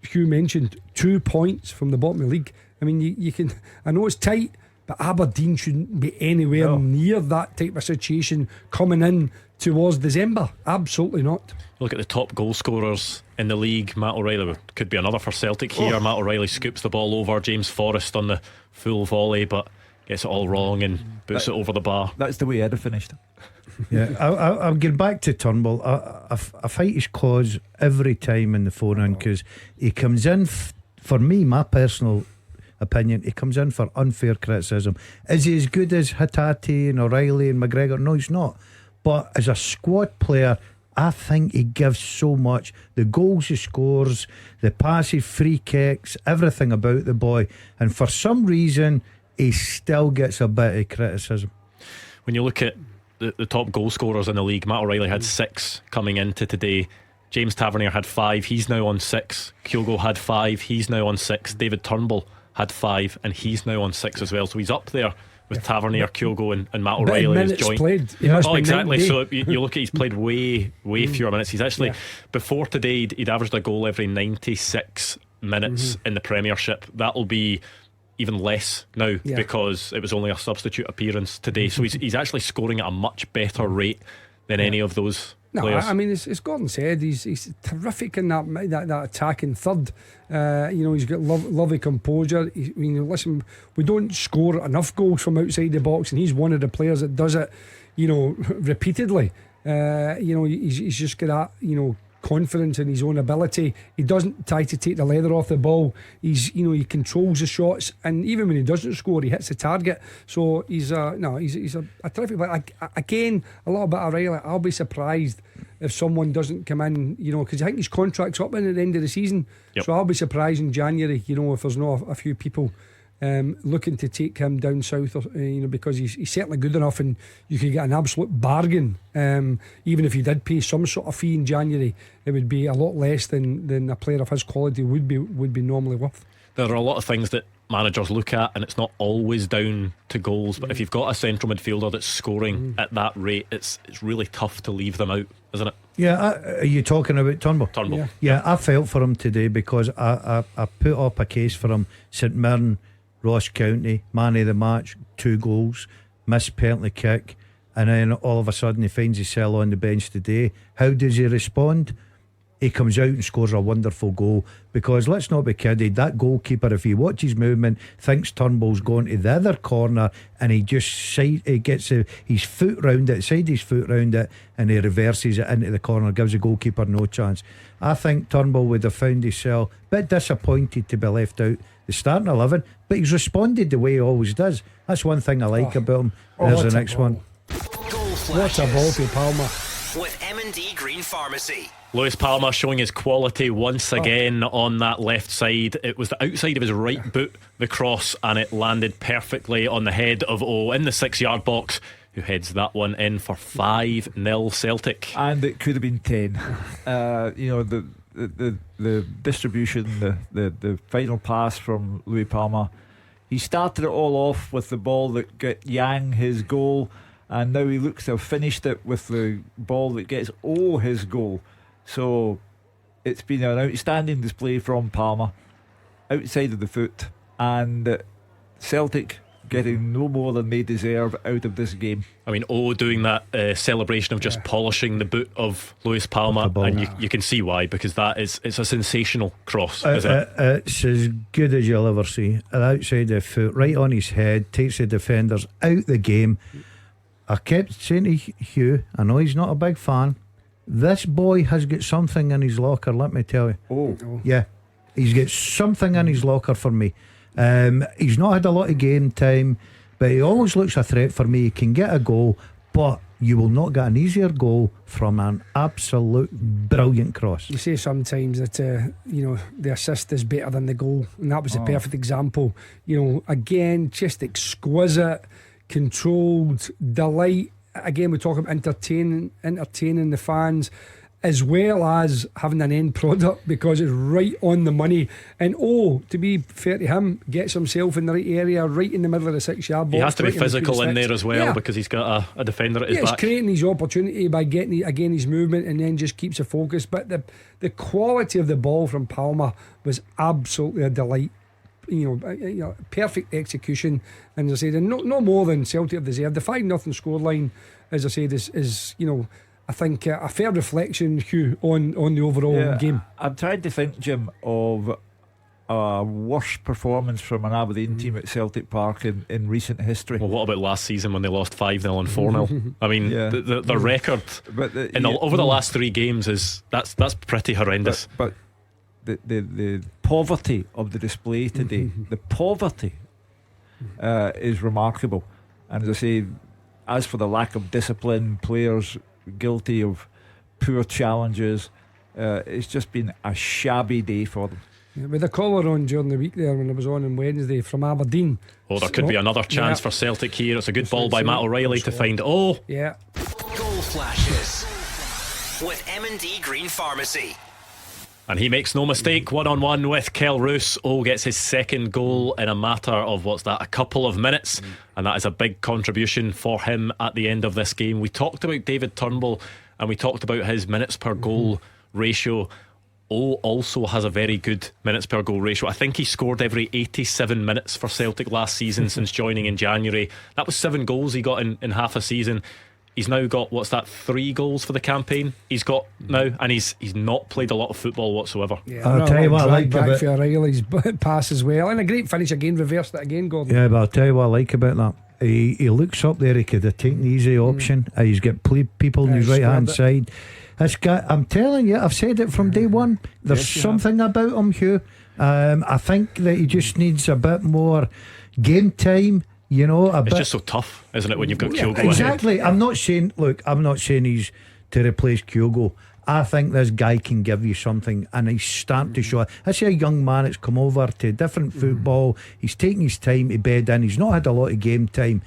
Hugh mentioned 2 points from the bottom of the league. I mean, you can, I know it's tight, but Aberdeen shouldn't be anywhere near that type of situation coming in towards December. Absolutely not. Look at the top goal scorers in the league. Matt O'Reilly could be another for Celtic here. Matt O'Reilly scoops the ball over James Forrest on the full volley, but gets it all wrong and boots it over the bar. That's the way I'd have finished. Yeah, I'll get back to Turnbull. I fight his cause every time in the phone-in, because he comes in for me, my personal opinion, he comes in for unfair criticism. Is he as good as Hatate and O'Reilly and McGregor? No, he's not. But as a squad player, I think he gives so much. The goals he scores, the passes, free kicks, everything about the boy. And for some reason, he still gets a bit of criticism. When you look at the top goal scorers in the league, Matt O'Reilly had 6 coming into today. James Tavernier had 5, he's now on 6. Kyogo had 5, he's now on 6. David Turnbull had 5, and he's now on 6 as well. So he's up there with Tavernier, Kyogo and Matt O'Reilly as joint. Exactly. So you look at, he's played way fewer minutes. He's actually, before today, he'd averaged a goal every 96 minutes in the Premiership. That'll be even less now because it was only a substitute appearance today. So he's actually scoring at a much better rate than any of those players. I mean, as Gordon said, he's terrific in that attacking third. You know, he's got lovely composure. Listen, we don't score enough goals from outside the box, and he's one of the players that does it, you know, repeatedly. You know, he's just got that, you know, confidence in his own ability. He doesn't try to take the leather off the ball. He controls the shots, and even when he doesn't score, he hits the target. So he's a terrific player. Again, a little bit of Riley. I'll be surprised if someone doesn't come in, you know, because I think his contract's up in at the end of the season. So I'll be surprised in January, you know, if there's not a few people looking to take him down south, you know, because he's certainly good enough, and you could get an absolute bargain. Even if you did pay some sort of fee in January, it would be a lot less than a player of his quality would be normally worth. There are a lot of things that managers look at, and it's not always down to goals, but if you've got a central midfielder that's scoring at that rate, it's really tough to leave them out, isn't it? Yeah, are you talking about Turnbull? Turnbull. Yeah, I felt for him today because I put up a case for him. St Mirren, Ross County, man of the match, 2 goals, missed penalty kick, and then all of a sudden he finds himself on the bench today. How does he respond? He comes out and scores a wonderful goal, because let's not be kidded, that goalkeeper, if he watches movement, thinks Turnbull's going to the other corner, and he gets his foot round it, his foot round it, and he reverses it into the corner, gives the goalkeeper no chance. I think Turnbull would have found himself a bit disappointed to be left out the starting 11, but he's responded the way he always does. That's one thing I like about him. There's the next one. What a ball to Palmer. With M&D Green Pharmacy. Lewis Palmer showing his quality once again on that left side. It was the outside of his right boot, the cross, and it landed perfectly on the head of O in the 6-yard box, who heads that one in for 5-0 Celtic. And it could have been 10. The distribution, the final pass from Louis Palmer. He started it all off with the ball that got Yang his goal, and now he looks to have finished it with the ball that gets O his goal. So it's been an outstanding display from Palmer, outside of the foot, and Celtic getting no more than they deserve out of this game. I mean, doing that celebration of just polishing the boot of Lewis Palmer, and you can see why, because it's a sensational cross, is it? It's as good as you'll ever see. Outside the foot, right on his head, takes the defenders out the game. I kept saying to Hugh, I know he's not a big fan, this boy has got something in his locker, let me tell you. Yeah, he's got something in his locker for me. He's not had a lot of game time, but he always looks a threat for me. He can get a goal, but you will not get an easier goal from an absolute brilliant cross. You say sometimes that the assist is better than the goal, and that was a perfect example. Again, just exquisite, controlled, delight. Again, we talk about entertaining the fans, as well as having an end product, because it's right on the money. And to be fair to him, gets himself in the right area, right in the middle of the 6-yard box. He has to be right physical in there as well, because he's got a defender at his back. He's creating his opportunity by getting his movement, and then just keeps a focus. But the quality of the ball from Palmer was absolutely a delight. Perfect execution, and as I said, no more than Celtic have deserved. The 5-0 scoreline, as I said, is I think a fair reflection, Hugh, on the overall game. I'm trying to think, Jim, of a worse performance from an Aberdeen team at Celtic Park in recent history. Well, what about last season when they lost 5-0 and 4-0? I mean, the record over the last 3 games that's pretty horrendous. But the poverty of the display today, the poverty is remarkable. And as I say, as for the lack of discipline, players guilty of poor challenges, it's just been a shabby day for them. With a caller on during the week there when I was on Wednesday from Aberdeen. There could be another chance for Celtic here. It's a good ball by Matt O'Reilly to find Goal flashes with M&D Green Pharmacy. And he makes no mistake, 1-on-1 with Kel Roos. Gets his second goal in a matter of a couple of minutes, and that is a big contribution for him at the end of this game. We talked about David Turnbull, and we talked about his minutes per goal ratio. Also has a very good minutes per goal ratio. I think he scored every 87 minutes for Celtic last season since joining in January. That was 7 goals he got in half a season. He's now got 3 goals for the campaign he's got now, and he's not played a lot of football whatsoever. I'll tell you what I like about for O'Reilly's pass as well, and a great finish again, reversed it again, Gordon. Yeah, but I'll tell you what I like about that. He looks up there, he could have taken the easy option. He's got people on his right hand side. I'm telling you, I've said it from day one. There's something about him, Hugh. I think that he just needs a bit more game time. It's just so tough, isn't it, when you've got Kyogo exactly ahead? I'm not saying he's to replace Kyogo. I think this guy can give you something, and he's starting to show it. I see a young man that's come over to different football. He's taking his time to bed in. He's not had a lot of game time.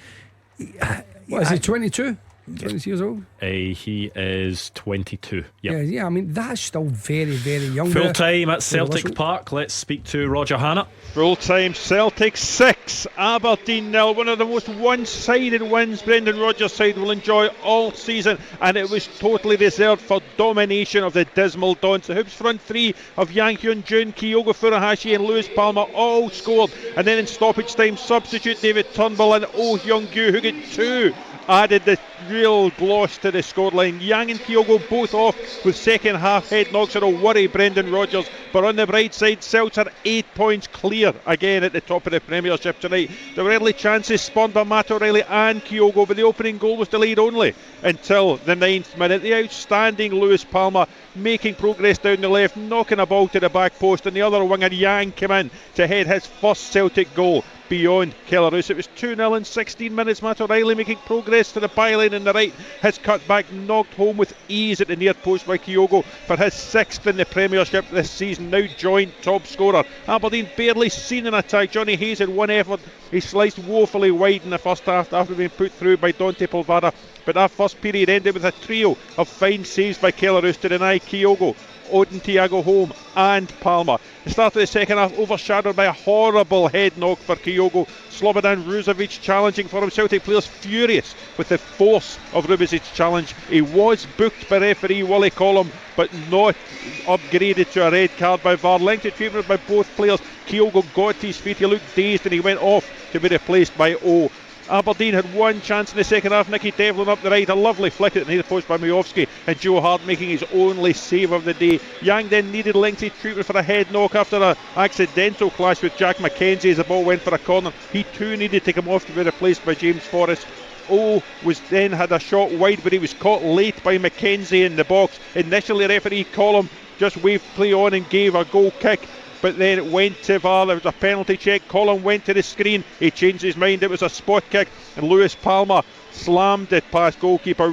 Is he 22? 20 years old? He is 22. Yep. Yeah, I mean, that's still very, very young. Full time at Celtic Park. Let's speak to Roger Hannah. Full time, Celtic 6, Aberdeen 0. One of the most one-sided wins Brendan Rodgers' side will enjoy all season, and it was totally deserved for domination of the dismal Dons. The Hibs front 3 of Yang Hyun-jun, Kyogo Furuhashi and Lewis Palmer all scored, and then in stoppage time, substitute David Turnbull and Oh Hyung-gyu, who got 2, added the real gloss to the scoreline. Yang and Kyogo both off with second half head knocks that'll worry Brendan Rodgers, but on the bright side, Celts are 8 points clear again at the top of the Premiership tonight. There were early chances spawned by Matt O'Reilly and Kyogo, but the opening goal was delayed only until the 9th minute. The outstanding Lewis Palmer making progress down the left, knocking a ball to the back post, and the other winger Yang came in to head his first Celtic goal. beyond Kellaroos. It was 2-0 in 16 minutes. Matt O'Reilly making progress to the byline in the right. His cut back knocked home with ease at the near post by Kyogo for his 6th in the Premiership this season. Now joint top scorer. Aberdeen barely seen an attack. Johnny Hayes had one effort. He sliced woefully wide in the first half after being put through by Dante Polvara. But that first period ended with a trio of fine saves by Kellaroos to deny Kyogo, Odin Thiago Holm and Palmer. The start of the second half overshadowed by a horrible head knock for Kyogo. Slobodan Ruzovic challenging for him. Celtic players furious with the force of Rubicic's challenge. He was booked by referee Wally Collum, but not upgraded to a red card by VAR. Lengthy treatment by both players. Kyogo got to his feet, he looked dazed and he went off to be replaced by O. Aberdeen had one chance in the second half. Nicky Devlin up the right, a lovely flick at the near post by Majowski, and Joe Hart making his only save of the day. Yang then needed lengthy treatment for a head knock after an accidental clash with Jack McKenzie as the ball went for a corner. He too needed to come off to be replaced by James Forrest. O was then had a shot wide, but he was caught late by McKenzie in the box. Initially referee Collum just waved play on and gave a goal kick, but then it went to VAR. There was a penalty check. Collum went to the screen. He changed his mind. It was a spot kick, and Lewis Palmer slammed it past goalkeeper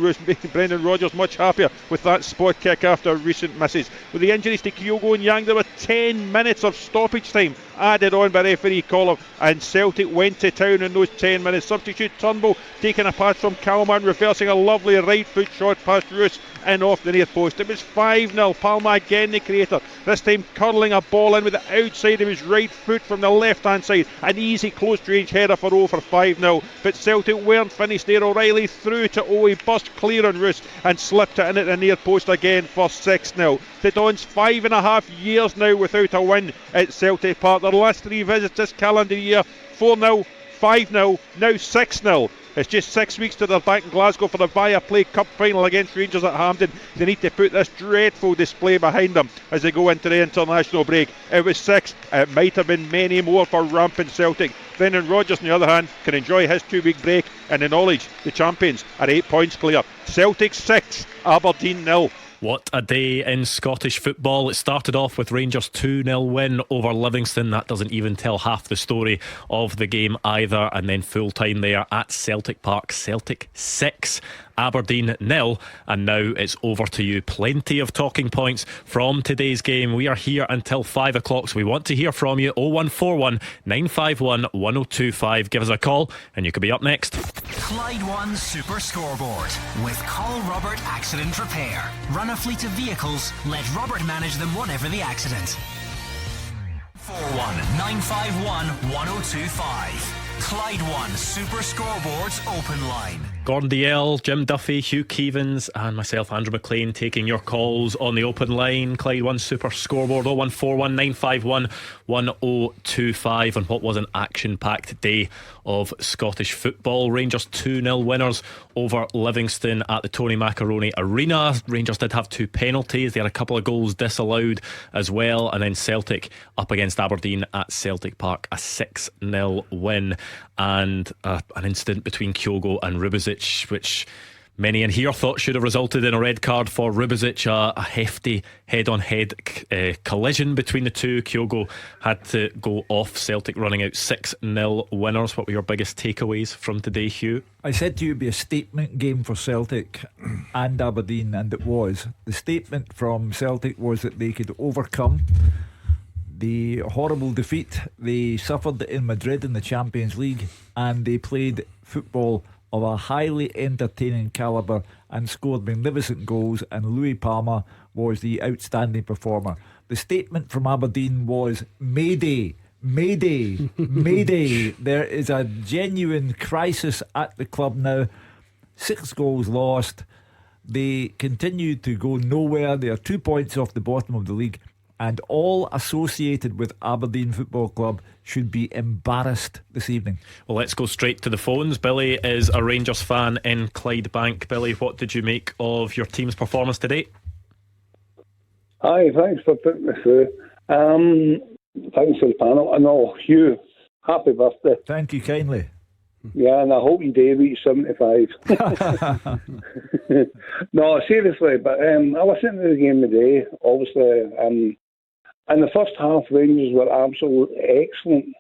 Brendan Rodgers. Much happier with that spot kick after recent misses. With the injuries to Kyogo and Yang, there were 10 minutes of stoppage time added on by referee Collum, and Celtic went to town in those 10 minutes. Substitute Turnbull taking a pass from Kalman, reversing a lovely right foot shot past Roos and off the near post. It was 5-0. Palma again the creator, this time curling a ball in with the outside of his right foot from the left hand side. An easy close range header for O for 5-0. But Celtic weren't finished there. O'Reilly through to O. He burst clear on Roos and slipped it in at the near post again for 6-0. The Dons 5.5 years now without a win at Celtic Park. Their last 3 visits this calendar year: 4-0, 5-0, now 6-0. It's just 6 weeks till they're back in Glasgow for the Viaplay Cup final against Rangers at Hampden. They need to put this dreadful display behind them as they go into the international break. It was 6. It might have been many more for rampant Celtic. Brendan Rodgers, on the other hand, can enjoy his 2-week break and the knowledge the champions are 8 points clear. Celtic 6, Aberdeen 0. What a day in Scottish football. It started off with Rangers' 2-0 win over Livingston. That doesn't even tell half the story of the game either. And then full time there at Celtic Park. Celtic 6, Aberdeen 0. And now it's over to you. Plenty of talking points from today's game. We are here until 5 o'clock, so we want to hear from you. 0141 951 1025. Give us a call and you could be up next. Clyde One Super Scoreboard with Call Robert Accident Repair. Run a fleet of vehicles, let Robert manage them whatever the accident. 41 951 1025. Clyde One Super Scoreboard's open line. Gordon Dalziel, Jim Duffy, Hugh Keevins and myself, Andrew Maclean, taking your calls on the open line. Clyde One Super Scoreboard 0141 951 1025. And what was an action-packed day of Scottish football. Rangers 2-0 winners over Livingston at the Tony Macaroni Arena. Rangers did have 2 penalties. They had a couple of goals disallowed as well. And then Celtic up against Aberdeen at Celtic Park, a 6-0 win. And an incident between Kyogo and Rubicic, which many in here thought should have resulted in a red card for Rubicic. A hefty head-on-head collision between the two. Kyogo had to go off. Celtic running out 6-0 winners. What were your biggest takeaways from today, Hugh? I said to you it'd be a statement game for Celtic and Aberdeen, and it was. The statement from Celtic was that they could overcome the horrible defeat they suffered in Madrid in the Champions League, and they played football of a highly entertaining calibre and scored magnificent goals, and Louis Palmer was the outstanding performer. The statement from Aberdeen was Mayday, Mayday, Mayday. There is a genuine crisis at the club now. 6 goals lost. They continue to go nowhere. They are 2 points off the bottom of the league, and all associated with Aberdeen Football Club should be embarrassed this evening. Well, let's go straight to the phones. Billy is a Rangers fan in Clydebank. Billy, what did you make of your team's performance today? Hi, thanks for putting me through. Thanks for the panel. And Hugh, happy birthday. Thank you kindly. Yeah, and I hope you do reach 75. No, seriously, but I listened to the game today, obviously. In the first half, Rangers were absolutely excellent.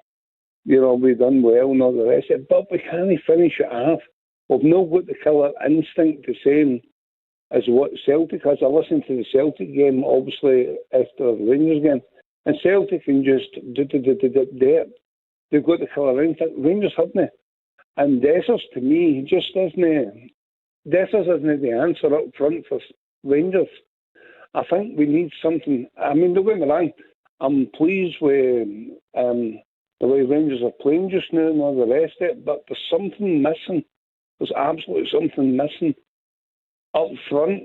we've done well and all the rest of it, but we can't finish it off. We've not got the killer instinct the same as what Celtic has. I listened to the Celtic game, obviously, after the Rangers game, and Celtic can just do. They've got the killer instinct. Rangers haven't. And Dessers, to me, just isn't. Dessers isn't the answer up front for Rangers. I think we need something. I mean, don't get me wrong, I'm pleased with the way Rangers are playing just now and all the rest of it, but there's something missing. There's absolutely something missing up front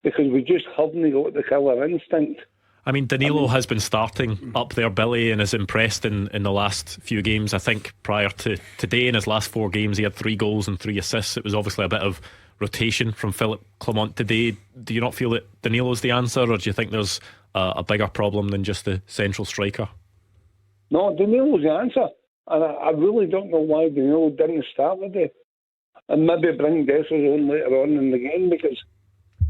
because we just haven't got the killer instinct. I mean, Danilo has been starting up there, Billy, and has impressed in the last few games. I think prior to today, in his last 4 games, he had 3 goals and 3 assists. It was obviously a bit of rotation from Philip Clement today. Do you not feel that Danilo's the answer, or do you think there's a bigger problem than just the central striker? No, Danilo's the answer. And I really don't know why Danilo didn't start today. And maybe bring Dessers on later on in the game, because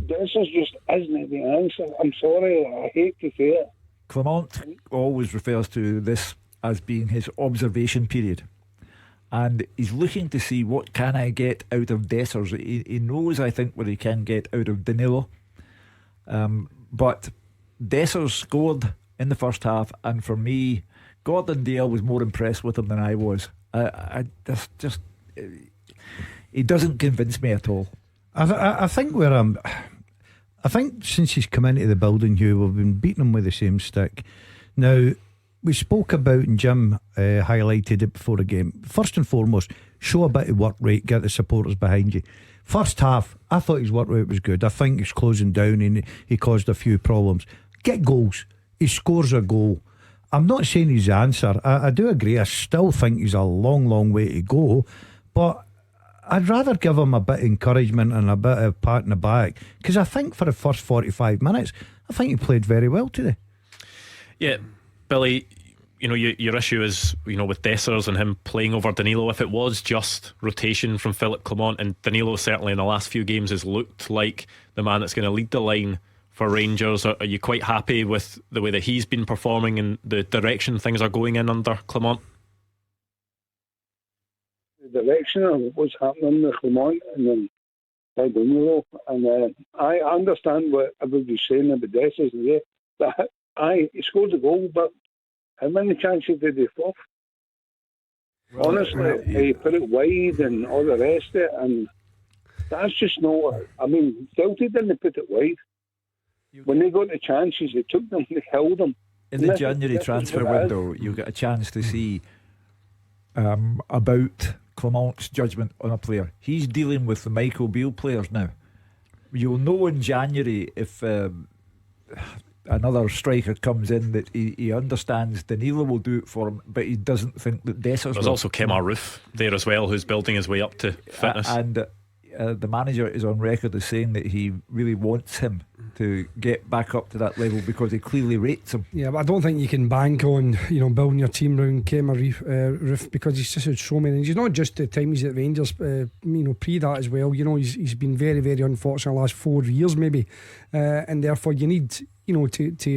Dessers just isn't the answer. I'm sorry, I hate to say it. Clement always refers to this as being his observation period, and he's looking to see what can I get out of Dessers. He knows, I think, what he can get out of Danilo, but Dessers scored in the first half, and for me, Gordon Dale was more impressed with him than I was. He doesn't convince me at all. I think I think since he's come into the building, Hugh, we've been beating him with the same stick. Now, we spoke about, and Jim highlighted it before the game, first and foremost, show a bit of work rate, get the supporters behind you. First half, I thought his work rate was good. I think he's closing down and he caused a few problems. Get goals. He scores a goal. I'm not saying he's the answer. I do agree. I still think he's a long, long way to go, but I'd rather give him a bit of encouragement and a bit of pat in the back, because I think for the first 45 minutes, I think he played very well today. Yeah, Billy, your issue is, with Dessers and him playing over Danilo. If it was just rotation from Philip Clement, and Danilo certainly in the last few games has looked like the man that's going to lead the line for Rangers, are you quite happy with the way that he's been performing and the direction things are going in under Clement? The direction of what's happening with Clement and then by Danilo, and I understand what everybody's saying about Dessers today, but he scored a goal, but how many chances did he fall? Honestly, he put it wide and all the rest of it, and that's just no. I mean, Celtic didn't put it wide. When they got the chances, they took them, they held them. In the January transfer window, you get a chance to see about Clement's judgment on a player. He's dealing with the Michael Beale players now. You'll know in January if another striker comes in that he understands Danilo will do it for him, but he doesn't think that Dessers There's will. also Kemar Roof there as well, who's building his way up to fitness. And the manager is on record as saying that he really wants him to get back up to that level because he clearly rates him. Yeah, but I don't think you can bank on building your team around Kemar Roof, because he's just had so many. He's not just the time he's at Rangers, pre that as well. He's been very, very unfortunate the last 4 years maybe, and therefore you need to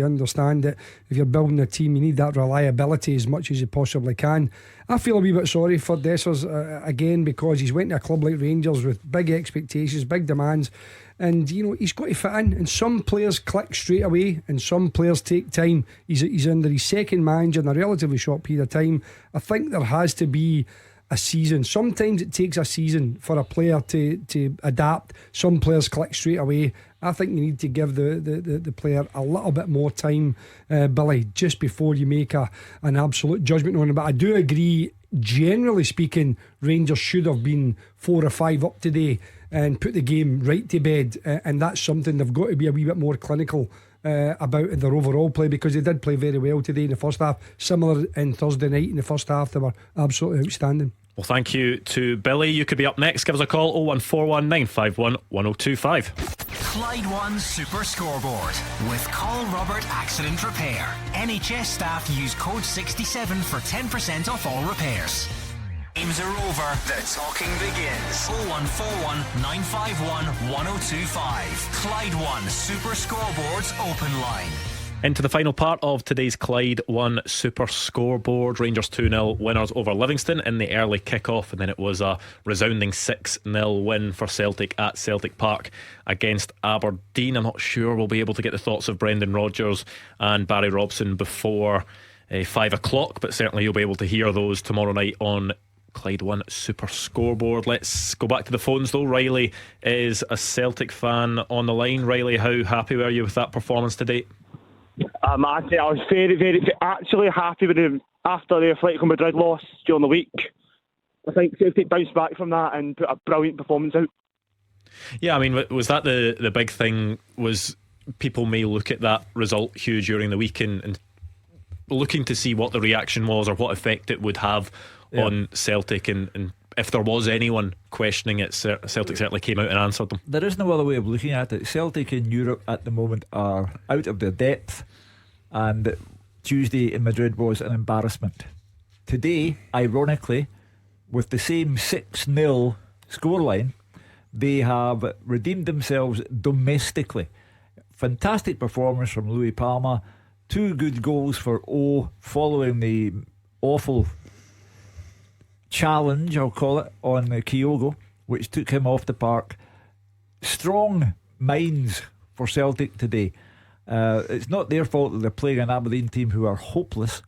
understand that if you're building a team, you need that reliability as much as you possibly can. I feel a wee bit sorry for Dessers again, because he's went to a club like Rangers with big expectations, big demands, and he's got to fit in, and some players click straight away and some players take time. He's under his second manager in a relatively short period of time. I think there has to be a season. Sometimes it takes a season for a player to adapt. Some players click straight away. I think you need to give the player a little bit more time, Billy, just before you make an absolute judgment on him. But I do agree, generally speaking, Rangers should have been 4 or 5 up today and put the game right to bed, and that's something they've got to be a wee bit more clinical about in their overall play, because they did play very well today in the first half. Similar in Thursday night in the first half, they were absolutely outstanding. Well, thank you to Billy. You could be up next. Give us a call, 01419 951 1025. Clyde One Super Scoreboard with Call Robert Accident Repair. NHS staff use code 67 for 10% off all repairs. Games are over. The talking begins. 0141 951 1025. Clyde One Super Scoreboard's open line. Into the final part of today's Clyde 1 Super Scoreboard. Rangers 2-0 winners over Livingston in the early kick-off, and then it was a resounding 6-0 win for Celtic at Celtic Park against Aberdeen. I'm not sure we'll be able to get the thoughts of Brendan Rodgers and Barry Robson before 5 o'clock, but certainly you'll be able to hear those tomorrow night on Clyde 1 Super Scoreboard. Let's go back to the phones though. Riley is a Celtic fan on the line. Riley, how happy were you with that performance today? I was very actually happy with him after the Athletic Madrid loss during the week. I think Celtic bounced back from that and put a brilliant performance out. Yeah, I mean, was that the big thing? Was people may look at that result, Hugh, during the week and looking to see what the reaction was or what effect it would have on Celtic, and if there was anyone questioning it, Celtic certainly came out and answered them. There is no other way of looking at it. Celtic in Europe at the moment are out of their depth, and Tuesday in Madrid was an embarrassment. Today, ironically, with the same 6-0 scoreline, they have redeemed themselves domestically. Fantastic performance from Louis Palma, 2 good goals for O following the awful challenge, I'll call it, on Kyogo, which took him off the park. Strong minds for Celtic today. It's not their fault that they're playing an Aberdeen team who are hopeless,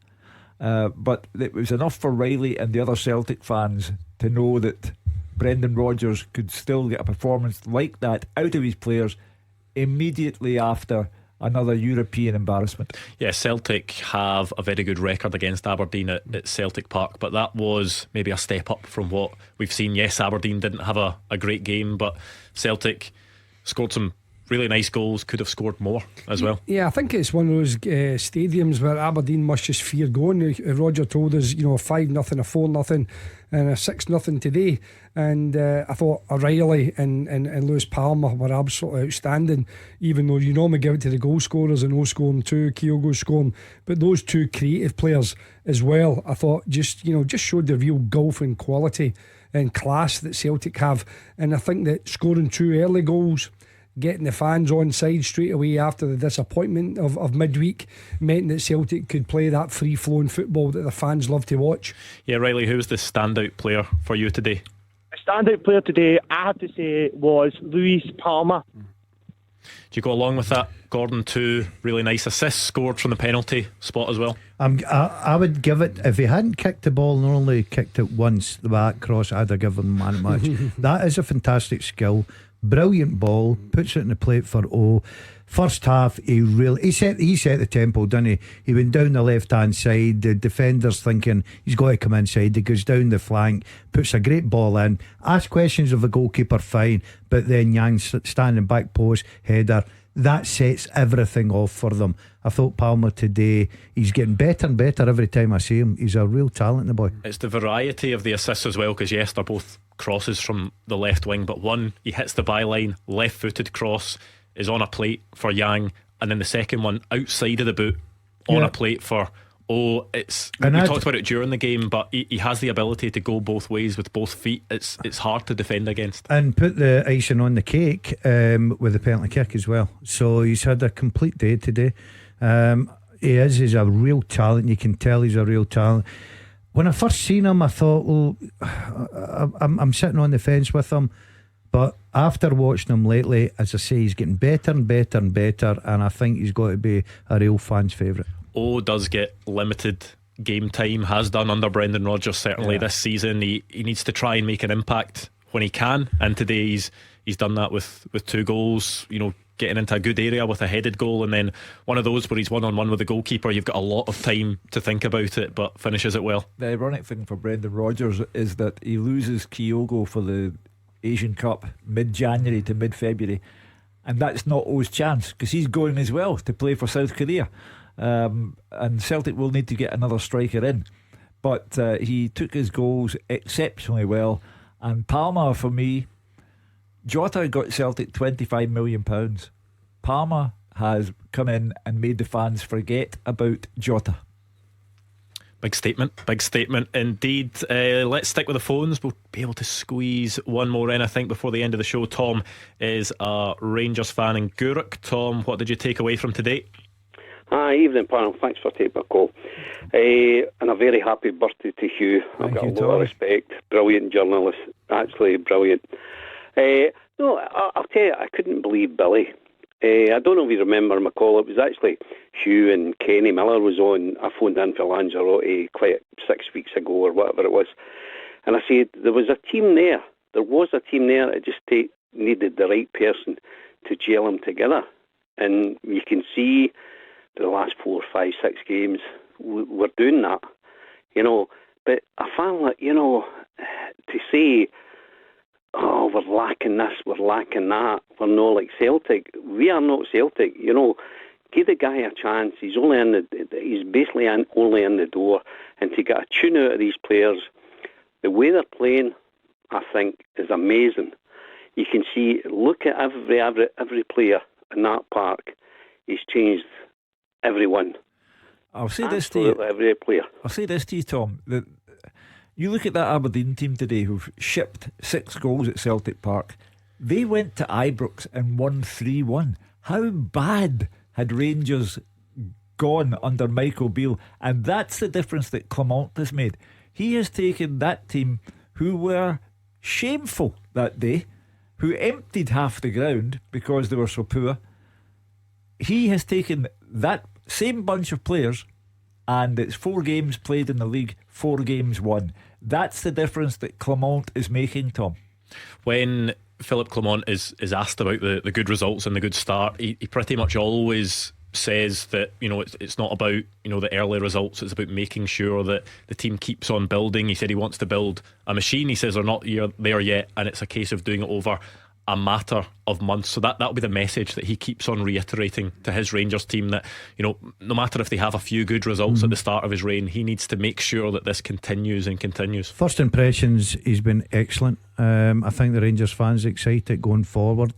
but it was enough for Riley and the other Celtic fans to know that Brendan Rodgers could still get a performance like that out of his players immediately after another European embarrassment. Yeah, Celtic have a very good record against Aberdeen at Celtic Park, but that was maybe a step up from what we've seen. Yes, Aberdeen didn't have a great game, but Celtic scored some really nice goals, could have scored more as well. Yeah, I think it's one of those stadiums where Aberdeen must just fear going. Roger told us, 5-0, a 4-0 and a 6-0 today, and I thought O'Reilly and Lewis Palmer were absolutely outstanding, even though you normally give it to the goal scorers and O scoring 2, Kyogo scoring, but those 2 creative players as well, I thought just showed the real golfing quality and class that Celtic have. And I think that scoring 2 early goals, getting the fans on side straight away after the disappointment of midweek, meant that Celtic could play that free-flowing football that the fans love to watch. Yeah, Riley, who was the standout player for you today? The standout player today, I have to say, was Luis Palma. Do you go along with that? Gordon, 2 really nice assists, scored from the penalty spot as well. I would give it, if he hadn't kicked the ball and only kicked it once, the back cross, I'd have given him man of the match. That is a fantastic skill. Brilliant ball, puts it in the plate for O. First half, he set the tempo, didn't he? He went down the left hand side. The defenders thinking he's got to come inside. He goes down the flank, puts a great ball in. Ask questions of the goalkeeper, fine, but then Yang standing back post header. That sets everything off for them. I thought Palmer today, he's getting better and better every time I see him. He's a real talent, the boy. It's the variety of the assists as well, because yes, they're both crosses from the left wing, but one, he hits the byline, left footed cross is on a plate for Yang, and then the second one outside of the boot on a plate for we talked about it during the game, but he has the ability to go both ways with both feet. It's hard to defend against, and put the icing on the cake with the penalty kick as well. So he's had a complete day today. He's a real talent. You can tell he's a real talent. When I first seen him, I thought, I'm sitting on the fence with him. But after watching him lately, as I say, he's getting better and better and better, and I think he's got to be a real fan's favourite. O does get limited game time, has done under Brendan Rodgers certainly this season. He needs to try and make an impact when he can, and today he's done that with 2 goals, getting into a good area with a headed goal, and then one of those where he's 1-on-1 with the goalkeeper. You've got a lot of time to think about it, but finishes it well. The ironic thing for Brendan Rodgers is that he loses Kyogo for the Asian Cup mid-January to mid-February, and that's not O's chance, because he's going as well to play for South Korea, and Celtic will need to get another striker in. But he took his goals exceptionally well. And Palmer, for me, Jota got Celtic £25 million. Palmer has come in and made the fans forget about Jota. Big statement indeed. Let's stick with the phones. We'll be able to squeeze one more in, I think, before the end of the show. Tom is a Rangers fan in Gourock. Tom, what did you take away from today? Hi, evening panel. Thanks for taking my call. And a very happy birthday to Hugh. I've got a lot of respect. Brilliant journalist. Actually, brilliant. No, I'll tell you, I couldn't believe Billy. I don't know if you remember my call. It was actually Hugh and Kenny Miller was on. I phoned in for Lanzarote quite 6 weeks ago or whatever it was. And I said, there was a team there. There was a team there. It just needed the right person to gel them together. And you can see the last 4, 5, 6 games, we're doing that, you know. But I found that, you know, to say, oh, we're lacking this, we're lacking that, we're not like Celtic. We are not Celtic, you know. Give the guy a chance. He's basically only in the door, and to get a tune out of these players, the way they're playing, I think, is amazing. You can see, look at every player in that park. He's changed everyone. I'll say this to you. Every player. I'll say this to you, Tom. That you look at that Aberdeen team today, who've shipped 6 goals at Celtic Park. They went to Ibrox and won 3-1. How bad had Rangers gone under Michael Beale? And that's the difference that Clement has made. He has taken that team, who were shameful that day, who emptied half the ground because they were so poor. He has taken that same bunch of players, and it's 4 games played in the league, 4 games won. That's the difference that Clement is making, Tom. When Philip Clement is asked about the good results and the good start, he pretty much always says that, you know, it's not about, you know, the early results. It's about making sure that the team keeps on building. He said he wants to build a machine. He says they're not there yet, and it's a case of doing it over a matter of months. So that'll be the message that he keeps on reiterating to his Rangers team, that, you know, no matter if they have a few good results at the start of his reign, he needs to make sure that this continues and continues. First impressions, he's been excellent. I think the Rangers fans are excited going forward,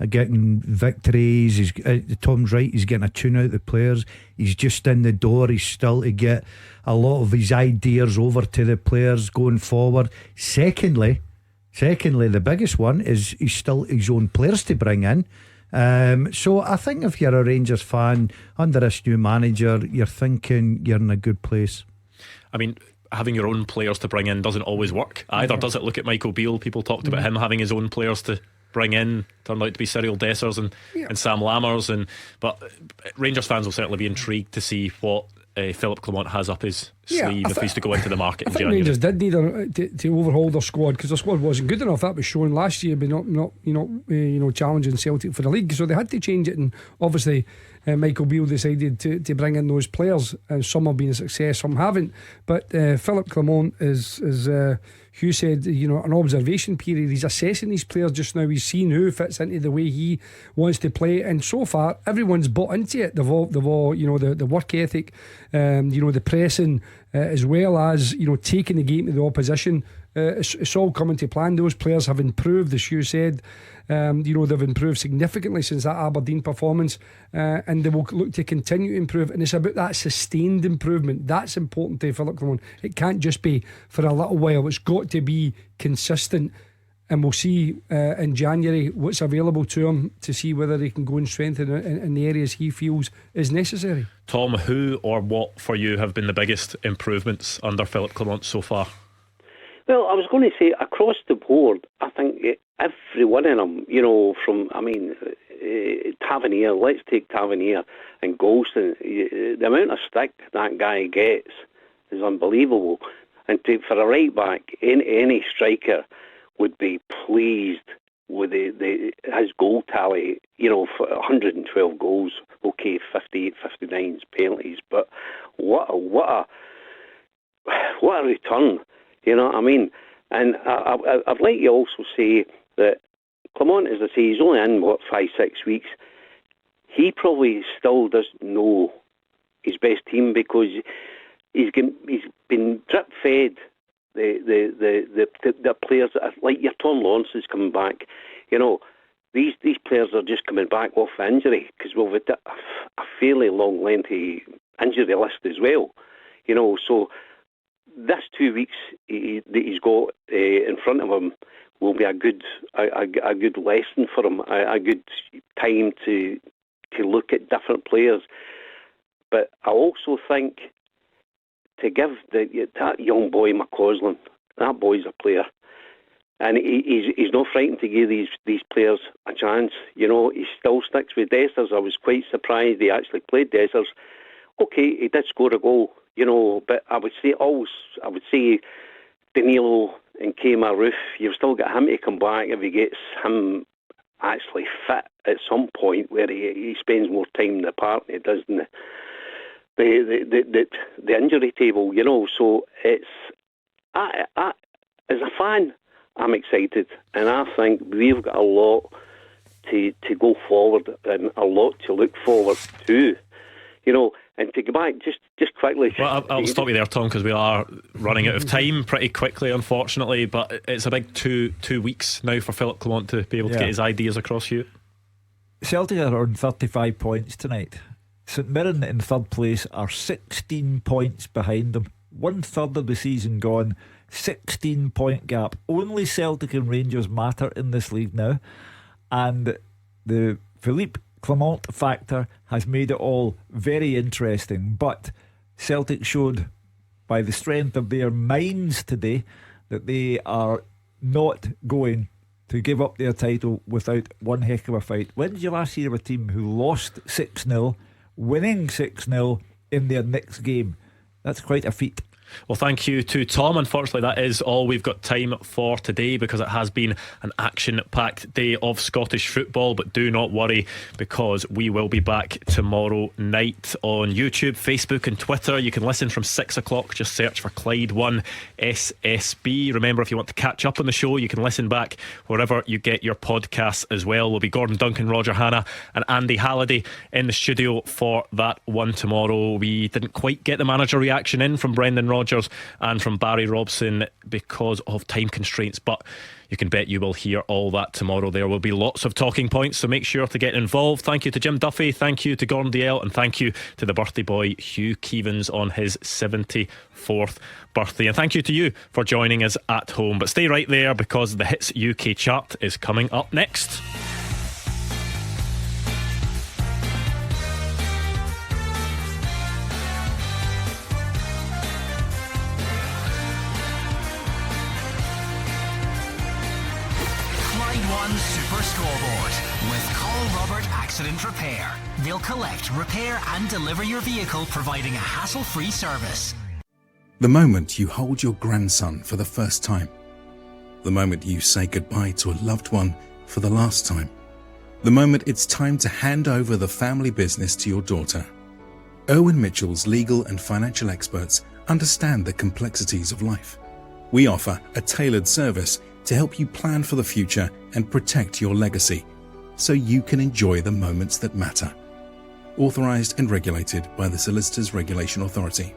getting victories. Tom's right, he's getting a tune out of the players. He's just in the door. He's still to get a lot of his ideas over to the players going forward. Secondly, the biggest one is he's still his own players to bring in. So I think if you're a Rangers fan under this new manager, you're thinking you're in a good place. I mean, having your own players to bring in doesn't always work either, does it? Look at Michael Beale. People talked about him having his own players to bring in, turned out to be Cyril Dessers and Sam Lammers, but Rangers fans will certainly be intrigued to see what Philip Clement has up his sleeve if he's to go into the market in January. Rangers did need to overhaul their squad, because their squad wasn't good enough. That was shown last year by not challenging Celtic for the league, so they had to change it. And obviously Michael Beale decided to bring in those players, and some have been a success, some haven't. But Philip Clement is Hugh said, you know, an observation period. He's assessing these players just now. He's seeing who fits into the way he wants to play, and so far everyone's bought into it. They've all you know, the work ethic, you know, the pressing, as well as, you know, taking the game to the opposition. It's all coming to plan. Those players have improved, as Hugh said. You know, they've improved significantly since that Aberdeen performance, and they will look to continue to improve. And it's about that sustained improvement that's important to Philip Clement. It can't just be for a little while. It's got to be consistent, and we'll see in January what's available to him to see whether he can go and strengthen in the areas he feels is necessary. Tom, who or what for you have been the biggest improvements under Philip Clement so far? Well, I was going to say, across the board, I think every one of them, you know, from, I mean, Tavernier, let's take Tavernier and Golston. The amount of stick that guy gets is unbelievable. And for a right back, any striker would be pleased with his goal tally, you know, for 112 goals, okay, 58, 59 penalties, but what a return. You know what I mean? And I'd like you also say that Clement, as I say, he's only in 5-6 weeks. He probably still doesn't know his best team, because he's been drip fed the players like your Tom Lawrence is coming back. You know, these players are just coming back off injury, because we've had a fairly long lengthy injury list as well. You know, so this 2 weeks that he's got in front of him will be a good lesson for him, a good time to look at different players. But I also think to give that young boy McCausland, that boy's a player. And he's not frightened to give these players a chance. You know, he still sticks with Dessers. I was quite surprised he actually played Dessers. Okay, he did score a goal, you know, but I would say Danilo and Kemar Roof, you've still got him to come back if he gets him actually fit at some point where he spends more time in the park than he does in the injury table, you know. So it's I as a fan, I'm excited, and I think we've got a lot to go forward and a lot to look forward to, you know. And to go back just quickly. Well, I'll stop you there, Tom, because we are running out of time pretty quickly, unfortunately. But it's a big two weeks now for Philip Clement to be able to get his ideas across you. Celtic are on 35 points tonight. St Mirren in third place are 16 points behind them. 1/3 of the season gone, 16-point gap. Only Celtic and Rangers matter in this league now, and the Philippe Clement factor has made it all very interesting. But Celtic showed by the strength of their minds today that they are not going to give up their title without one heck of a fight. When did you last hear of a team who lost 6-0 winning 6-0 in their next game? That's quite a feat. Well, thank you to Tom. Unfortunately, that is all we've got time for today, because it has been an action-packed day of Scottish football. But do not worry, because we will be back tomorrow night on YouTube, Facebook and Twitter. You can listen from 6 o'clock. Just search for Clyde 1 SSB. Remember, if you want to catch up on the show, you can listen back wherever you get your podcasts as well. We'll be Gordon Duncan, Roger Hanna and Andy Halliday in the studio for that one tomorrow. We didn't quite get the manager reaction in from Brendan Rodgers and from Barry Robson because of time constraints, but you can bet you will hear all that tomorrow. There will be lots of talking points, so make sure to get involved. Thank you to Jim Duffy, thank you to Gordon Dalziel, and thank you to the birthday boy Hugh Keevins on his 74th birthday. And thank you to you for joining us at home. But stay right there, because the Hits UK chart is coming up next. Super Scoreboard with Call Robert Accident Repair. They'll collect, repair and deliver your vehicle, providing a hassle-free service. The moment you hold your grandson for the first time. The moment you say goodbye to a loved one for the last time. The moment it's time to hand over the family business to your daughter. Owen Mitchell's legal and financial experts understand the complexities of life. We offer a tailored service to help you plan for the future and protect your legacy, so you can enjoy the moments that matter. Authorised and regulated by the Solicitors Regulation Authority.